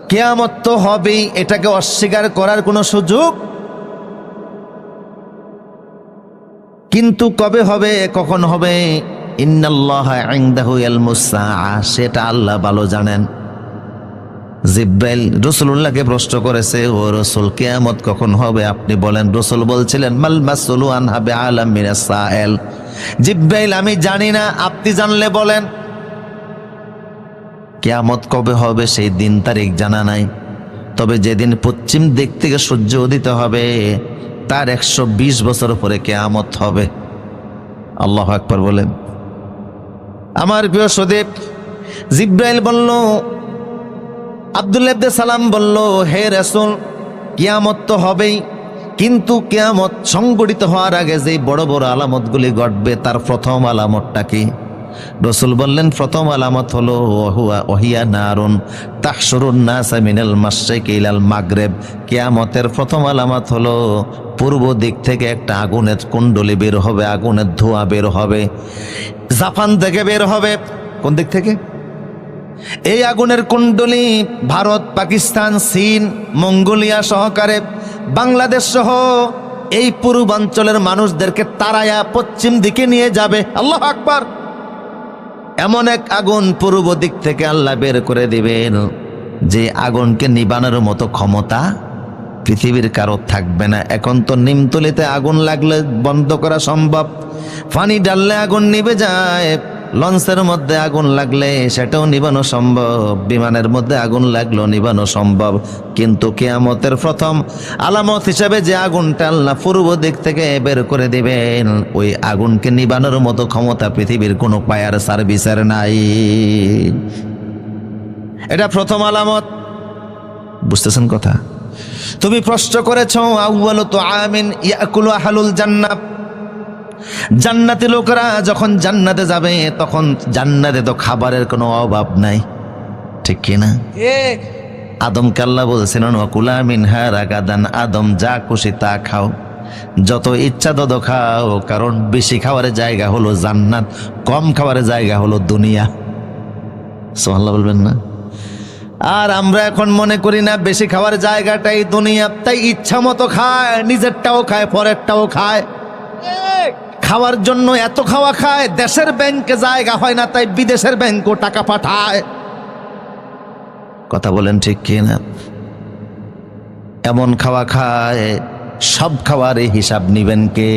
S3: কিয়ামত তো হবেই, এটাকে অস্বীকার করার কোনো সুযোগ, কিন্তু কবে হবে, কখন হবে? ইন্নাল্লাহা ইনদাহু ইলমুস সাআ, সেটা আল্লাহ ভালো জানেন। জিব্রাইল রাসূলুল্লাহকে প্রশ্ন করেছে, ও রাসূল, কিয়ামত কখন হবে আপনি বলেন। রাসূল বলছিলেন, মাল মাসউলু আনহা বিআলাম মিনাস সাইল। জিব্রাইল, আমি জানি না, আপনি জানলে বলেন। কিয়ামত কবে হবে সেই দিন তারিখ জানা নাই, তবে যেদিন পশ্চিম দিক থেকে সূর্য উদিত হবে তার 120 বছর পরে কিয়ামত হবে। আল্লাহু আকবার বলেন। আমার প্রিয় সুদীপ, জিব্রাইল বলল, আব্দুল্লাহ ইবনে সালাম বলল, হে রাসূল, কিয়ামত তো হবেই, কিন্তু কিয়ামত সংগঠিত হওয়ার আগে যে বড় বড় আলামতগুলি ঘটবে তার প্রথম আলামতটা কি? রসুল বললেন প্রথম আলামত হলো ওহিয়া নারুন তাহশুরুন নাস মিনাল মাশরিকি ইলাল মাগরিব। কিয়ামতের প্রথম আলামত হলো পূর্ব দিক থেকে একটা আগুনের কুণ্ডলী বের হবে, আগুনের ধোঁয়া বের হবে, জাপান থেকে বের হবে। কোন দিক থেকে? এই আগুনের কুণ্ডলী ভারত, পাকিস্তান, চীন, মঙ্গোলিয়া সহকারে বাংলাদেশ সহ এই পূর্বাঞ্চলের মানুষদেরকে তাড়ায়া পশ্চিম দিকে নিয়ে যাবে। আল্লাহু আকবার। এমন এক আগুন পূর্ব দিক থেকে আল্লাহ বের করে দিবেন যে আগুনকে নিবানোর মতো ক্ষমতা পৃথিবীর কারো থাকবে না। এখন তো নিমতলিতে আগুন লাগলে বন্ধ করা সম্ভব, পানি ডাললে আগুন নিভে যায়, লঞ্চের মধ্যে আগুন লাগলে সেটাও নিবানো সম্ভব, বিমানের মধ্যে আগুন লাগলেও নিবানো সম্ভব। কিন্তু কিয়ামতের প্রথম আলামত হিসাবে যে আগুনটা আল্লাহ পূর্ব দিক থেকে বের করে দিবেন, ওই আগুনকে নিবানোর মতো ক্ষমতা পৃথিবীর কোনো ফায়ার সার্ভিসের নাই। এটা প্রথম আলামত। বুঝতেছেন কথা? তুমি প্রশ্ন করেছো আউয়ালু তুআমিন ইয়াকুলু আহলুল জান্নাহ, জান্নাতি লোকেরা যখন জান্নাতে যাবে তখন জান্নাতে তো খাবারের কোনো অভাব নাই, ঠিক কিনা? আদমকে আল্লাহ বলছেন ওয়াকুলা মিনহা রাগাদান, আদম যা খুশি তা খাও, যত ইচ্ছা তত খাও, কারণ বেশি খাওয়ার জায়গা হলো জান্নাত, কম খাওয়ার জায়গা হলো দুনিয়া। সুবহানাল্লাহ বলবেন না? আর আমরা এখন মনে করি না বেশি খাওয়ার জায়গাটাই দুনিয়া, তাই ইচ্ছা মতো খায়, নিজেরটাও খায়, পরেরটাও খায়। খাওয়ার জন্য এত খাওয়া খায়, দেশের ব্যাংকে জায়গা হয় না, তাই বিদেশের ব্যাংকও টাকা পাঠায়। কথা বলেন ঠিক কিনা? এমন খাওয়া খায়, সব খাওয়ার হিসাব নিবেন কে?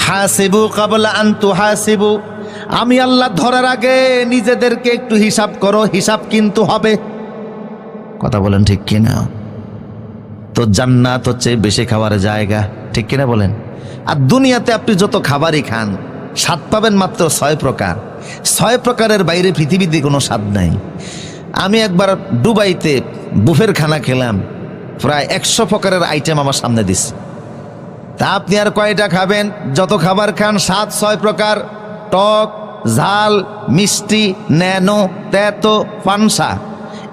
S3: হাসিবু কাবলা আন তুহাসিবু, আমি আল্লাহ ধরার আগে নিজেদেরকে একটু হিসাব করো, হিসাব কিন্তু হবে। কথা বলেন ঠিক কিনা? তো জান্নাত হচ্ছে বেশি খাওয়ার জায়গা, ঠিক কিনা বলেন? আর দুনিয়াতে আপনি যত খাবারই খান স্বাদ পাবেন মাত্র 6 প্রকার। 6 প্রকারের বাইরে পৃথিবীতে কোনো স্বাদ নাই। আমি একবার দুবাইতে বুফের খানা খেলাম, প্রায় 100 প্রকারের আইটেম আমার সামনে দিছে। তা আপনি আর কয়টা খাবেন? যত খাবার খান স্বাদ 6 প্রকার, টক, ঝাল, মিষ্টি, ন্যানো, তেতো, পানসা।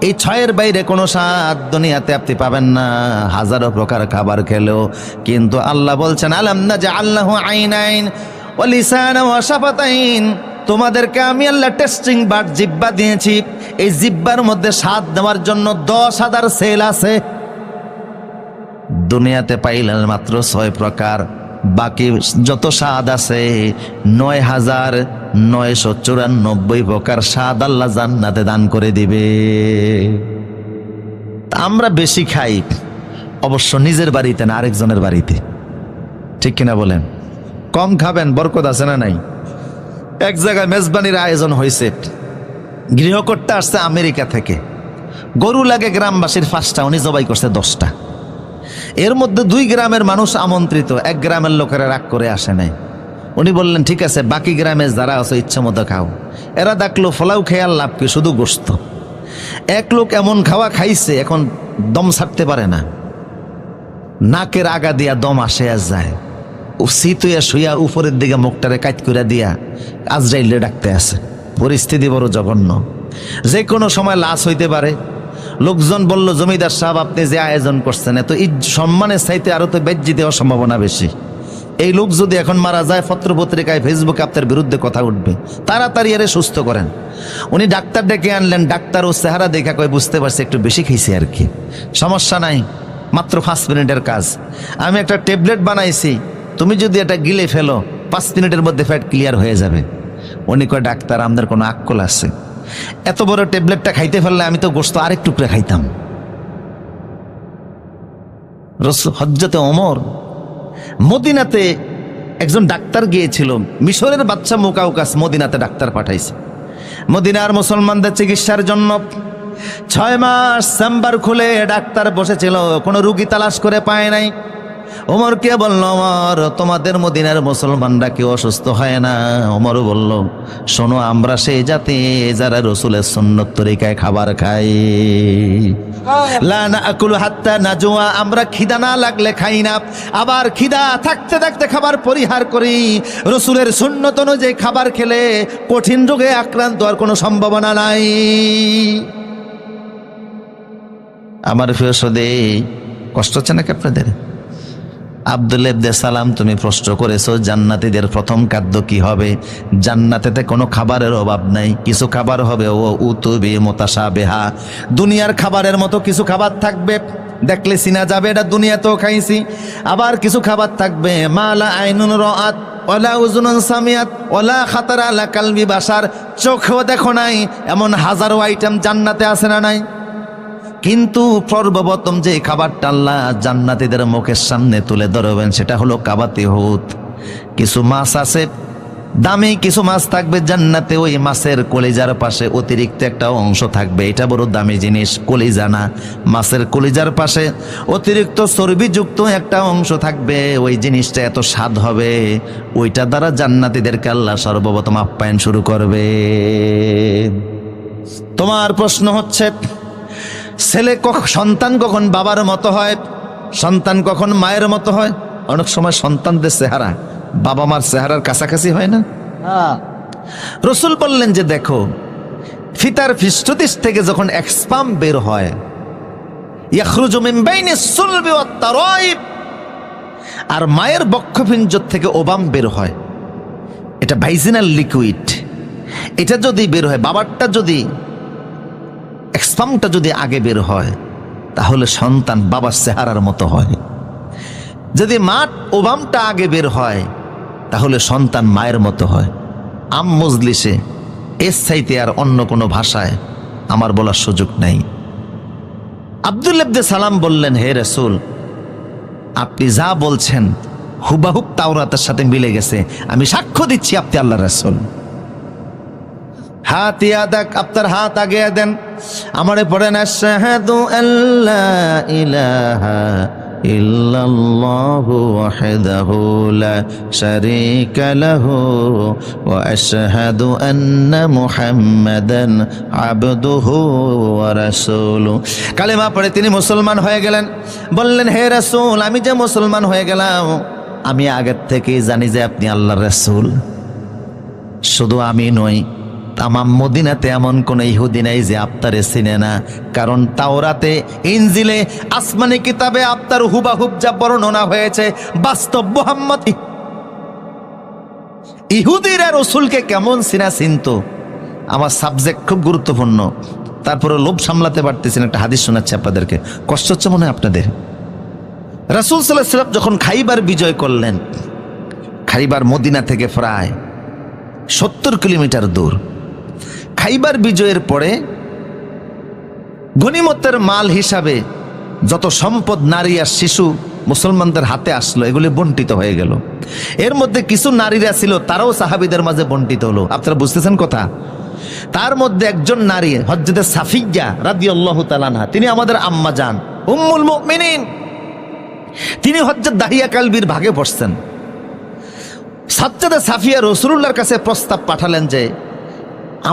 S3: এই 6-এর বাইরে কোনো স্বাদ দুনিয়াতে আপনি পাবেন না, হাজারো প্রকার খাবার খেলেও। কিন্তু আল্লাহ বলছেন আলাম নাজআল্লাহু আইনাইন ওয়া লিসানান ওয়া শাফাতাইন, তোমাদেরকে আমি আল্লাহ টেস্টিং বাট জিহ্বা দিয়েছি, এই জিহ্বার মধ্যে স্বাদ দেওয়ার জন্য 10,000 সেল আছে। দুনিয়াতে পাইলেন মাত্র 6 প্রকার, বাকি যত স্বাদ আছে 9,994 প্রকার স্বাদ আল্লাহ জান্নাতে দান করে দিবে। আমরা বেশি খাই অবশ্য নিজের বাড়িতে না, আরেকজনের বাড়িতে, ঠিক কিনা বলেন? কম খাবেন, বরকত আছে না নাই? এক জায়গায় মেজবানির আয়োজন হয়েছে, গৃহকর্তা আসছে আমেরিকা থেকে, গরু লাগে গ্রামবাসীর 5টা, উনি জবাই করছে 10টা। এর মধ্যে 2 গ্রামের মানুষ আমন্ত্রিত, 1 গ্রামের লোকেরা রাগ করে আসে নাই। উনি বললেন ঠিক আছে, বাকি গ্রামে যারা আছে ইচ্ছা মতো খাও। এরা ডাকলো, ফলাও খেয়াল লাভ কি, শুধু গোস্ত। এক লোক এমন খাওয়া খাইছে এখন দম ছাড়তে পারে না, নাকের আগা দিয়া দম আসে আর যায়। ও শীতুয়া শুয়া উপরের দিকে মুখটারে কাট করে দিয়া আজরাইলে ডাকতে আছে। পরিস্থিতি বড় জঘন্য, যে কোনো সময় লাশ হইতে পারে। লোকজন বলল জমিদার সাহেব আপনি যে আয়োজন করছেন এত সম্মানের চাইতে আরো তো বেজ্জি দেওয়ার সম্ভাবনা বেশি। এই লোক যদি এখন মারা যায় পত্র পত্রিকায় ফেসবুকে আপনার বিরুদ্ধে কথা উঠবে, তাড়াতাড়ি এরে সুস্থ করেন। উনি ডাক্তার ডেকে আনলেন, ডাক্তার ও চেহারা দেখা কয় বুঝতে পারছে একটু বেশি খেয়েছে আর কি, সমস্যা নাই, মাত্র 5 মিনিটের কাজ। আমি একটা ট্যাবলেট বানাইছি, তুমি যদি এটা গিলে ফেলো 5 মিনিটের মধ্যে ফ্যাট ক্লিয়ার হয়ে যাবে। উনি কয় ডাক্তার আমাদের কোনো আক্কল আছে? এত বড় ট্যাবলেটটা খাইতে ফেললে আমি তো গোশত আরেক টুকরা খাইতাম। হযরতে ওমর মদিনাতে একজন ডাক্তার গিয়েছিল, মিশরের বাদশা মুকাউকাস মদিনাতে ডাক্তার পাঠাইছে মদিনার মুসলমানদের চিকিৎসার জন্য। 6 মাস চেম্বার খুলে ডাক্তার বসেছিল, কোনো রুগী তালাশ করে পায় নাই। ওমরকে বলল, ওমর তোমাদের মদিনার মুসলমানরা কেউ অসুস্থ হয় না? ওমর বলল, শোনো আমরা সেই জাতি যারা রসুলের সুন্নত তরিকায় খাবার খাই। লা নাকুলু হাত্তা নাজুয়া, আমরা খিদা না লাগলে খাই না, আবার খিদা থাকতে থাকতে খাবার পরিহার করি। রসুলের সুন্নত অনুযায়ী খাবার খেলে কঠিন রোগে আক্রান্ত হওয়ার কোনো সম্ভাবনা নাই। আমার প্রিয় সদে, কষ্ট হচ্ছে নাকি আপনাদের? আব্দুল্লাহ ইবনে সালাম, তুমি প্রশ্ন করেছো জান্নাতীদের প্রথম খাদ্য কি হবে? জান্নাতেতে কোনো খাবারের অভাব নাই, কিছু খাবার হবে ও উতুবি মুতাশাবিহা, দুনিয়ার খাবারের মতো কিছু খাবার থাকবে, দেখলে চিনা যাবে এটা দুনিয়াতেও খাইছি। আবার কিছু খাবার থাকবে মালা আইনুন রাআত ওয়ালা উযুনুন সামিআত ওয়ালা খাতারা আলা কালবি বাশার, চোখেও দেখো নাই এমন হাজারো আইটেম জান্নাতে আছে না নাই? কিন্তু সর্বপ্রথম যে খাবারটা আল্লাহ জান্নাতীদের মুখের সামনে তুলে ধরবেন সেটা হলো কাবাতে হুত। কিছু মাছ আছে, দামি কিছু মাছ থাকবে জান্নাতে, ওই মাছের কলিজার পাশে অতিরিক্ত একটা অংশ থাকবে, এটা বড় দামি জিনিস, কলিজা না, মাছের কলিজার পাশে অতিরিক্ত চর্বিযুক্ত একটা অংশ থাকবে, ওই জিনিসটা এত স্বাদ হবে, ওইটা দ্বারা জান্নাতীদেরকে আল্লাহ সর্বপ্রথম আপ্যায়ন শুরু করবে। তোমার প্রশ্ন হচ্ছে, সন্তান কখন বাবার মতো হয়, সন্তান কখন মায়ের মতো হয়? অনেক সময় সন্তানদের চেহারা বাবা মার চেহারার কাছাকাছি হয় না? রসুল বললেন যে দেখো, ফিতার পৃষ্ঠদেশ থেকে যখন এক স্পাম বের হয়, ইয়াখরুজু মিন বাইনিস সুলবি ওয়াত তারাইব, আর মায়ের বক্ষপিঞ্জর থেকে ওবাম বের হয়, এটা ভাইজিনাল লিকুইড, এটা যদি বের হয়, বাবারটা যদি স্পামটা যদি আগে বের হয় তাহলে সন্তান বাবার চেহারার মতো হয়, যদি মা ওবামটা আগে বের হয় তাহলে সন্তান মায়ের মতো হয়। আম মজলিসে এর চাইতে আর অন্য কোনো ভাষায় আমার বলার সুযোগ নাই। আব্দুল্লাহ ইবনে সালাম বললেন, হে রাসূল, আপনি যা বলছেন হুবাহুব তাওরাতের সাথে মিলে গেছে, আমি সাক্ষ্য দিচ্ছি আপনি আল্লাহর রাসূল। হাত ইয়াদাক, আপনার হাত আগে দেন, আমারে পড়েন, আশহাদু আল্লা ইলাহা ইল্লাল্লাহু ওয়াহদাহু লা শারীকা লাহু ওয়া আশহাদু আন্না মুহাম্মাদান আবদুহু ওয়া রাসূলুহু। কালেমা পড়ে তিনি মুসলমান হয়ে গেলেন। বললেন, হে রাসূল, আমি যে মুসলমান হয়ে গেলাম, আমি আগের থেকেই জানি যে আপনি আল্লাহর রাসূল। শুধু আমি নই, তামাম মদিনাতে এমন কোন ইহুদি নাই যে আপনারে চিনে না, কারণ তাওরাতে, ইনজিলে, আসমানি কিতাবে আপনার হুবাহুব যা বর্ণনা হয়েছে বাস্তব মুহাম্মদ। ইহুদিরা রাসূলকে কেমন চিনতো, আমার সাবজেক্ট খুব গুরুত্বপূর্ণ, তারপরে লোভ সামলাতে পারতেছেন। একটা হাদিস শোনাচ্ছি আপনাদেরকে, কষ্ট হচ্ছে মনে হয় আপনাদের। রাসূল সাল্লাল্লাহু আলাইহি ওয়াসাল্লাম যখন খাইবার বিজয় করলেন, খাইবার মদিনা থেকে প্রায় 70 কিলোমিটার দূর। খাইবার বিজয়ের পরে গনিমতের মাল হিসাবে যত সম্পদ, নারী আর শিশু মুসলমানদের হাতে আসলো, এগুলি বন্টিত হয়ে গেল। এর মধ্যে কিছু নারীরা ছিল, তারাও সাহাবীদের মাঝে বন্টিত হলো। আপনারা বুঝতেছেন কথা? তার মধ্যে একজন নারী হযরতে সাফিয়া রাদিয়াল্লাহু তাআলা আনহা, তিনি আমাদের আম্মা জান উম্মুল মুমিনিন, তিনি হযরত দাহিয়া কালবির ভাগে পড়ছেন। সাজ্জাদা সাফিয়া রাসূলুল্লাহর কাছে প্রস্তাব পাঠালেন যে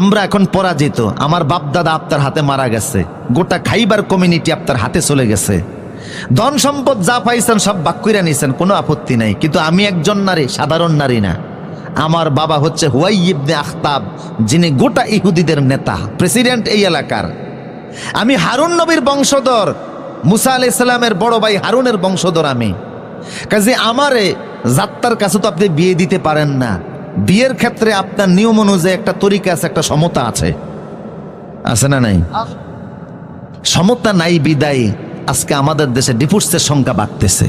S3: আমরা এখন পরাজিত, আমার বাপদাদা আপনার হাতে মারা গেছে, গোটা খাইবার কমিউনিটি আপনার হাতে চলে গেছে, ধন সম্পদ যা পাইছেন সব ভাগ কইরা নিছেন, কোনো আপত্তি নাই, কিন্তু আমি একজন নারী, সাধারণ নারী না। আমার বাবা হচ্ছে হুয়াই ইবনে আখতাব, যিনি গোটা ইহুদিদের নেতা, প্রেসিডেন্ট এই এলাকার। আমি হারুন নবীর বংশধর, মুসা আলাইহিস সালামের বড় ভাই হারুনের বংশধর আমি। কাজে আমারে জাত্তার কাছে তো আপনি বিয়ে দিতে পারেন না। বিয়ের ক্ষেত্রে আপনার নিয়ম অনুযায়ী একটা তরিকা আছে, একটা সমতা আছে, আছে না নাই? সমতা নাই বিদায় আজকে আমাদের দেশে ডিভোর্সের সংখ্যা বাড়তেছে।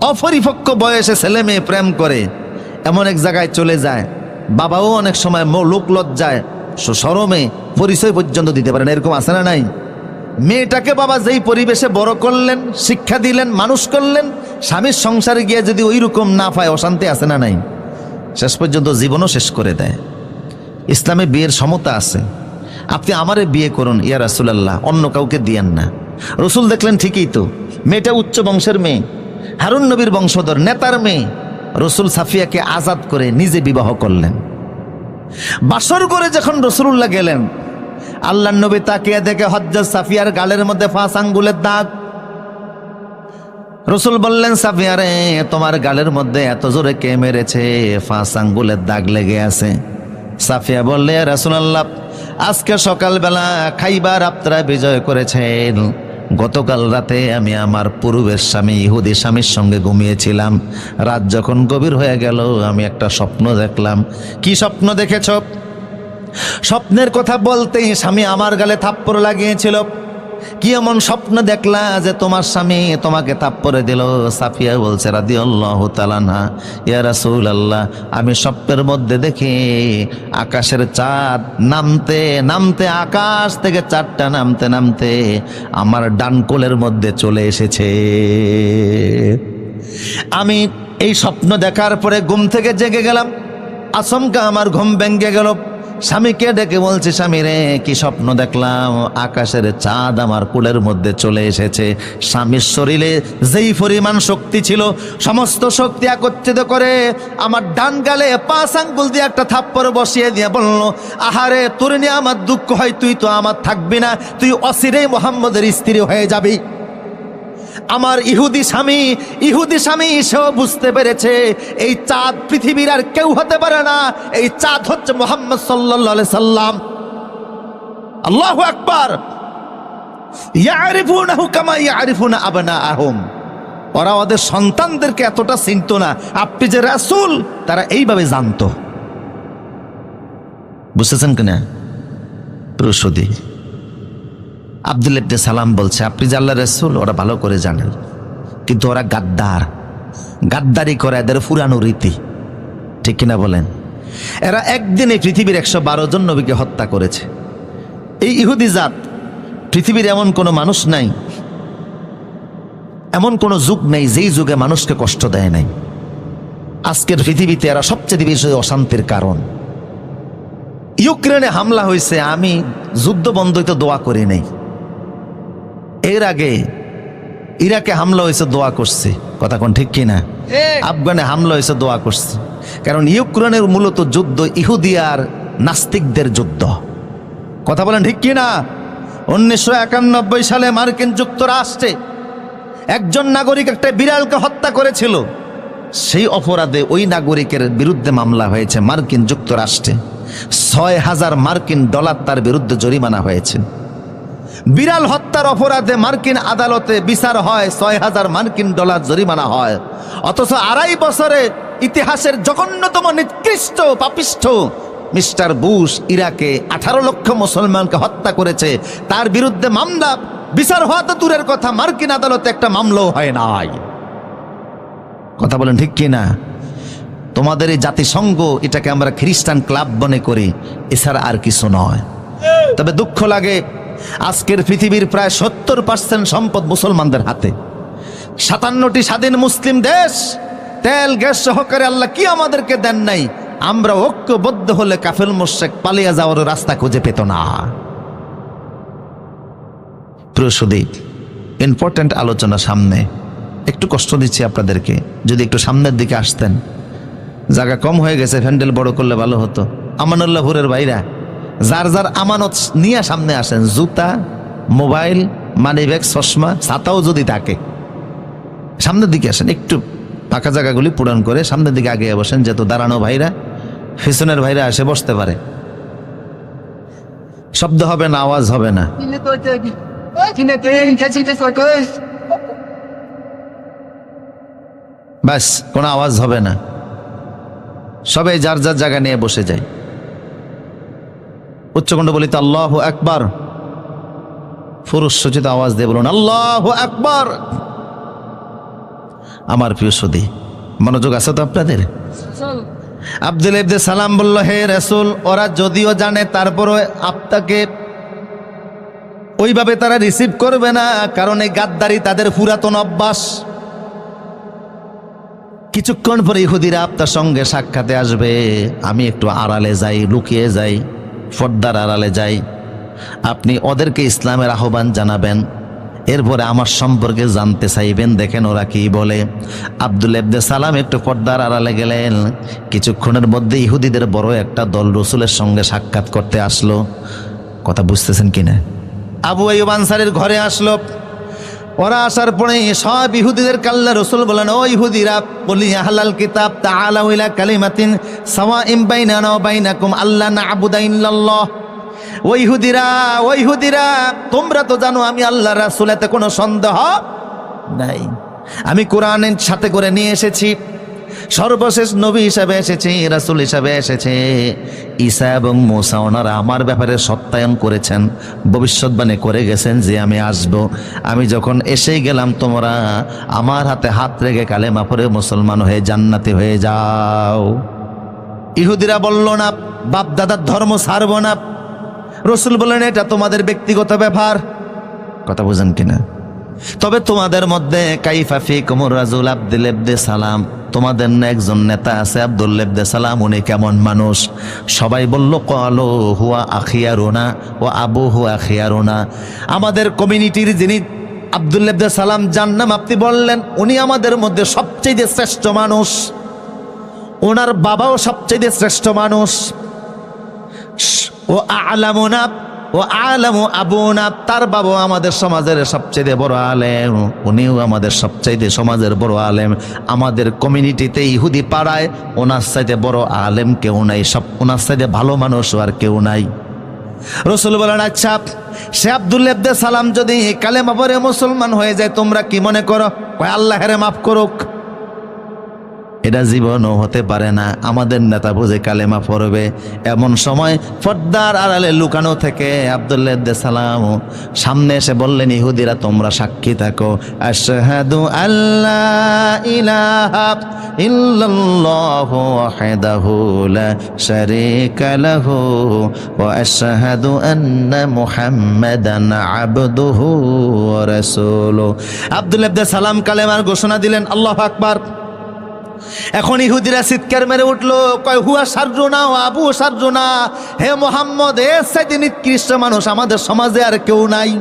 S3: অপরিপক্ক বয়সে ছেলে মেয়ে প্রেম করে এমন এক জায়গায় চলে যায়, বাবাও অনেক সময় লোক লজ্জায় শরমে পরিচয় পর্যন্ত দিতে পারেন, এরকম আছে না নাই? মেয়েটাকে বাবা যেই পরিবেশে বড় করলেন, শিক্ষা দিলেন, মানুষ করলেন, স্বামীর সংসারে গিয়ে যদি ওই রকম না পায়, অশান্তি আছে না নাই? শেষ পর্যন্ত জীবনও শেষ করে দেয়। ইসলামে বিয়ের সমতা আছে। আপনি আমারে বিয়ে করুন ইয়া রাসূলুল্লাহ, অন্য কাউকে দিয়েন না। রসুল দেখলেন ঠিকই তো, মেয়েটা উচ্চ বংশের মেয়ে, হারুন নবীর বংশধর, নেতার মেয়ে। রসুল সাফিয়াকে আজাদ করে নিজে বিবাহ করলেন। বাসর করে যখন রাসূলুল্লাহ গেলেন, আল্লাহর নবী তাকিয়ে দেখে হযরত সাফিয়ার গালের মধ্যে 5 আঙ্গুলের দাগ। রসুল বললেন, সাফিয়া রে, তোমার গালের মধ্যে এত জোরে কে মেরেছে? 5 আঙ্গুলের দাগ লেগে আছে। সাফিয়া বললে, ইয়া রাসূলুল্লাহ, আজকে সকালবেলা খাইবার আপনারা বিজয় করেছেন। গতকাল রাতে আমি আমার পূর্বের স্বামী ইহুদি স্বামীর সঙ্গে ঘুমিয়েছিলাম। রাত যখন গভীর হয়ে গেল আমি একটা স্বপ্ন দেখলাম। কি স্বপ্ন দেখেছ? স্বপ্নের কথা বলতেই স্বামী আমার গালে থাপ্পড় লাগিয়েছিল। কি এমন স্বপ্ন দেখলা যে তোমার স্বামী তোমাকে থাপ্পড়ে দিল? সাফিয়া বলছে রাদিয়াল্লাহু তাআলা আনহা, ইয়া রাসূলুল্লাহ, আমি স্বপ্নের মধ্যে দেখি আকাশের চাঁদ নামতে নামতে, আকাশ থেকে চাঁদটা নামতে নামতে আমার ডান কোলের মধ্যে চলে এসেছে। আমি এই স্বপ্ন দেখার পরে ঘুম থেকে জেগে গেলাম। আচমকা আমার ঘুম ভেঙে গেল। স্বামীকে ডেকে বলছে, স্বামী রে, কি স্বপ্ন দেখলাম? আকাশের চাঁদ আমার কোলের মধ্যে চলে এসেছে। স্বামীর শরীরে যেই পরিমাণ শক্তি ছিল সমস্ত শক্তি একত্রিত করে আমার ডান গালে 5 আঙ্গুল দিয়ে একটা থাপ্পড় বসিয়ে দিয়ে বলল, আহারে, তোর নিয়ে আমার দুঃখ হয়, তুই তো আমার থাকবি না, তুই অচিরেই মুহাম্মদের স্ত্রী হয়ে যাবি। আমার ইহুদি স্বামী সেও বুঝতে পেরেছে এই চাঁদ পৃথিবীর আর কেউ হতে পারে না, এই চাঁদ হচ্ছে মুহাম্মদ সাল্লাল্লাহু আলাইহি সাল্লাম। আল্লাহু আকবার। ইয়ারিফুনাহু কামা ইয়ারিফুনা আবনাআহুম। ওরা ওদের সন্তানদেরকে এতটা চিনতো না, আপনি যে রাসূল তারা এইভাবে জানতো। বুঝতেছেন কিনা? প্রসূতি আব্দুল্লাহ ইবনে সালাম বলছে, আপনি যে আল্লাহর রাসূল ওরা ভালো করে জানেন, কিন্তু ওরা গাদ্দারি করে, এদের পুরানো রীতি, ঠিক কিনা বলেন? এরা একদিনে পৃথিবীর 112 জন নবীকে হত্যা করেছে। এই ইহুদি জাত, পৃথিবীর এমন কোনো মানুষ নাই, এমন কোনো যুগ নেই যেই যুগে মানুষকে কষ্ট দেয় নাই। আজকের পৃথিবীতে এরা সবচেয়ে বেশি অশান্তির কারণ। ইউক্রেনে হামলা হয়েছে, আমি যুদ্ধ বন্ধ হইতে দোয়া করি নাই। এর আগে ইরাকে হামলা হয়েছে, দোয়া করছে। কথা কোন ঠিক কিনা? আফগানে হামলা হয়েছে, দোয়া করছে। কারণ ইউক্রেনের মূলত যুদ্ধ ইহুদি আর নাস্তিকদের যুদ্ধ। কথা বলেন ঠিক কিনা? 1991 সালে মার্কিন যুক্তরাষ্ট্রে একজন নাগরিক একটা বিড়ালকে হত্যা করেছিল। সেই অপরাধে ওই নাগরিকের বিরুদ্ধে মামলা হয়েছে মার্কিন যুক্তরাষ্ট্রে। $6,000 মার্কিন তার বিরুদ্ধে জরিমানা হয়েছে। বিড়াল হত্যার অপরাধে মার্কিন আদালতে বিচার হয়, $6,000 মার্কিন জরিমানা হয়। অথচ 2.5 বছরে ইতিহাসের জঘন্যতম নিকৃষ্ট পাপিষ্ঠ মিস্টার বুশ ইরাকে 18 লক্ষ মুসলমানকে হত্যা করেছে। তার বিরুদ্ধে মামলা, বিচার হওয়া তো দূরের কথা, মার্কিন আদালতে একটা মামলাও হয় নাই। কথা বলেন ঠিক কিনা? তোমাদের এই জাতিসংঘ, এটাকে আমরা খ্রিস্টান ক্লাব মনে করি, এছাড়া আর কিছু নয়। তবে দুঃখ লাগে, আজকের পৃথিবীর প্রায় 70% সম্পদ মুসলমানদের হাতে। 57টি স্বাধীন মুসলিম দেশ, তেল গ্যাস সহকারে আল্লাহ কি আমাদেরকে দেন নাই? আমরা ঐক্যবদ্ধ হলে কাফের মুশরিক পালিয়ে যাওয়ার রাস্তা খুঁজে পেত না। প্রসূতি ইম্পর্টেন্ট আলোচনা সামনে, একটু কষ্ট দিচ্ছি আপনাদেরকে, যদি একটু সামনের দিকে আসতেন। জায়গা কম হয়ে গেছে, হ্যান্ডেল বড় করলে ভালো হতো। আমানুল্লাহপুরের ভাইরা যার যার আমানত নিয়ে সামনে আসেন, জুতা, মোবাইল, মানিব্যাগ, চশমা, ছাতাও যদি থাকে সামনের দিকে আসেন। একটু ফাঁকা জায়গাগুলি পূরণ করে সামনের দিকে আগে বসেন, যেহেতু দাঁড়ানো ভাইরা, পিছনের ভাইরা এসে বসতে পারে। শব্দ হবে না, আওয়াজ হবে না। ব্যাস, কোনো আওয়াজ হবে না, সবাই যার যার জায়গা নিয়ে বসে যায়। উচ্চকণ্ঠ বলিত আল্লাহু আকবার, পুরুষ সূচিত আওয়াজ দিয়ে বলুন আল্লাহু আকবার। আমার প্রিয় সুধী, মনোযোগ আছে তো আপনাদের? আব্দুল্লাহ ইবনে সালাম বলল, হে রাসূল, ওরা যদিও জানে তারপরও আপনাকে ওইভাবে তারা রিসিভ করবে না, কারণ এই গাদ্দারি তাদের পুরাতন অভ্যাস। কিছুক্ষণ পরে ইহুদিরা আপনার সঙ্গে সাক্ষাতে আসবে। আমি একটু আড়ালে যাই, লুকিয়ে যাই, পর্দার আড়ালে যাই। আপনি ওদেরকে ইসলামের আহ্বান জানাবেন, এরপরে আমার সম্পর্কে জানতে চাইবেন, দেখেন ওরা কি বলে। আব্দুল্লাহ ইবনে সালাম একটু পর্দার আড়ালে গেলেন। কিছুক্ষণের মধ্যে ইহুদিদের বড় একটা দল রসুলের সঙ্গে সাক্ষাৎ করতে আসলো। কথা বুঝতেছেন কিনা? আবু আইয়ুব আনসারীর ঘরে আসলো। ওরা আসার পরে সব ইহুদিদের আল্লাহ রাসূল বলেন, ও ইহুদিরা, বলি আহলাল কিতাব তাআলাউ ইলা কালিমাতিন সাওয়াইন বাইনানা ওয়া বাইনাকুম আল্লা না'বুদা ইল্লাল্লাহ। ও ইহুদিরা, তোমরা তো জানো আমি আল্লাহর রাসূল, এতে কোনো সন্দেহ নাই। আমি কোরআনের সাথে করে নিয়ে এসেছি, সর্বশেষ নবী হিসাবে এসেছে, রাসূল হিসাবে এসেছে। ঈসা এবং মূসা ওনারা আমার ব্যাপারে সত্যায়ন করেছেন, ভবিষ্যৎবাণী করে গেছেন যে আমি আসব। আমি যখন এসেই গেলাম, তোমরা আমার হাতে হাত রেখে কালেমা পড়ে মুসলমান হয়ে জান্নাতি হয়ে যাও। ইহুদিরা বলল না, বাপ দাদার ধর্ম ছাড়ব না। রাসূল বলেন, এটা তোমাদের ব্যক্তিগত ব্যাপার। কথা বুঝেন কিনা? তবে তোমাদের মধ্যে কাইফা ফিকুমুর রাজুল আব্দুল ইবনে সালাম, তোমাদের না একজন নেতা আছে আব্দুল ইবনে সালাম, উনি কেমন মানুষ? সবাই বলল, ক্বালু হুয়া আখিয়ারুনা ওয়া আবুহু আখিয়ারুনা। আমাদের কমিউনিটির যিনি আব্দুল ইবনে সালাম যার নাম আপনি বললেন, উনি আমাদের মধ্যে সবচেয়ে শ্রেষ্ঠ মানুষ, ওনার বাবাও সবচেয়ে শ্রেষ্ঠ মানুষ। ও আলামুনা ও আলামু আবুনা, তার বাবা আমাদের সমাজের সবচেয়ে বড় আলেম, উনিও আমাদের সবচেয়ে সমাজের বড় আলেম। আমাদের কমিউনিটিতে ইহুদি পাড়ায় ওনার চাইতে বড় আলেম কেউ নাই, সব ওনার চাইতে ভালো মানুষ আর কেউ নাই। রাসূল বলেন, আচ্ছা, সে আব্দুল ইবনে সালাম যদি কালেমা পড়ে মুসলমান হয়ে যায়, তোমরা কি মনে করো? কয়, আল্লাহ হেরে মাফ করুক। এটা জীবনও হতে পারে না, আমাদের নেতা বুঝে কালেমা পড়বে। এমন সময় পর্দার আড়ালে লুকানো থেকে আব্দুল্লাহ ইবনে সালাম সামনে এসে বললেন, ইহুদিরা তোমরা সাক্ষী থাকো, আশহাদু আল্লা ইলাহা ইল্লাল্লাহু ওয়াহদাহু লা শারীকা লাহু ওয়া আশহাদু আন্না মুহাম্মাদান আবদুহু ওয়া রাসূলুহু। আব্দুল্লাহ ইবনে সালাম কালেমার ঘোষণা দিলেন, আল্লাহু আকবার। এখন ইহুদিরা চিৎকার মেরে উঠলো, কয়, হুয়া শাররুনা ওয়া আবু শাররুনা, হে মুহাম্মদ, এর চাইতে নিকৃষ্ট মানুষ আমাদের সমাজে আর কেউ নাই,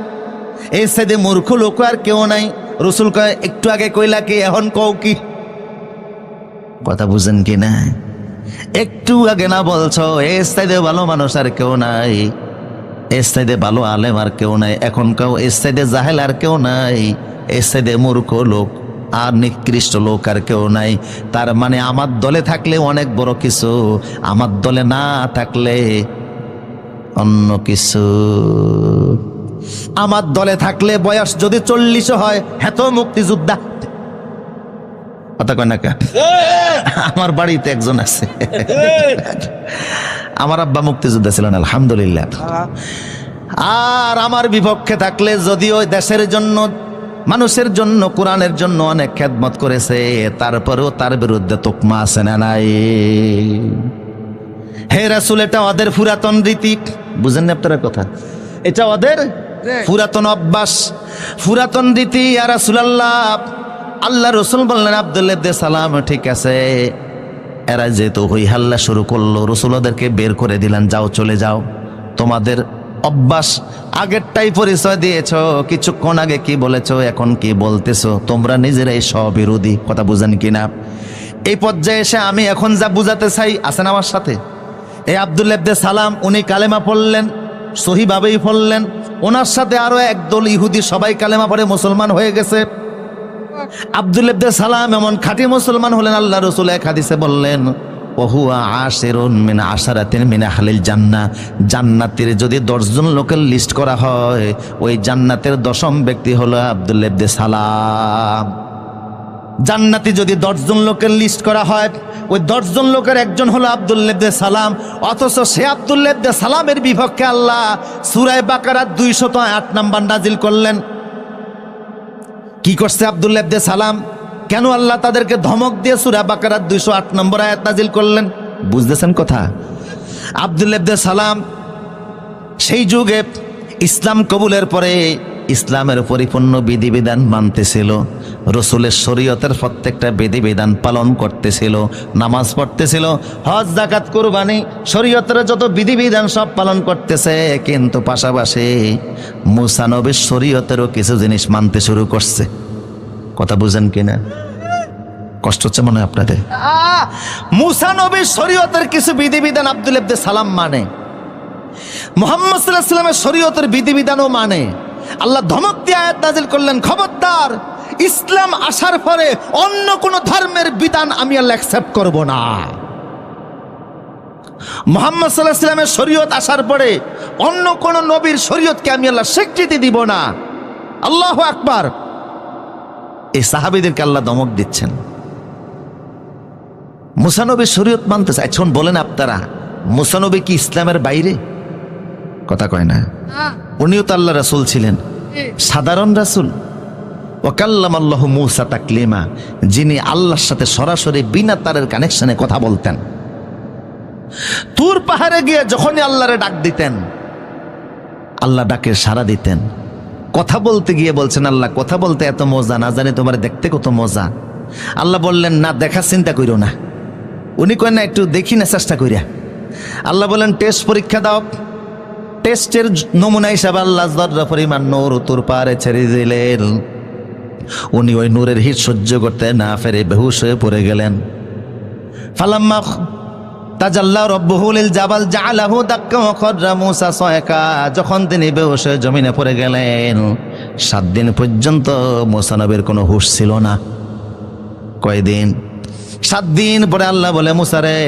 S3: এর চাইতে মূর্খ লোক আর কেউ নাই। রাসূল কয়, একটু আগে কইলা কি, এখন কও কি? কথা বুঝেন কি না? একটু আগে না বলছো এর চাইতে ভালো মানুষ আর কেউ নাই, এর চাইতে ভালো আলেম আর কেউ নাই, এখন কও এর চাইতে জাহেল আর কেউ নাই, এর চাইতে মূর্খ লোক আর নিকৃষ্ট লোক আর কেউ নাই। তার মানে আমার দলে থাকলে অনেক বড় কিছু, আমার দলে না থাকলে অন্য কিছু। আমার দলে থাকলে বয়স যদি 40 হয়, হেত মুক্তিযোদ্ধা। কথা কয় না কা? আমার বাড়িতে একজন আছে, আমার আব্বা মুক্তিযোদ্ধা ছিলেন, আলহামদুলিল্লাহ। আর আমার বিপক্ষে থাকলে যদিও দেশের জন্য, মানুষের জন্য, কোরআনের জন্য অনেক খেদমত করেছে, তারপরেও তার বিরুদ্ধে তোকমা আছে না নাই? হে রাসূল, এটা ওদের পুরাতন রীতি, বুঝেন না আপনারা কথা? এটা ওদের পুরাতন অভ্যাস, পুরাতন রীতি। ইয়া রাসূলুল্লাহ, আল্লাহ রাসূল বললেন, আব্দুল্লাহ ইবনে সালাম, ঠিক আছে, এরা যেহেতু হই হাল্লা শুরু করলো, রাসূল ওদেরকে বের করে দিলেন, যাও, চলে যাও, তোমাদের অভ্যাস। আগেরটাই পরিচয় দিয়েছো, কিছুক্ষণ আগে কি বলেছো, এখন কি বলতেছো, তোমরা নিজেরাই স্ববিরোধী। কথা বুঝেন কিনা? এই পর্যায়ে এসে আমি এখন যা বুঝাতে চাই, আছেন আমার সাথে? এই আব্দুল্লাহ ইবনে সালাম, উনি কালেমা পড়লেন, সহিভাবেই পড়লেন, ওনার সাথে আরো একদল ইহুদি সবাই কালেমা পড়ে মুসলমান হয়ে গেছে। আব্দুল্লাহ ইবনে সালাম এমন খাঁটি মুসলমান হলেন, আল্লাহ রাসূল এক হাদিসে বললেন, ওহুয়া আশিরুন মিন আশারাতিন মিন আহলিল জান্নাহ, জান্নাতের যদি 10 জন লোকের লিস্ট করা হয়, ওই জান্নাতের 10ম ব্যক্তি হলো আব্দুল্লাহ ইবনে সালাম। জান্নাতি যদি 10 জন লোকের লিস্ট করা হয়, ওই 10 জন লোকের একজন হলো আব্দুল্লাহ ইবনে সালাম। অথচ সে আব্দুল্লাহ ইবনে সালামের বিপক্ষে আল্লাহ সূরা বাকারা 208 নম্বর নাজিল করলেন। কি করছে আব্দুল্লাহ ইবনে সালাম? কেন আল্লাহ তাদেরকে ধমক দিয়ে সূরা বাকারার 208 নম্বর আয়াত নাজিল করলেন? বুঝতেছেন কথা? আব্দুল্লাহ ইবনে সালাম সেই যুগে ইসলাম কবুলের পরে ইসলামের পরিপূর্ণ বিধিবিধান মানতেছিল, রাসূলের শরীয়তের প্রত্যেকটা বিধিবিধান পালন করতেছিল, নামাজ পড়তেছিল, হজ যাকাত কুরবানি, শরীয়তের যত বিধিবিধান সব পালন করতেছে। কিন্তু পাশাপাশি মূসা নবীর শরীয়তেরও কিছু জিনিস মানতে শুরু করছে। কথা বুঝেন কিনা? কষ্ট হচ্ছে মনে হয় আপনাদের? মূসা নবীর শরীয়তের কিছু বিধিবিধান আব্দুল্লাহ ইবনে সালাম মানে। মুহাম্মদ সাল্লাল্লাহু আলাইহি ওয়াসাল্লামের শরীয়তের বিধিবিধানও মানে। আল্লাহ ধমক দিয়ে আয়াত নাযিল করলেন, খবরদার ইসলাম আসার পরে অন্য কোন ধর্মের বিধান আমি আল্লাহ অ্যাকসেপ্ট করব না। মুহাম্মদ সাল্লাল্লাহু আলাইহি ওয়াসাল্লামের শরীয়ত আসার পরে অন্য কোন নবীর শরীয়তকে আমি আল্লাহ স্বীকৃতি দিব না। আল্লাহু আকবার। এই সাহাবীদেরকে আল্লাহ ধমক দিচ্ছেন। মুসা নবীর শরীয়ত মানতেছে। এখন বলেন আপনারা, মুসা নবী কি ইসলামের বাইরে? কথা কয় না। উনিও তো আল্লাহ রাসূল ছিলেন, সাধারণ রাসূল। ওয়াকাল্লামাল্লাহু মূসা তাকলিমা, যিনি আল্লাহর সাথে সরাসরি বিনা তারের কানেকশনে কথা বলতেন। তুর পাহাড়ে গিয়ে যখনই আল্লাহরে ডাক দিতেন, আল্লাহ ডাকে সাড়া দিতেন। কথা বলতে গিয়ে বলছেন, আল্লাহ কথা বলতে এত মজা, না জানি তোমার দেখতে কত মজা। আল্লাহ বললেন, না দেখার চিন্তা কইরো না। উনি কয় না, একটু দেখি না চেষ্টা কইরা। আল্লাহ বলেন, টেস্ট পরীক্ষা দাও। টেস্টের নমুনা হিসাবে আল্লাহ যতটা পরিমাণ নূর তুর পাহাড়ে ছেড়ে দিলেন। উনি ওই নূরের হিট সহ্য করতে না পেরে বেহুশ হয়ে পড়ে গেলেন। ফালাম্মা তাজাল্লা রাব্বুহু লিল জাবাল জাআলাহু দাক্কা ওয়া খাররা মূসা সায়কা, যখন তিনি বেহুশ হয়ে জমিনে পড়ে গেলেন, 7 দিন পর্যন্ত মূসা নবীর কোনো হুঁশ ছিল না। কয়দিন? 7 দিন পরে আল্লাহ বলে, মূসা রে,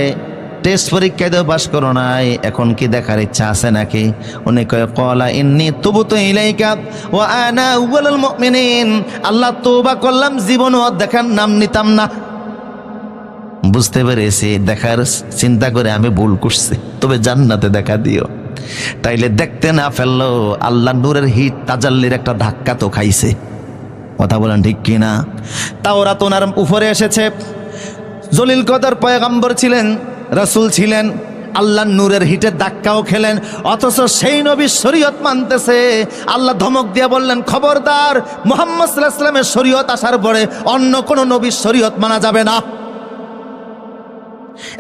S3: টেস্ট পরীক্ষায় তো পাস করো নাই, এখন কি দেখার ইচ্ছা আছে নাকি? উনি কয়, ক্বালা ইন্নী তুবতু ইলাইকা ওয়া আনা আউয়ালুল মুমিনিন। আল্লাহ, তওবা করলাম, জীবনও দেখার নাম নিতাম না। বুঝতে পেরেছি, দেখার চিন্তা করে আমি ভুল করছি, তবে জান্নাতে দেখা দিও। তাইলে দেখতে না ফেললো, আল্লাহ নূরের হিট তাজাল্লির একটা ধাক্কা তো খাইছে। কথা বলেন ঠিক কিনা? তাওরাত ওনার উপরে এসেছে, জলিল কদর পয়গম্বর ছিলেন, রাসূল ছিলেন, আল্লাহর নূরের হিটের ধাক্কাও খেলেন, অথচ সেই নবীর শরীয়ত মানতেছে। আল্লাহ ধমক দিয়ে বললেন, খবরদার মুহাম্মদ সাল্লাল্লাহু আলাইহি ওয়াসাল্লামের শরীয়ত আসার পরে অন্য কোন নবীর শরীয়ত মানা যাবে না।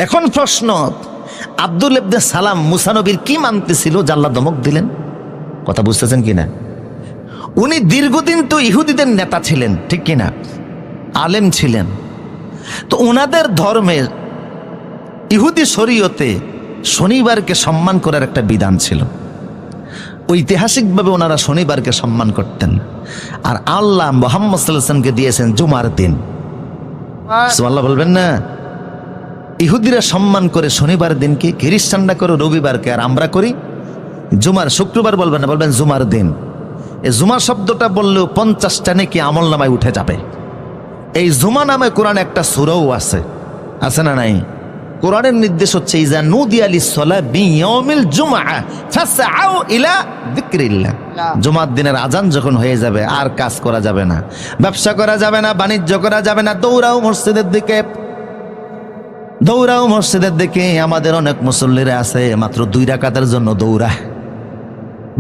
S3: এখন প্রশ্ন, আব্দুল ইবনে সালাম মুসা নবীর কি মানতেছিল যে আল্লাহ ধমক দিলেন? কথা বুঝতেছেন কিনা? উনি দীর্ঘদিন তো ইহুদিদের নেতা ছিলেন, ঠিক কিনা? আলেম ছিলেন। তো ওনাদের ধর্মের ইহুদি শরীয়তে শনিবারকে সম্মান করার একটা বিধান ছিল। ঐতিহাসিকভাবে ওনারা শনিবারকে সম্মান করতেন। আর আল্লাহ মুহাম্মদ সাল্লাল্লাহু আলাইহি ওয়াসাল্লামকে দিয়েছেন জুমার দিন। সুবহানাল্লাহ বলবেন না? ইহুদিরা সম্মান করে শনিবার দিনকে, খ্রিস্টানরা করে রবিবারকে, আর আমরা করি জুমার। শুক্রবার বলবেন না, বলবেন জুমার দিন। এই জুমা শব্দটা বললেও 50টা নেকি আমল নামায় উঠে যাবে। এই জুমা নামে কোরআনে একটা সূরাও আছে, আছে না নাই? কোরআনের নির্দেশ হচ্ছে, ইজা নুদিয়া লিস-সালাহ বিয়াউমিল জুমআহ ফাসআউ ইলা যিকরিল্লাহ। জুমার দিনের আজান যখন হয়ে যাবে, আর কাজ করা যাবে না, ব্যবসা করা যাবে না, বাণিজ্য করা যাবে না, দৌড়াও মসজিদের দিকে, দৌড়াও মসজিদের দিকে। আমাদের অনেক মুসল্লিরা আছে মাত্র 2 রাকাতের জন্য দৌড়ায়,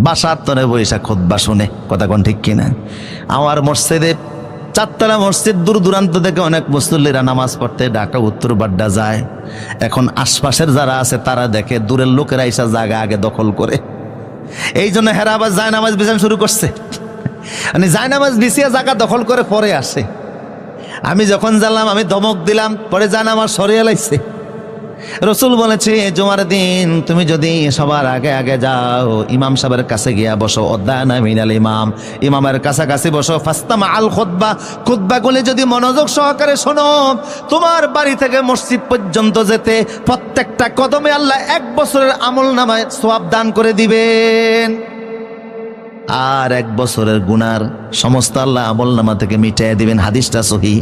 S3: বাসার তরে বৈশা খুতবা শুনে। কথা কোন ঠিক কিনা? আমার মসজিদে 4তলা মসজিদ, দূর দূরান্ত থেকে অনেক মুসল্লিরা নামাজ পড়তে ঢাকা উত্তর বাড্ডা যায়। এখন আশপাশের যারা আছে তারা দেখে দূরের লোকেরা এসে জায়গা আগে দখল করে। এই জন্য হেরা আবার জায়নামাজ বিছানো শুরু করছে। মানে জায়নামাজ বিছিয়ে জায়গা দখল করে পরে আসে। আমি যখন জানলাম, আমি ধমক দিলাম, পরে জায়নামাজ সরিয়ে লাইছে। রসুল বলেছে, জুমার দিন তুমি যদি সবার আগে আগে যাও, ইমাম সাহেবের কাছে গিয়া বসো, অদ্দানা মিনাল ইমাম, ইমামের কাছাকাছি বসো, ফাস্তামা আল খুতবা, খুতবাগুলি যদি মনোযোগ সহকারে শোনো, তোমার বাড়ি থেকে মসজিদ পর্যন্ত যেতে প্রত্যেকটা কদমে আল্লাহ 1 বছরের আমল নামায় সওয়াব দান করে দিবেন। আর 1 বছরের গুনার সমস্ত আল্লাহ আমল নামা থেকে মিটাইয়া দিবেন। হাদিসটা সহিহ।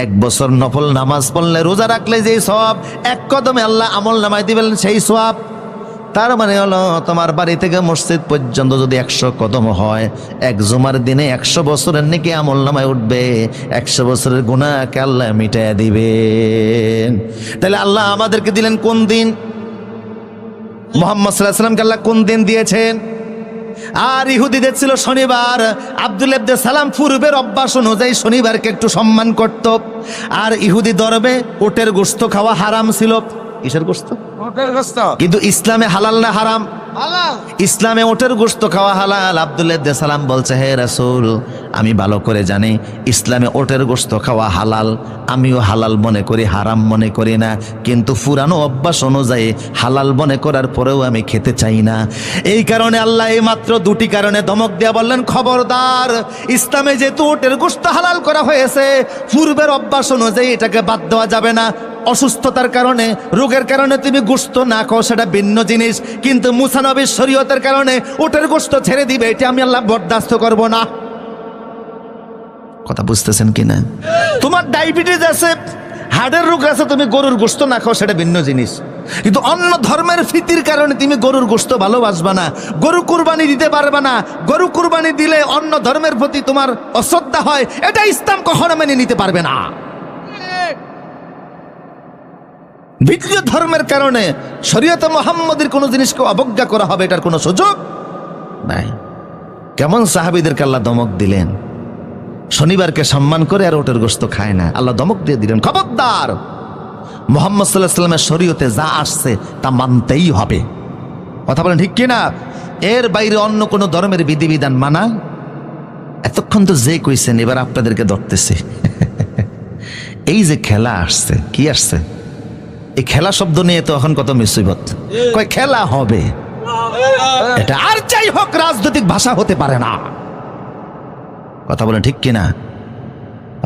S3: 1 বছর নফল নামাজ পড়লে, রোজা রাখলে যে সওয়াব 1 কদমে আল্লাহ আমল নামায় দিবেন, সেই সওয়াব। তার মানে হলো, তোমার বাড়ি থেকে মসজিদ পর্যন্ত যদি 100 কদম হয়, 1 জুমার দিনে 100 বছরের নেকি আমল নামায় উঠবে, 100 বছরের গুনাহকে আল্লাহ মিটাইয়া দিবেন। তাহলে আল্লাহ আমাদেরকে দিলেন কোন দিন? মুহাম্মদ সাল্লাল্লাহু আলাইহি ওয়াসাল্লামকে আল্লাহ কোন দিন দিয়েছেন? আর ইহুদিদের ছিল শনিবার। আব্দুল ইবনে সালাম পূর্বের অভ্যাস অনুযায়ী শনিবারকে একটু সম্মান করত। আর ইহুদি ধর্মে উটের গোশত খাওয়া হারাম ছিল। কিসের গোশত?
S1: উটের গোশত।
S3: কিন্তু ইসলামে হালাল না হারাম? ইসলামে ওটের গোশত খাওয়া হালাল। আব্দুল্লাহ ইবনে সালাম বলছে, হে রাসূল, আমি ভালো করে জানি ইসলামে ওটের গোশত খাওয়া হালাল, আমিও হালাল মনে করি, হারাম মনে করি না, কিন্তু পুরানো অভ্যাস অনুযায়ী হালাল মনে করার পরেও আমি খেতে চাই না। এই কারণে আল্লাহ এই মাত্র দুটি কারণে ধমক দেয়া বললেন, খবরদার, ইসলামে যেহেতু ওটের গোশত হালাল করা হয়েছে, পূর্বের অভ্যাস অনুযায়ী এটাকে বাদ দেওয়া যাবে না। অসুস্থতার কারণে, রোগের কারণে তুমি গোশত না খাও, সেটা ভিন্ন জিনিস, কিন্তু মুসা নবীর শরীয়তের কারণে ওটের গোশত ছেড়ে দিবে, এটা আমি আল্লাহ বরদাস্ত করব না। কথা বুঝতেছেন কিনা? তোমার ডায়াবেটিস আছে, হার্টের রোগ আছে, তুমি গরুর গোশত না খাও, সেটা ভিন্ন জিনিস, কিন্তু অন্য ধর্মের ফিতির কারণে তুমি গরুর গোশত ভালোবাসবা না, গরু কুরবানি দিতে পারবা না, গরু কুরবানি দিলে অন্য ধর্মের প্রতি তোমার অশ্রদ্ধা হয়, এটা ইসলাম কখনো মেনে নিতে পারবে না। ভিন্ন ধর্মের কারণে শরীয়তে মুহাম্মদের কোন জিনিসকে অবজ্ঞা করা হবে, এটার কোনো সুযোগ নাই। কেমন সাহাবীদেরকে আল্লাহ ধমক দিলেন, শনিবারকে সম্মান করে আর ওটের গোশত খায় না, আল্লাহ ধমক দিয়ে দিলেন, খবরদার, মুহাম্মদ সাল্লাল্লাহু আলাইহি ওয়াসাল্লামের শরীয়তে যা আসছে তা মানতেই হবে। কথা বলেন ঠিক কিনা? এর বাইরে অন্য কোনো ধর্মের বিধিবিধান মানা, এতক্ষণ তো যে কইছেন, এবার আপনাদেরকে ধরতেছে। এই যে খেলা আসছে, কি আসছে, এই খেলা শব্দ নিয়ে তো এখন কত মুসিবত, কয় খেলা হবে, এটা আর যাই হোক রাজনৈতিক ভাষা হতে পারে না। কথা বলেন ঠিক কিনা?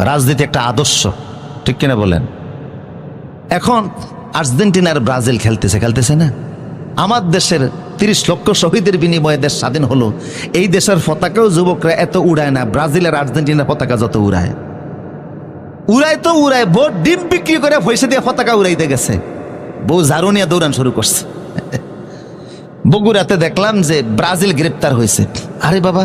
S3: রাজনীতি একটা আদর্শ, ঠিক কিনা বলেন? এখন আর্জেন্টিনা আর ব্রাজিল খেলতেছে না, আমার দেশের 30 লক্ষ শহীদের বিনিময়ে দেশ স্বাধীন হলো, এই দেশের পতাকাও যুবকরা এত উড়ায় না, ব্রাজিল আর আর্জেন্টিনার পতাকা যত উড়ায় তো উড়ায়, ভোট ডিম বিক্রি করে পয়সা দিয়ে পতাকা উড়াইতে গেছে, বউ ঝাড়ু নিয়ে দৌড়ান শুরু করছে। বগুড়াতে দেখলাম যে ব্রাজিল গ্রেপ্তার হয়েছে। আরে বাবা,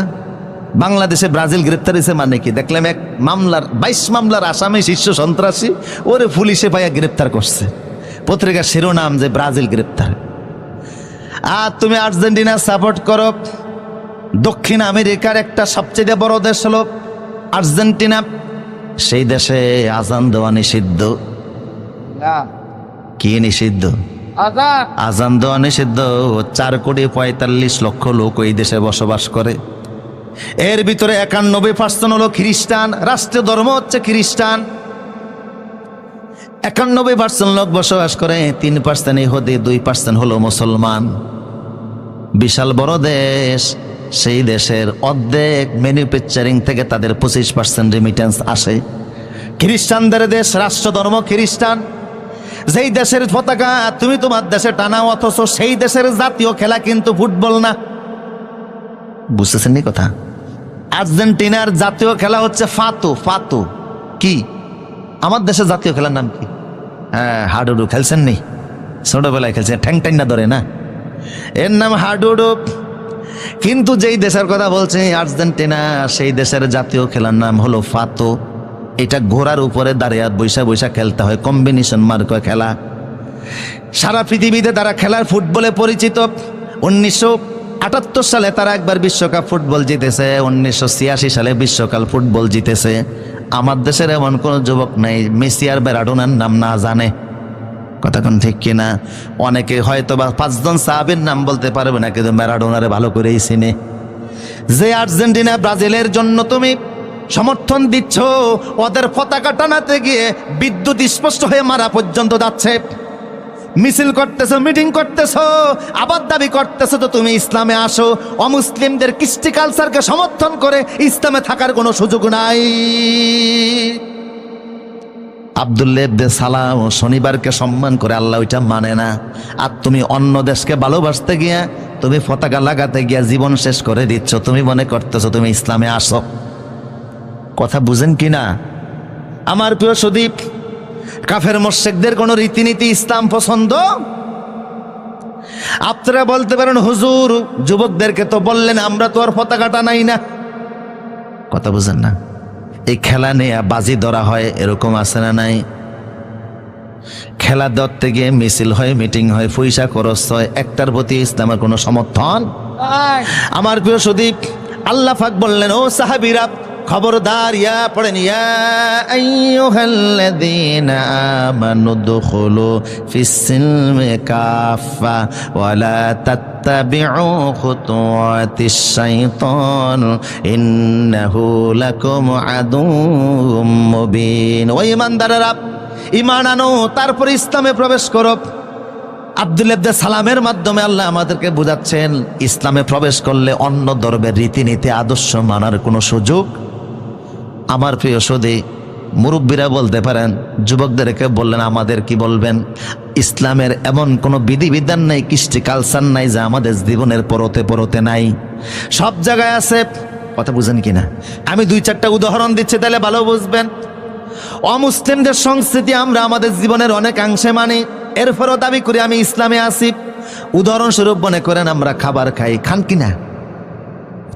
S3: বাংলাদেশে ব্রাজিল গ্রেপ্তার হয়েছে মানে কি? দেখলাম এক মামলার 22 মামলার আসামি শীর্ষ সন্ত্রাসী, ওরে পুলিশে পাইয়া গ্রেপ্তার করছে, পত্রিকার শিরোনাম যে ব্রাজিল গ্রেপ্তার। আর তুমি আর্জেন্টিনা সাপোর্ট করো, দক্ষিণ আমেরিকার একটা সবচেয়ে বড় দেশ হলো আর্জেন্টিনা, সেই দেশে আজান দেওয়া নিষিদ্ধ। কি নিষিদ্ধ? আজান দেওয়া নিষিদ্ধ। 4,45,00,000 লোক ওই দেশে বসবাস করে, এর ভিতরে 91% হলো খ্রিস্টান, রাষ্ট্রীয় ধর্ম হচ্ছে খ্রিস্টান। 91% লোক বসবাস করে, 3% ইহুদি, 2% হলো মুসলমান। বিশাল বড় দেশ, সেই দেশের অর্ধেক ম্যানুফ্যাকচারিং থেকে তাদের 25% রেমিটেন্স আসে। খ্রিস্টানদের দেশ, রাষ্ট্র ধর্ম খ্রিস্টান। যেই দেশের পতাকা তুমি তোমার দেশে টানা, অথচ সেই দেশের জাতীয় খেলা কিন্তু ফুটবল না। বুঝতেছেন নি কথা? আর্জেন্টিনার জাতীয় খেলা হচ্ছে ফাতো। কি আমার দেশের জাতীয় খেলার নাম কি? হ্যাঁ, হাডুডু। খেলছেন নি? ছোটবেলায় খেলছে, ঠ্যাং না ধরে না, এর নাম হাডুডু। কিন্তু যেই দেশের কথা বলছে আর্জেন্টিনা, সেই দেশের জাতীয় খেলার নাম হলো ফাতো। এটা ঘোড়ার উপরে দাঁড়িয়ে বৈশা খেলতে হয়, কম্বিনেশন মার্ক খেলা। সারা পৃথিবীতে তারা খেলার ফুটবলে পরিচিত। 1978 সালে তারা একবার বিশ্বকাপ ফুটবল জিতেছে, 1986 সালে বিশ্বকাপ ফুটবল জিতেছে। আমার দেশের এমন কোন যুবক নাই মেসি আর ম্যারাডোনার নাম না জানে। কথা কোন ঠিক কিনা? অনেকে হয়তো বা 5 জন সাহাবীর নাম বলতে পারবে না, কিন্তু ম্যারাডোনারে ভালো করেই চিনে। যে আর্জেন্টিনা ব্রাজিলের জন্য তুমি সমর্থন দিচ্ছ, ওদের পতাকা টানাতে গিয়ে বিদ্যুৎ স্পষ্ট হয়ে মারা পর্যন্ত যাচ্ছে। মিছিল করতেছো, মিটিং করতেছো, আবার দাবি করতেছো তো তুমি ইসলামে আসো। অমুসলিমদের কৃষ্টি কালচারকে সমর্থন করে ইসলামে থাকার কোনো সুযোগ নাই। আব্দুল্লাহ ইবনে সালাম শনিবারকে সম্মান করে, আল্লাহ ওইটা মানে না। আর তুমি অন্য দেশকে ভালোবাসতে গিয়া, তুমি পতাকা লাগাতে গিয়া জীবন শেষ করে দিচ্ছ, তুমি মনে করতেছো তুমি ইসলামে আসো। কথা বুঝেন কিনা আমার প্রিয় সুদীপ? কাফের মুশরিকদের কোন রীতিনীতি ইসলাম পছন্দ? আপনারা বলতে পারেন, হুজুর যুবকদেরকে তো বললেন আমরা তো আর পতাকা টানাই না। কথা বুঝেন না? এই খেলা নিয়ে বাজি ধরা হয়, এরকম আছে না নাই? খেলা ধরতে গিয়ে মিছিল হয়, মিটিং হয়, পয়সা খরচ হয়, একটার প্রতি ইসলামের কোনো সমর্থন? আমার প্রিয় সুদীপ, আল্লাহ পাক বললেন, ও সাহাবীরা, খবরদার, ইয়া পড়েন, ইয়া আইয়ুহাল্লাযীনা আমানু দুখুলু ফিস-সিলমি কাফা ওয়া লা তাত্তাবিউ খুতুওয়াতিশ শাইতান ইন্নাহু লাকুম আদুউম মুবিন। ও ঈমানদারেরা, ঈমান আনো, তারপর ইসলামে প্রবেশ করো। আব্দুল্লাহ ইবনে সালামের মাধ্যমে আল্লাহ আমাদেরকে বুঝাচ্ছেন, ইসলামে প্রবেশ করলে অন্য ধর্মের রীতিনীতি আদর্শ মানার কোনো সুযোগ। আমার প্রিয় সুধী, মুরব্বীরা বলতে পারেন, যুবকদেরকে বললেন আমাদের কি বলবেন? ইসলামের এমন কোনো বিধিবিধান নাই, কৃষ্টি কালচার নাই যা আমাদের জীবনের পরতে পরতে নাই, সব জায়গায় আছে। কথা বুঝেন কিনা? আমি 2-4টা উদাহরণ দিচ্ছি, তাহলে ভালো বুঝবেন। অমুসলিমদের সংস্কৃতি আমরা আমাদের জীবনের অনেকাংশে মানি, এরপরও দাবি করি আমি ইসলামে আছি। উদাহরণস্বরূপ মনে করেন আমরা খাবার খাই, খান কিনা?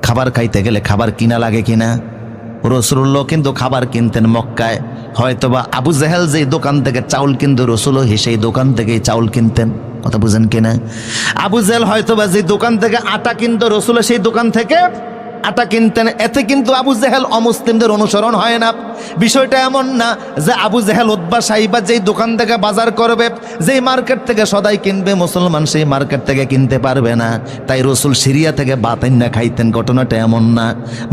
S3: খাবার খাইতে গেলে খাবার কিনা লাগে কিনা? রাসূলুল্লাহ কিন্তু খাবার কিনতেন মক্কায়। হয়তোবা আবু জেহেল যেই দোকান থেকে চাউল কিনতো, রাসূলও সেই দোকান থেকেই চাউল কিনতেন। কথা বুঝেন কিনা? আবু জেহেল হয়তোবা যে দোকান থেকে আটা কিনতো, রাসূলও সেই দোকান থেকে আটা কিনতেন। এতে কিন্তু আবু জেহেল অমুসলিমদের অনুসরণ হয় না। বিষয়টা এমন না যে আবু জেহেল, উতবা, সাইবা যেই দোকান থেকে বাজার করবে, যেই মার্কেট থেকে সদাই কিনবে, মুসলমান সেই মার্কেট থেকে কিনতে পারবে না। তাই রাসূল সিরিয়া থেকে বাতাইন না খাইতেন, ঘটনাটা এমন না।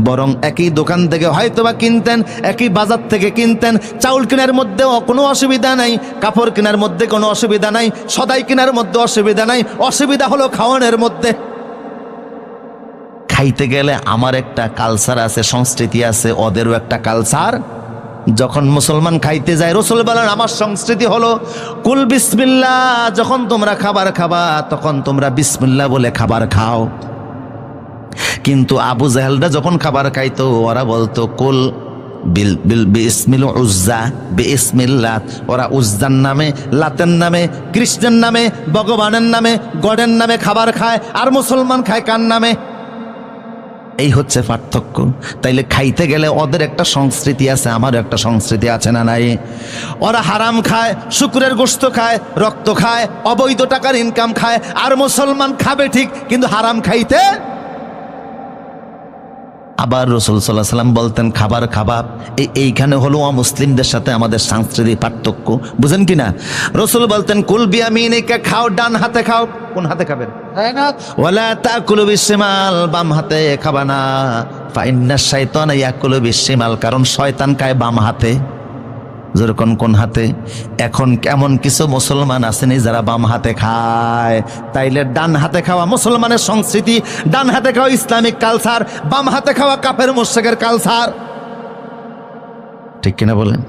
S3: বরং একই দোকান থেকে হয়তোবা কিনতেন, একই বাজার থেকে কিনতেন। চাউল কেনার মধ্যেও কোনো অসুবিধা নাই, কাপড় কেনার মধ্যে কোনো অসুবিধা নাই, সদাই কেনার মধ্যে অসুবিধা নাই। অসুবিধা হলো খাওয়ানোর মধ্যে। খাইতে গেলে আমার একটা কালচার আছে, সংস্কৃতি আছে, ওদেরও একটা কালচার। যখন মুসলমান খাইতে যায়, রাসূল বলেন আমার সংস্কৃতি হলো কুল বিসমিল্লাহ। যখন তোমরা খাবার খাবা তখন তোমরা বিসমিল্লাহ বলে খাবার খাও। কিন্তু আবু জাহেলরা যখন খাবার খাইতো, ওরা বলতো কুল বিল বিল বিসমিল উজ্জা বিসমিল্লাহ। ওরা উজ্জার নামে, লাতের নামে, কৃষ্ণের নামে, ভগবানের নামে, গডের নামে খাবার খায়, আর মুসলমান খায় কার নামে? এই হচ্ছে পার্থক্য। তাইলে খাইতে গেলে ওদের একটা সংস্কৃতি আছে, আমারও একটা সংস্কৃতি আছে না নাই? ওরা হারাম খায়, শুকরের গোশত খায়, রক্ত খায়, অবৈধ টাকার ইনকাম খায়, আর মুসলমান খাবে ঠিক কিন্তু হারাম খাইতে। আবার রাসূল সাল্লাল্লাহু আলাইহি ওয়াসাল্লাম বলতেন খাবার খাবা। এইখানে হলো মুসলিমদের সাথে আমাদের সাংস্কৃতিক পার্থক্য, বুঝেন কিনা? রাসূল বলতেন কুল বিয়ামিনিকা, খাও ডান হাতে খাও। কোন হাতে খাবেন? ওয়ালা তাকুলু বিশিমাল, বাম হাতে খাবা না। ফাইন্না শাইতানা ইয়াকুলু বিশিমাল, কারণ শয়তান খায় বাম হাতে। যেরকম কোন হাতে? এখন কেমন কিছু মুসলমান আসেনি যারা বাম হাতে খায়। তাইলে ডান হাতে খাওয়া মুসলমানের সংস্কৃতি, ডান হাতে খাওয়া ইসলামিক কালচার, বাম হাতে খাওয়া কাফের মুশরিকের কালচার। ঠিক কিনা বলেন?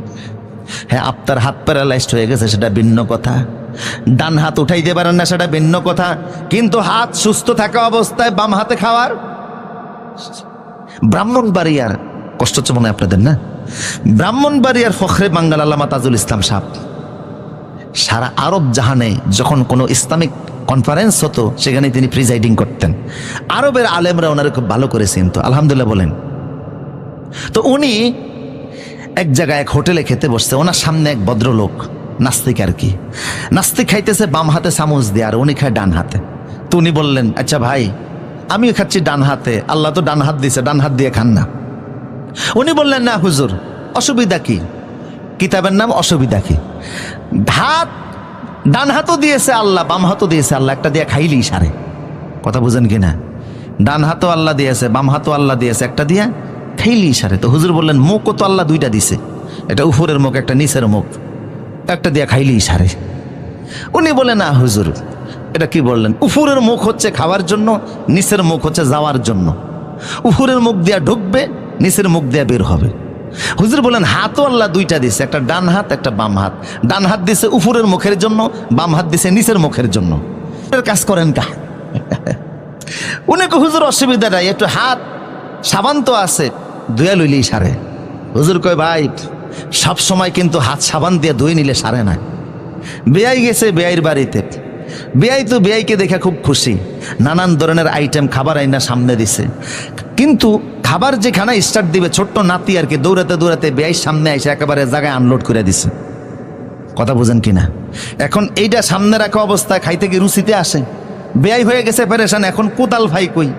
S3: হ্যাঁ, আপনার হাত প্যারালাইজড হয়ে গেছে সেটা ভিন্ন কথা, ডান হাত উঠাইতে পারেন না সেটা ভিন্ন কথা, কিন্তু হাত সুস্থ থাকা অবস্থায় বাম হাতে খাওয়ার। ব্রাহ্মণবাড়িয়ার, কষ্ট হচ্ছে মনে হয় আপনাদের না? ব্রাহ্মণবাড়িয়ার ফখরে বাঙ্গাল আল্লামা তাজুল ইসলাম সাহেব সারা আরব জাহানে যখন কোনো ইসলামিক কনফারেন্স হতো সেখানে তিনি প্রিজাইডিং করতেন। আরবের আলেমরা ওনারা খুব ভালো করেছেন, তো আলহামদুলিল্লাহ বলেন। তো উনি এক জায়গায় এক হোটেলে খেতে বসছে, ওনার সামনে এক ভদ্রলোক, নাস্তিক আর কি, নাস্তিক খাইতেছে বাম হাতে চামচ দিয়ে, আর উনি খায় ডান হাতে। তো উনি বললেন আচ্ছা ভাই, আমিও খাচ্ছি ডান হাতে, আল্লাহ তো ডান হাত দিয়েছে, ডান হাত দিয়ে খান না। উনি বললেন না হুজুর, অসুবিধা কি? কিতাবের নাম অসুবিধা কি? হাত ডান হাতও দিয়েছে আল্লাহ, বাম হাতও দিয়েছে আল্লাহ, একটা দিয়ে খাইলেই সারে। কথা বুঝেন কিনা? ডান হাতও আল্লাহ দিয়েছে, বাম হাতও আল্লাহ দিয়েছে, একটা দিয়ে খাইলেই সারে। তো হুজুর বললেন মুখও তো আল্লাহ দুইটা দিছে, এটা উপরের মুখ, একটা নিচের মুখ, একটা দিয়ে খাইলেই সারে। উনি বলে না হুজুর, এটা কি বললেন? উপরের মুখ হচ্ছে খাওয়ার জন্য, নিচের মুখ হচ্ছে যাওয়ার জন্য। উপরের মুখ দিয়া ঢুকবে, নিচের মুখ দিয়া বের হবে। হুজুর বলেন হাতও আল্লাহ দুইটা দিছে, একটা ডান হাত একটা বাম হাত। ডান হাত দিছে উপরের মুখের জন্য, বাম হাত দিছে নিচের মুখের জন্য। কাজ করেন কা? উনি হুজুর অসুবিধা নাই, একটু হাত সাবান তো আছে, ধুয়ে লইলেই সারে। হুজুর কয় ভাই সব সময় কিন্তু হাত সাবান দিয়ে ধুয়ে নিলে সারে না। বেয়াই গেছে বেয়াইর বাড়িতে, বেয়াই তো বেয়াইকে দেখে খুব খুশি, নানান ধরনের আইটেম খাবার আইনা সামনে দিছে, কিন্তু খাবার যেখানে স্টার্ট দিবে ছোট্ট নাতি আর কি দৌড়াতে দৌড়াতে বেয়াই সামনে এসে একেবারে জায়গায় আনলোড করে দিছে। কথা বুঝেন কিনা? এখন এইটা সামনে রাখা অবস্থায় খাইতে কি রুচিতে আসে? বেয়াই হয়ে গেছে পেরেশান, এখন কোদাল ভাই কই,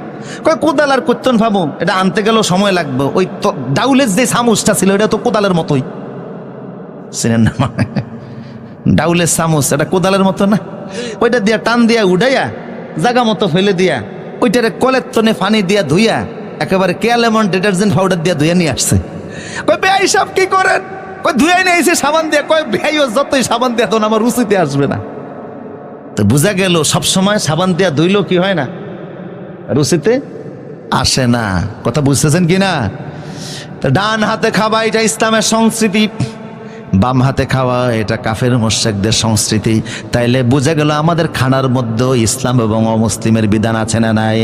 S3: কয় কোদাল আর করতেন ভাবো, এটা আনতে গেলেও সময় লাগবে। ওই তো ডাউলের যে চামচটা ছিল এটা তো কোদালের মতোই, চিনেন না? ডাউলের চামচ এটা কোদালের মতো না, ওইটা দিয়া টান দিয়া উঠাইয়া জায়গা মতো ফেলে দিয়া ওইটারে কলের তনে পানি দিয়া ধুইয়া একেবারে কেয়ালেমন ডিটারজেন্ট পাউডার দিয়া ধুইয়া নিয়ে আসছে। কই বেআই সব কি করেন? কই ধুয়াই নিয়ে এসে সাবান দিয়া। কয় বেআই ও যতই সাবান দিয়া তখন আমার রুচিতে আসবে না। তো বোঝা গেল সবসময় সাবান দিয়া ধুইলেও কি হয় না, রুচিতে আসে না। কথা বুঝতেছেন কি না? তো ডান হাতে খাওয়া এটা ইসলামের সংস্কৃতি, বাম হাতে খাওয়া এটা কাফের মুশরিকদের সংস্কৃতি। তাইলে বোঝা গেল আমাদের খানার মধ্যে ইসলাম এবং অমুসলিমের বিধান আছে না নাই?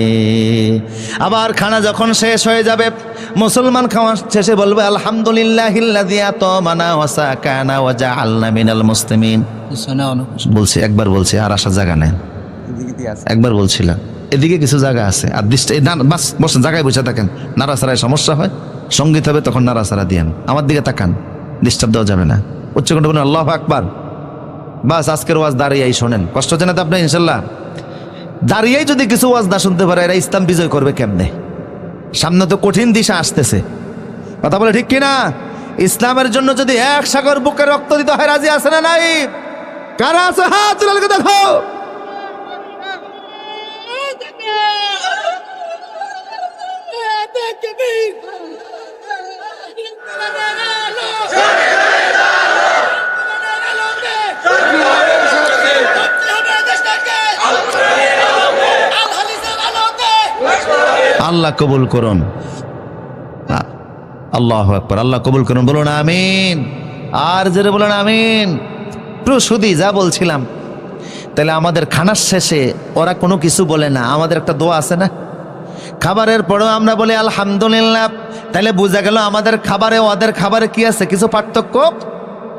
S3: আবার খানা যখন শেষ হয়ে যাবে, মুসলমান খাওয়া শেষে বলবে আলহামদুলিল্লাহিল্লাযী আতামানা ওয়া সাকানা ওয়া জাআলনা মিনাল মুসলিমিন। বলছি, একবার বলছি, আর আসার জায়গা নেই। একবার বলছিলাম এদিকে কিছু জায়গা আছে, আর দৃষ্টি বাস বসেন, জায়গায় বসে থাকেন। নাড়াচাড়ায় সমস্যা হয়, সঙ্গীত হবে তখন নাড়াচাড়া দিয়েন। আমার দিকে তাকান, ডিস্টার্ব দেওয়া যাবে না। উচ্চকণ্ঠ বলেন আল্লাহু আকবার। বাস আজকের ওয়াজ দাঁড়িয়েই শোনেন, কষ্ট হচ্ছে না তো আপনি? ইনশাল্লাহ দাঁড়িয়েই যদি কিছু ওয়াজ না শুনতে পারে, এরা ইসলাম বিজয় করবে কেমনে? সামনে তো কঠিন দিশা আসতেছে। কথা বলে ঠিক কিনা? ইসলামের জন্য যদি এক সাগর বুকে রক্ত দিতে হয়, রাজি আছে না নাই? কারা আছে হাত তুলে দেখো। আল্লাহ কবুল করুন, আল্লাহু আকবার। আল্লাহ কবুল করুন, বলুন আমিন। আর জোরে বলুন আমিন। প্রসুদি যা বলছিলাম, তাহলে আমাদের খানার শেষে ওরা কোনো কিছু বলে না, আমাদের একটা দোয়া আছে না? খাবারের পরেও আমরা বলি আলহামদুলিল্লাহ। তাহলে বোঝা গেল আমাদের খাবারে ওদের খাবারে কি আছে? কিছু পার্থক্য।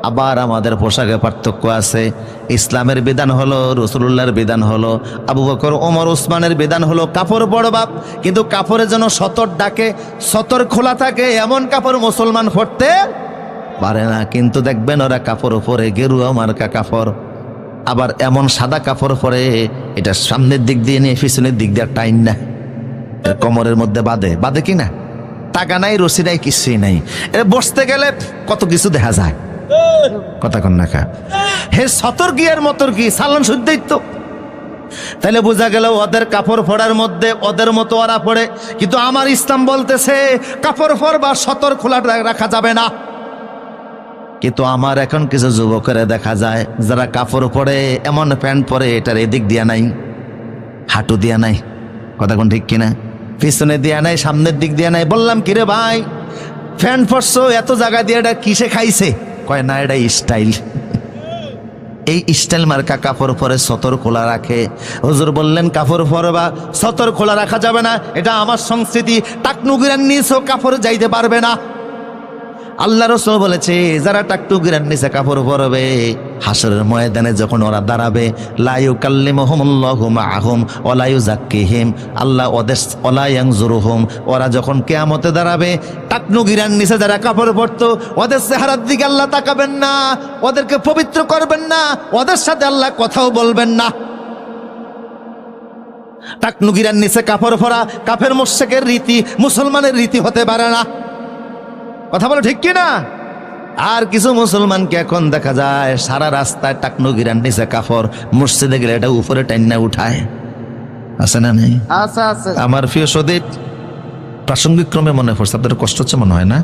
S3: আবার আমাদের পোশাকে পার্থক্য আছে। ইসলামের বিধান হলো, রাসূলুল্লাহর বিধান হলো, আবু বকর ওমর ওসমানের বিধান হলো কাপড় বড় বাপ, কিন্তু কাপড়ের জন্য সতর ডাকে, সতর খোলা থাকে এমন কাপড় মুসলমান পরতে পারে না। কিন্তু দেখবেন ওরা কাপড় পরে গেরুয়া মার্কা কাপড়, আবার এমন সাদা কাপড় পরে এটা সামনের দিক দিয়ে নিয়ে পিছনের দিক দিয়ে টাইন না, কোমরের মধ্যে বাঁধে। বাঁধে কি না? টাকা নাই, রশি নাই, কিছুই নাই। বসতে গেলে কত কিছু দেখা যায়। কথা কন না খা হে সতর কি আর মতর কি সালান শুদ্ধই তো। তাহলে বোঝা গেল ওদের কাপড় পরার মধ্যে ওদের মতো ওরা পড়ে, কিন্তু আমার ইসলাম বলতেছে কাপড় পরবা সতর খোলা রাখা যাবে না। কিন্তু আমার এখন কিছু যুবকেরা দেখা যায় যারা কাপড় পরে এমন প্যান্ট পরে এটার এদিক দিয়া নাই, হাঁটু দিয়া নাই। কথা কোন ঠিক কিনা? পিছনে দিয়া নাই, সামনের দিক দিয়া নাই। বললাম কিরে ভাই প্যান্ট পরছো এত জায়গা দিয়ে, এটা কিসে খাইছে? কয় না এটা স্টাইল। এই স্টাইল মার্কা কাপড় পরে সতর খোলা রাখে। হুজুর বললেন কাপড় পরবা সতর খোলা রাখা যাবে না, এটা আমার সংস্কৃতি। টাকনুগিরার নিচেও কাপড় যাইতে পারবে না। আল্লাহ রাসূল বলেছে যারা টাকটুকিরার নিচে কাপড় পরবে হাসরের ময়দানে যখন ওরা দাঁড়াবে, লা ইউকাল্লিমুহুমুল্লাহু মাআহুম ওয়া লা ইউযাক্কিহিম, আল্লাহ ওদের ওয়া লা ইয়ানজুরুহুম, ওরা যখন কিয়ামতে দাঁড়াবে টাকনুগিরার নিচে যারা কাপড় পরতো ওদের চেহারার দিকে আল্লাহ তাকাবেন না, ওদেরকে পবিত্র করবেন না, ওদের সাথে আল্লাহ কথাও বলবেন না। টাকনুগিরার নিচে কাপড় পরা কাফের মুশরিকের রীতি, মুসলমানের রীতি হতে পারে না। কথা বলো ঠিক কিনা? আর কিছু মুসলমানকে এখন দেখা যায় সারা রাস্তায় টাকনুগিরার নিচে কাপড়, মসজিদে গেলে এটা উপরে টাইনা উঠায়। আছে না নেই? আমার প্রিয় সদীপ, প্রাসঙ্গিক ক্রমে মনে পড়ছে, আপনাদের কষ্ট হচ্ছে মনে হয় না?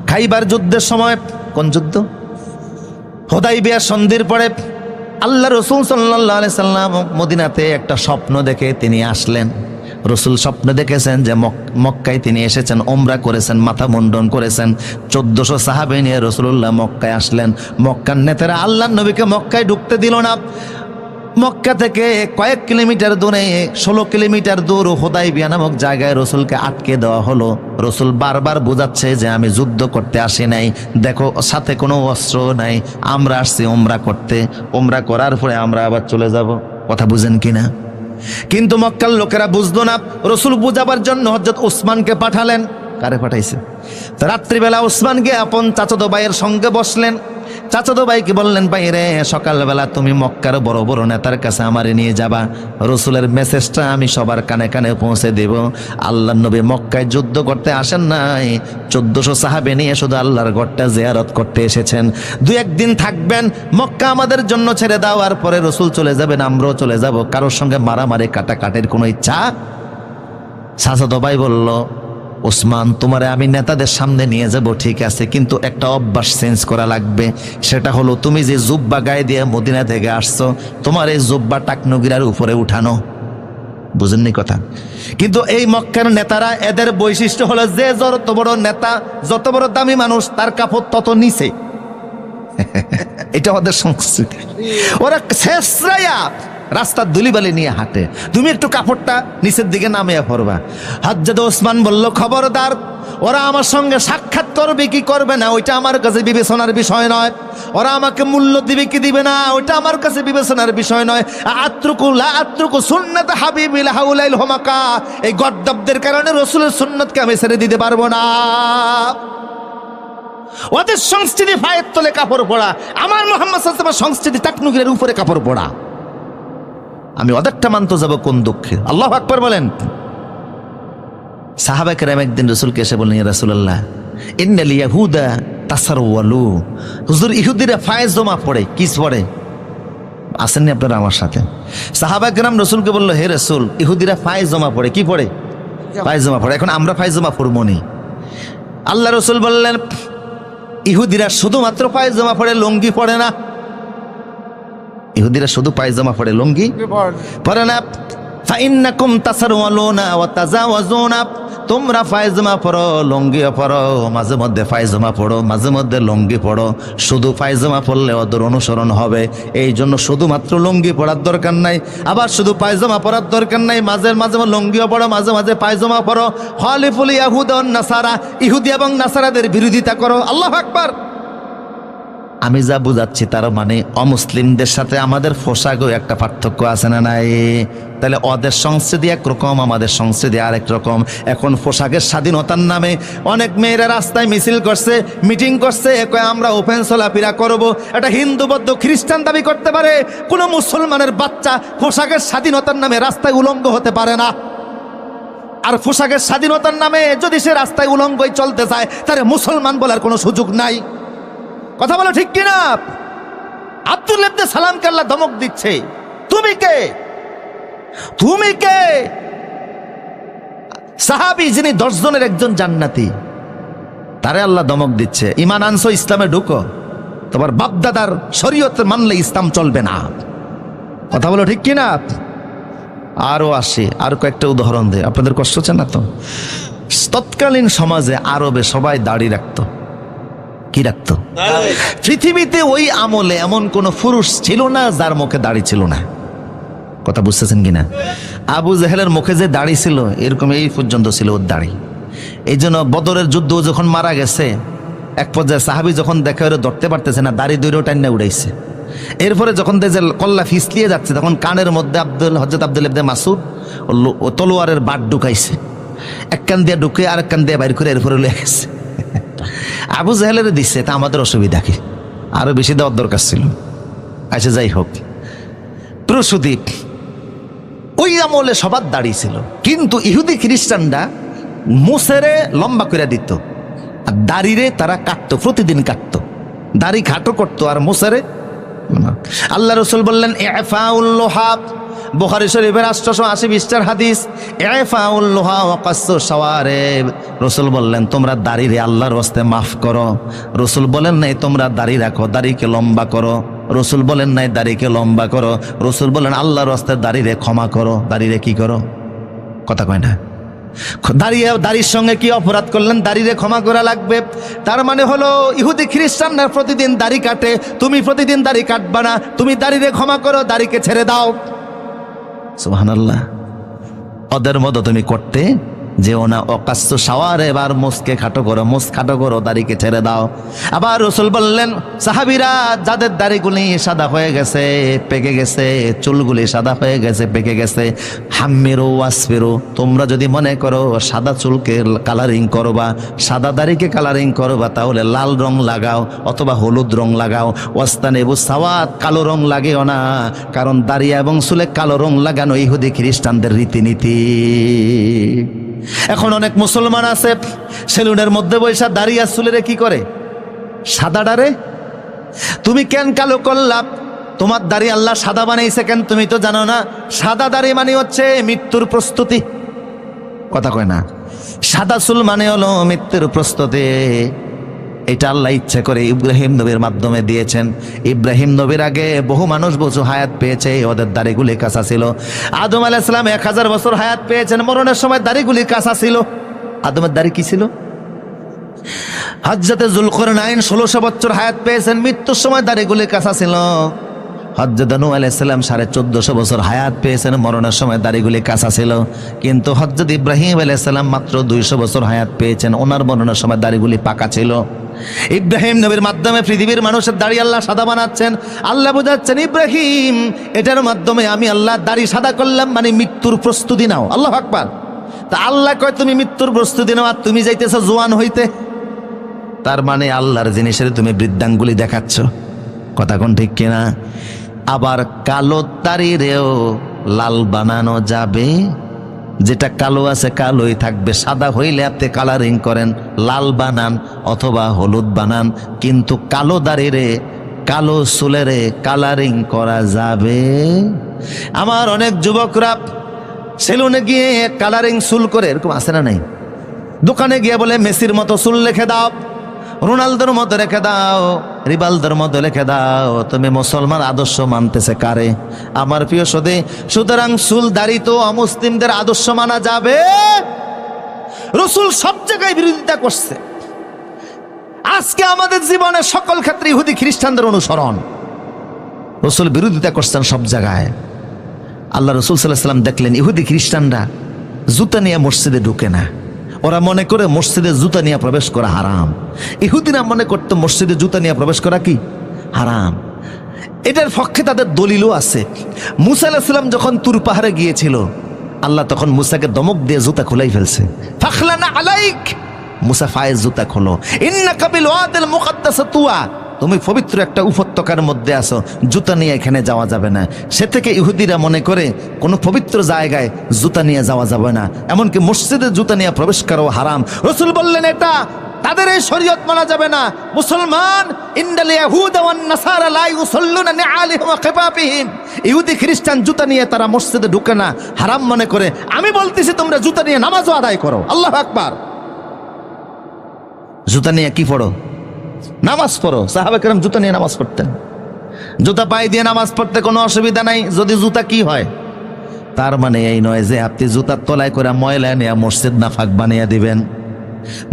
S3: খাইবার যুদ্ধের সময়, কোন যুদ্ধ? হুদাইবিয়া সন্ধির পরে আল্লাহ রাসূল সাল্লাল্লাহু আলাইহি সাল্লাম মদিনাতে একটা স্বপ্ন দেখে তিনি আসলেন। রসুল স্বপ্ন দেখেছেন যে মক্কায় তিনি এসেছেন, ওমরা করেছেন, মাথা মুন্ডন করেছেন। 1400 সাহাবী নিয়ে রসুল্লাহ মক্কায় আসলেন। মক্কার নেতারা আল্লাহর নবীকে মক্কায় ঢুকতে দিল না। মক্কা থেকে কয়েক কিলোমিটার দূরে, 16 কিলোমিটার দূর হুদাইবিয়া নামক জায়গায় রসুলকে আটকে দেওয়া হলো। রসুল বারবার বোঝাচ্ছে যে আমি যুদ্ধ করতে আসি নাই, দেখো সাথে কোনো অস্ত্র নাই, আমরা আসছি ওমরা করতে, ওমরা করার পরে আমরা আবার চলে যাব। কথা বুঝেন কিনা? কিন্তু মক্কার লোকেরা বুঝলো না। রসুল বুঝাবার জন্য হযরত ওসমানকে পাঠালেন। কারে পাঠাইছে? রাত্রিবেলা ওসমানকে আপন চাচাতো ভাইয়ের সঙ্গে বসলেন। চাচাতো ভাইকে বললেন, ভাই রে, সকালবেলা তুমি মক্কার বড় বড় নেতার কাছে আমারে নিয়ে যাবা, রসুলের মেসেজটা আমি সবার কানে কানে পৌঁছে দেব। আল্লাহর নবী মক্কায় যুদ্ধ করতে আসেন নাই, 1400 সাহাবে নিয়ে শুধু আল্লাহর ঘরটা জিয়ারত করতে এসেছেন। 2-1 দিন থাকবেন, মক্কা আমাদের জন্য ছেড়ে দাও, আর পরে রসুল চলে যাবেন, আমরাও চলে যাব। কারোর সঙ্গে মারামারি কাটাকাটির কোনো ইচ্ছা। চাচাতো ভাই বলল, ওসমান, তোমারে আমি নেতাদের সামনে নিয়ে যাব ঠিক আছে, কিন্তু একটা অভ্যাস চেঞ্জ করা লাগবে। সেটা হলো, তুমি যে জুব্বা গায়ে দিয়ে মদিনা থেকে আসছো, তোমার এই জুব্বা টাকনুগিরার উপরে উঠানো। বুঝেননি কথা? কিন্তু এই মক্কার নেতারা, এদের বৈশিষ্ট্য হলো যে যত বড় নেতা, যত বড় দামি মানুষ, তার কাপড় তত নিচে। এটা ওদের সংস্কৃতি। ওরা শেষরাইয়া রাস্তার ধুলিবালি নিয়ে হাঁটে, তুমি একটু কাপড়টা নিচের দিকে নামিয়ে পড়বা। হযরত ওসমান বলল, খবরদার, ওরা আমার সঙ্গে সাক্ষাৎ করবে কি করবে না ওইটা আমার কাছে বিবেচনার বিষয় নয়, ওরা আমাকে মূল্য দিবে কি দিবে না ওইটা আমার কাছে বিবেচনার বিষয় নয়। আত্রুকু লা আত্রুকু সুন্নাত হাবিবিল হাউলাইল হুমাকা, এই গদ্দাবদের কারণে রাসূলের সুন্নাতকে আমি ছেড়ে দিতে পারবো না। ওদের সংস্কৃতি পায়ের তলে কাপড় পরা, আমার মুহাম্মদ সাল্লাল্লাহু আলাইহি ওয়াসাল্লামের সংস্কৃতি টাকনুগিরের উপরে কাপড় পরা। আমি ওদেরটা মানতে যাব কোন দুঃখে? আল্লাহু আকবার বলেন। সাহাবা কেরাম একদিন রাসূলকে এসে বললেন, ইয়া রাসূলুল্লাহ, ইন্নাল ইয়াহুদা তাসারওয়ালু, হুজুর ইহুদিরা ফায়জমা পড়ে। কি পড়ে? আসেননি আপনারা আমার সাথে? সাহাবা কেরাম রাসূলকে বলল, হে রাসূল, ইহুদিরা ফায়জমা পড়ে। কি পড়ে? ফায়জমা পড়ে। এখন আমরা ফায়জমা পড়বো নি? আল্লাহ রাসূল বললেন, ইহুদিরা শুধুমাত্র পায়জামা পড়ে, লুঙ্গি পড়ে না। ইহুদিরা শুধু পায়জামা পড়ে, লুঙ্গি পড়ে না। ফাইন্নাকুম তাসারওয়ালুনা ওয়া তাজাওয়াজুনা, তোমরা পায়জামা পড়ো, লুঙ্গি পড়ো, মাঝে মধ্যে পায়জামা পড়ো, মাঝে মধ্যে লুঙ্গি পড়ো। শুধু পায়জামা পড়লে ওদের অনুসরণ হবে, এই জন্য শুধুমাত্র লুঙ্গি পড়ার দরকার নাই, আবার শুধু পায়জামা পড়ার দরকার নাই, মাঝে মাঝে লুঙ্গিও পড়ো, মাঝে মাঝে পায়জামা পড়ো। খালিফুল ইয়াহুদা ওয়ান নাসারা, ইহুদি এবং নাসারাদের বিরোধিতা করো। আল্লাহু আকবার। আমি যা বুঝাচ্ছি তার মানে অমুসলিমদের সাথে আমাদের পোশাকেও একটা পার্থক্য আছে না নাই? তাহলে ওদের সংস্কৃতি একরকম, আমাদের সংস্কৃতি আরেক রকম। এখন পোশাকের স্বাধীনতার নামে অনেক মেয়েরা রাস্তায় মিছিল করছে, মিটিং করছে, কয় আমরা ওপেন চলাফেরা করবো। এটা হিন্দু, বৌদ্ধ, খ্রিস্টান দাবি করতে পারে, কোনো মুসলমানের বাচ্চা পোশাকের স্বাধীনতার নামে রাস্তায় উলঙ্গ হতে পারে না। আর পোশাকের স্বাধীনতার নামে যদি সে রাস্তায় উলঙ্গই চলতে চায়, তাহলে মুসলমান বলার কোনো সুযোগ নাই। কথা বলো ঠিক কিনা? আব্দুল্লাহ ইবনে সালামকে আল্লাহ ধমক দিচ্ছে, তুমি কে? তুমি কে? সাহাবী যিনি 10 জনের একজন জান্নাতি, তারে আল্লাহ ধমক দিচ্ছে, ঈমান আনছো, ইসলামে ঢুকো, তোমার বাপদাদার শরীয়ত মানলে ইসলাম চলবে না। কথা বলো ঠিক কিনা? আরো আসে, আর কয়েকটা উদাহরণ দেয়, আপনাদের কষ্ট হচ্ছে না তো? তৎকালীন সমাজে আরবে সবাই দাড়ি রাখতো। কি রাখতো? পৃথিবীতে ওই আমলে এমন কোন পুরুষ ছিল না যার মুখে দাড়ি ছিল না। কথা বুঝতেছেন কিনা? আবু জেহেলের মুখে যে দাড়ি ছিল, এরকম এই পর্যন্ত ছিল ওর দাড়ি। এই জন্য বদরের যুদ্ধ যখন মারা গেছে, এক পর্যায়ে সাহাবী যখন দেখা ওরা ধরতে পারতেছে না, দাড়ি দৈর্ঘ্য টাইনা উড়াইছে। এরপরে যখন যে কল্লা ফিসলিয়ে যাচ্ছে, তখন কানের মধ্যে হযরত আব্দুল ইবনে মাসউদ ও তলোয়ারের বাট ঢুকাইছে, এক কান দিয়ে ঢুকে আরেক কান দিয়ে বাইর করে এরপরে লয়ে গেছে। আবু জাহেলের দিচ্ছে, তা আমাদের অসুবিধা কি? আরো বেশি দেওয়ার দরকার ছিল। আচ্ছা, যাই হোক, প্রসূদীপ ওই আমলে সবার দাড়ি ছিল, কিন্তু ইহুদি খ্রিস্টানরা মুসেরে লম্বা করে দিত, আর দাড়িরে তারা কাটতো, প্রতিদিন কাটতো, দাড়ি ঘাটো করতো, আর মুসেরে। আল্লাহ রাসূল বললেন, ইফাউল লোহা, বুখারী শরীফের 880 পৃষ্ঠার হাদিস, ইফাউল লোহা ওয়া কাসসু শাওয়ারিব। রাসূল বললেন, তোমরা দাড়িরে আল্লাহর ওয়াস্তে মাফ করো। রাসূল বলেন নাই তোমরা দাড়ি রাখো, দাড়িকে লম্বা করো। রাসূল বলেন নাই দাড়িকে লম্বা করো। রাসূল বলেন আল্লাহর ওয়াস্তে দাড়িরে ক্ষমা করো। দাড়িরে কি করো? কথা কয় না? দাড়ির সঙ্গে কি অপরাধ করলেন? দাড়িরে ক্ষমা করা লাগবে। তার মানে হলো ইহুদি খ্রিস্টানরা প্রতিদিন দাড়ি কাটে, তুমি প্রতিদিন দাড়ি কাটবা না, তুমি দাড়িরে ক্ষমা করো, দাড়িকে ছেড়ে দাও। সুবহানাল্লাহ। ওদের মতো তুমি করতে যে ওনা অকাস্ত সাওয়ার, এবার মুসকে খাটো করো, মুস খাটো করো, দাড়িকে ছেড়ে দাও। আবার রসুল বললেন, সাহাবীরা যাদের দাড়িগুলি সাদা হয়ে গেছে, পেকে গেছে, চুলগুলি সাদা হয়ে গেছে, পেকে গেছে, হাম্মিরু ওয়াসফিরু, তোমরা যদি মনে করো সাদা চুলকে কালারিং করবা, সাদা দাড়িকে কালারিং করবা, তাহলে লাল রং লাগাও অথবা হলুদ রং লাগাও। ওয়াস্তানিবু সাওয়াত, কালো রং লাগেও না, কারণ দাড়ি এবং চুলে কালো রং লাগানো ইহুদি খ্রিস্টানদের রীতিনীতি। এখন অনেক মুসলমান আছে সেলুনের মধ্যে বৈশা দাড়ি আর চুলেরে কি করে, সাদা ডারে। তুমি কেন কালো করলা? তোমার দাড়ি আল্লাহ সাদা বানাইছে কেন তুমি তো জানো না? সাদা দাড়ি মানে হচ্ছে মৃত্যুর প্রস্তুতি, কথা কয় না। সাদা চুল মানে হলো মৃত্যুর প্রস্তুতি। এটা আল্লাহ ইচ্ছে করে ইব্রাহিম নবীর মাধ্যমে দিয়েছেন। ইব্রাহিম নবীর আগে বহু মানুষ বহু হায়াত পেয়েছে, ওদের দাড়িগুলি কাঁচা ছিল। আদম আলাইহিস সালাম 1000 বছর হায়াত পেয়েছেন, মরণের সময় দাড়িগুলি কাঁচা ছিল। আদমের দাড়ি কি ছিল? হযরতে যুলকারনাইন 1600 বছর হায়াত পেয়েছেন, মৃত্যুর সময় দাড়িগুলি কাঁচা ছিল। হযরত নূহ আলাইহিস সালাম 1450 বছর হায়াত পেয়েছেন, মরণের সময় দাড়িগুলি কাঁচা ছিল। কিন্তু হযরত ইব্রাহিম আলাইহিস সালাম মাত্র 200 বছর হায়াত পেয়েছেন, ওনার মরণের সময় দাড়িগুলি পাকা ছিল। ইব্রাহিম নবীর মাধ্যমে পৃথিবীর মানুষের দাড়ি আল্লাহ সাদা বানাচ্ছেন। আল্লাহ বোঝাচ্ছেন, ইব্রাহিম এটার মাধ্যমে আমি আল্লাহ দাড়ি সাদা করলাম, মানে মৃত্যুর প্রস্তুতি নাও। আল্লাহু আকবার। তা আল্লাহ কয় তুমি মৃত্যুর প্রস্তুতি নাও, আর তুমি যাইতেছো জোয়ান হইতে। তার মানে আল্লাহর জিনিসের তুমি বৃদ্ধাঙ্গুলি দেখাচ্ছ, কথা কোন ঠিক কিনা? আবার কালো দাড়িরেও লাল বানানো যাবে, যেটা কালো আছে কালোই থাকবে, সাদা হইলে আপনি কালারিং করেন, লাল বানান অথবা হলুদ বানান, কিন্তু কালো দাড়িরে কালো চুলেরে কালারিং করা যাবে। আমার অনেক যুবকরা সেলুনে গিয়ে কালারিং চুল করে, এরকম আছে না নাই? দোকানে গিয়ে বলে মেসির মতো চুল রেখে দাও, রোনালদোর মতো রেখে দাও, রিবালদোর মতো রেখে দাও। তুমি মুসলমান আদর্শ মানতেছে কারে? আমার প্রিয় সদে, সুতরাং চুল দাড়ি তো অমুসলিমদের আদর্শ মানা যাবে। রাসূল সব জায়গায় বিরোধিতা করছে। আজকে আমাদের জীবনে সকল ক্ষেত্রে ইহুদি খ্রিস্টানদের অনুসরণ, রাসূল বিরোধিতা করছেন সব জায়গায়। আল্লাহ রাসূল সাল্লাল্লাহু আলাইহি ওয়াসাল্লাম দেখলেন ইহুদি খ্রিস্টানরা জুতা নিয়ে মসজিদে ঢুকে না। ওরা মনে করে মসজিদে জুতা নিয়ে প্রবেশ করা হারাম। ইহুদিরা মনে করতো মসজিদে জুতা নিয়ে প্রবেশ করা কি হারাম। এটার পক্ষে তাদের দলিলও আছে। মুসা আলাইহিস সালাম যখন তুর পাহাড়ে গিয়েছিল, আল্লাহ তখন মুসাকে দমক দিয়ে জুতা খুলাই ফেলছে। ফাখলানা আলাইক, মুসা ফায়েজ জুতা খোলো, ইন্নাকা বিল ওয়াদিল মুকাদ্দাস তুয়া, তুমি পবিত্র একটা উপত্যকার মধ্যে আছো, জুতা নিয়ে এখানে যাওয়া যাবে না। সে থেকে ইহুদিরা মনে করে কোনো পবিত্র জায়গায় জুতা নিয়ে যাওয়া যাবে না, এমনকি মসজিদে জুতা নিয়ে প্রবেশ করাও হারাম। রাসূল বললেন এটা তাদের এই শরীয়ত মানা যাবে না। মুসলমান ইন্দাল ইয়াহুদ ওয়ান নাসারা লা ইউসাল্লুনা নিআলিহিম ওয়া খিফাফিহিম, ইহুদি খ্রিস্টান জুতা নিয়ে তারা মসজিদে ঢুকে না, হারাম মনে করে। আমি বলতেছি তোমরা জুতা নিয়ে নামাজও আদায় করো। আল্লাহু আকবার। জুতা নিয়ে কি পড়ো? নামাজ পড়ো। সাহাবা কেরাম জুতা নিয়ে নামাজ পড়তেন। জুতা পায়ে দিয়ে নামাজ পড়তে কোনো অসুবিধা নাই, যদি জুতা কি হয়। তার মানে এই নয় যে আপনি জুতার তলায় করে ময়লা নিয়ে মসজিদ নাফাক বানিয়ে দিবেন।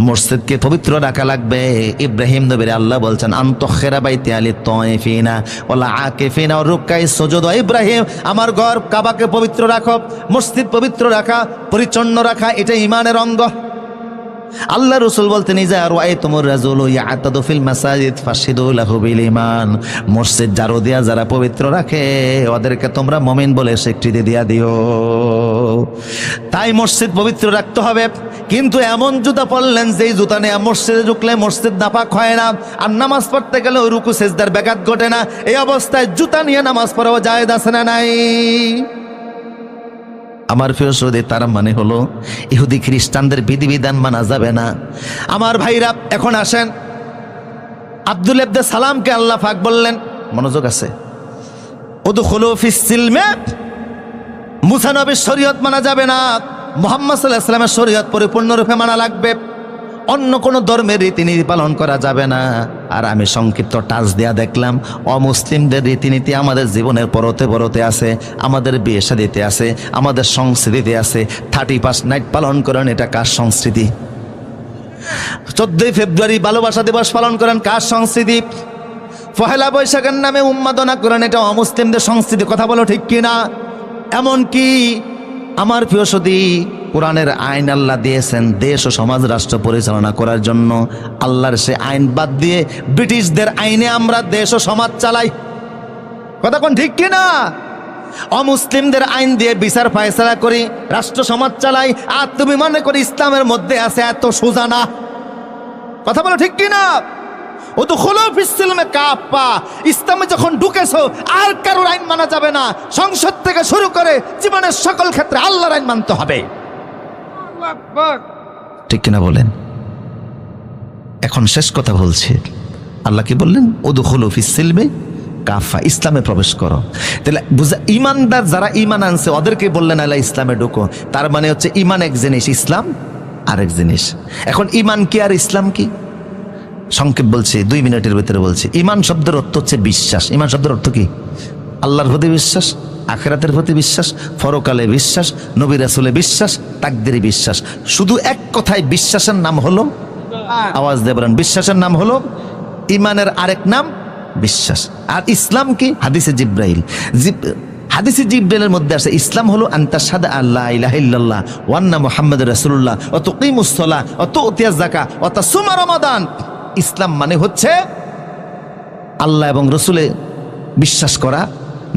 S3: মসজিদকে পবিত্র রাখা লাগবে। ইব্রাহিম নবীর আল্লাহ বলছেন, আনতাখিরা বাইতি আলিত তাইফিনা ওয়াল আকিফিনা ওয়া রুকাই সুজুদ। ইব্রাহিম, আমার ঘর কাবাকে পবিত্র রাখো, মসজিদ পবিত্র রাখা, পরিচ্ছন্ন রাখা, এটা ঈমানের অঙ্গ। আল্লাহ রাসূল বলতেন, ইজা রাআইতুমুর রাজুলু ইয়াতাদু ফিল মাসাজিদ ফাশহিদু লাহু বিল ঈমান, মসজিদ ঝাড়ু দিয়া যারা পবিত্র রাখে ওদেরকে তোমরা মুমিন বলে স্বীকৃতি দিয়া দিও। তাই মসজিদ পবিত্র রাখতে হবে, কিন্তু এমন জুতা পরলেন যেই জুতা নিয়ে মসজিদে ঢুকলে মসজিদ নাপাক হয় না, আর নামাজ পড়তে গেলে ওই রুকু সিজদার ব্যাঘাত ঘটে না। এই অবস্থায় জুতা নিয়ে নামাজ পড়াও জায়েজ আছে না নাই? আমার প্রিয় সৌদি, তার মানে হলো ইহুদি খ্রিস্টানদের বিধিবিধান মানা যাবে না। আমার ভাইরা, এখন আসেন, আব্দুল ইবনে সালামকে আল্লাহ পাক বললেন, মনোযোগ আছে, উদখুলু ফিস সিলমে, মুসা নবীর শরীয়ত মানা যাবে না, মুহাম্মদ সাল্লাল্লাহু আলাইহি ওয়াসাল্লামের শরীয়ত পরিপূর্ণরূপে মানা লাগবে, অন্য কোনো ধর্মের রীতিনীতি পালন করা যাবে না। আর আমি সংক্ষিপ্ত টাচ দেয়া দেখলাম, অমুসলিমদের রীতিনীতি আমাদের জীবনের পরতে পরতে আছে, আমাদের বিয়ে শাদীতে আছে, আমাদের সংস্কৃতিতে আছে। 31 নাইট পালন করেন, এটা কার সংস্কৃতি? 14 ফেব্রুয়ারি ভালোবাসা দিবস পালন করেন, কার সংস্কৃতি? পহেলা বৈশাখের নামে উন্মাদনা করেন, এটা অমুসলিমদের সংস্কৃতি। কথা বলো ঠিক কিনা? এমনকি আমার প্রিয় সুধী, কোরআনের আইন আল্লাহ দিয়েছেন দেশ ও সমাজ রাষ্ট্র পরিচালনা করার জন্য। আল্লাহর সে আইন বাদ দিয়ে ব্রিটিশদের আইনে আমরা দেশ ও সমাজ চালাই। কথা কোন ঠিক কিনা? অমুসলিমদের আইন দিয়ে বিচার ফায়সালা করি, রাষ্ট্র সমাজ চালাই। আর তুমি মনে করি ইসলামের মধ্যে আছে এত সোজা না? কথা বলো ঠিক কিনা? ও তো হলো ফিসিলমে কাপ্পা। ইসলামে যখন ঢুকেছো আর কারোর আইন মানা যাবে না। সংসদ থেকে শুরু করে জীবনের সকল ক্ষেত্রে আল্লাহর আইন মানতে হবে। ঠিক কিনা বলেন? এখন শেষ কথা বলছি। আল্লাহ কি বললেন? উদখুলু ফিসসিলমে কাফা, ইসলামে প্রবেশ করো। তাহলে বুঝা, ইমানদার যারা ইমান আনছে ওদেরকে বললেন আল্লাহ ইসলামে ঢুকো। তার মানে হচ্ছে ইমান এক জিনিস, ইসলাম আরেক জিনিস। এখন ইমান কি আর ইসলাম কি? সংক্ষেপ বলছি, 2 মিনিটের ভিতরে বলছি। ইমান শব্দের অর্থ হচ্ছে বিশ্বাস। ইমান শব্দের অর্থ কি? আল্লাহর প্রতি বিশ্বাস, আখিরাতের প্রতি বিশ্বাস, পরকালে বিশ্বাস, নবী রাসূলে বিশ্বাস, তাকদীরে বিশ্বাস। শুধু এক কথায় বিশ্বাসের নাম হলো, আওয়াজ দিয়ে বলেন, বিশ্বাসের নাম হলো ইমানের আরেক নাম বিশ্বাস। আর ইসলাম কি? হাদিসে জিব্রাইল, হাদিসে জিব্রাইলের মধ্যে আছে ইসলাম হলো আনতাশহাদা আল্লা ইলাহা ইল্লাল্লাহ ওয়া আন্না মুহাম্মাদুর রাসূলুল্লাহ ওয়া তুকিমুস সালাহ ওয়া তুতিয়াজ যাকাত ওয়া তাসুমা রমাদান। ইসলাম মানে হচ্ছে আল্লাহ এবং রসুলে বিশ্বাস করা,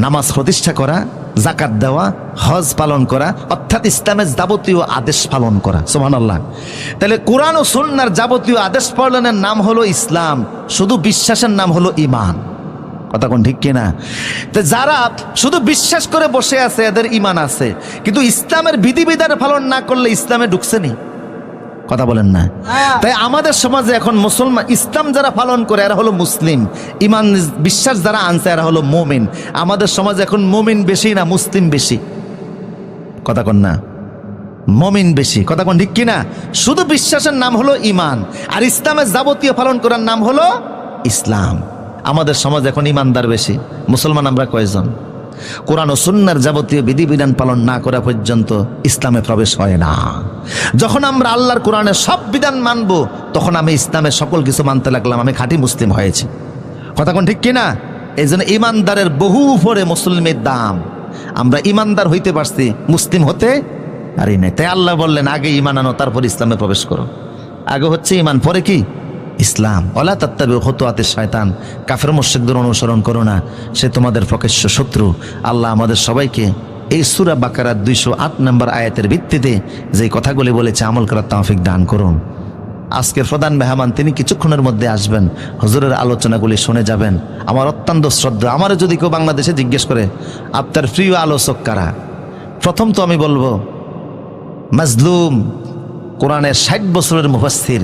S3: নামাজ প্রতিষ্ঠা করা, যাকাত দেওয়া, হজ পালন করা, অর্থাৎ ইসলামের যাবতীয় আদেশ পালন করা। সুবহানাল্লাহ। তাহলে কোরআন ও সুন্নাহর যাবতীয় আদেশ পালনের নাম হলো ইসলাম, শুধু বিশ্বাসের নাম হলো ঈমান। কথা কোন ঠিক কিনা? তো যারা শুধু বিশ্বাস করে বসে আছে এদের ঈমান আছে, কিন্তু ইসলামের বিধিবিধান পালন না করলে ইসলামে ঢুকছে নি। কথা বলেন না? তাই আমাদের সমাজে এখন মুসলমান, ইসলাম যারা পালন করে এরা হলো মুসলিম, ঈমান বিশ্বাস যারা আনছে এরা হলো মুমিন। আমাদের সমাজে এখন মুমিন বেশি না মুসলিম বেশি? কথা কোন না? মুমিন বেশি। কথা কোন ঠিক কিনা? শুধু বিশ্বাসের নাম হলো ঈমান, আর ইসলামের যাবতীয় পালন করার নাম হলো ইসলাম। আমাদের সমাজ এখন ঈমানদার বেশি, মুসলমান আমরা কয়জন? কোরআন ও সুন্নাহর যাবতীয় বিধিবিধান পালন না করা পর্যন্ত ইসলামে প্রবেশ হয় না। যখন আমরা আল্লাহর কোরআনের সব বিধান মানবো, তখন আমি ইসলামের সকল কিছু মানতে লাগলাম, আমি খাঁটি মুসলিম হয়েছি। কথা কোন ঠিক কিনা? এই জন্য ইমানদারের বহু উপরে মুসলিমের দাম। আমরা ইমানদার হইতে পারছি, মুসলিম হতে পারি নাই। তাই আল্লাহ বললেন আগে ঈমান আনো, তারপর ইসলামে প্রবেশ করো। আগে হচ্ছে ঈমান, পরে কি? ইসলাম। ওয়ালা তাত্তাবিউ খুতুওয়াতিশ শয়তান, কাফের মুশরিকদের অনুসরণ করো না, সে তোমাদের প্রকাশ্য শত্রু। আল্লাহ আমাদের সবাইকে এই সূরা বাকারার 208 নম্বর আয়াতের ভিত্তিতে যে কথাগুলি বলেছে আমল করার তৌফিক দান করুন। আজকের প্রধান মেহমান তিনি কিছুক্ষণের মধ্যে আসবেন, হুজুরের আলোচনাগুলি শুনে যাবেন। আমার অত্যন্ত শ্রদ্ধা। আমার যদি কেউ বাংলাদেশে জিজ্ঞেস করে আপনার প্রিয় আলোচক কারা, প্রথম তো আমি বলবো মাজলুম, কোরআনের 60 বছরের মুফাসসির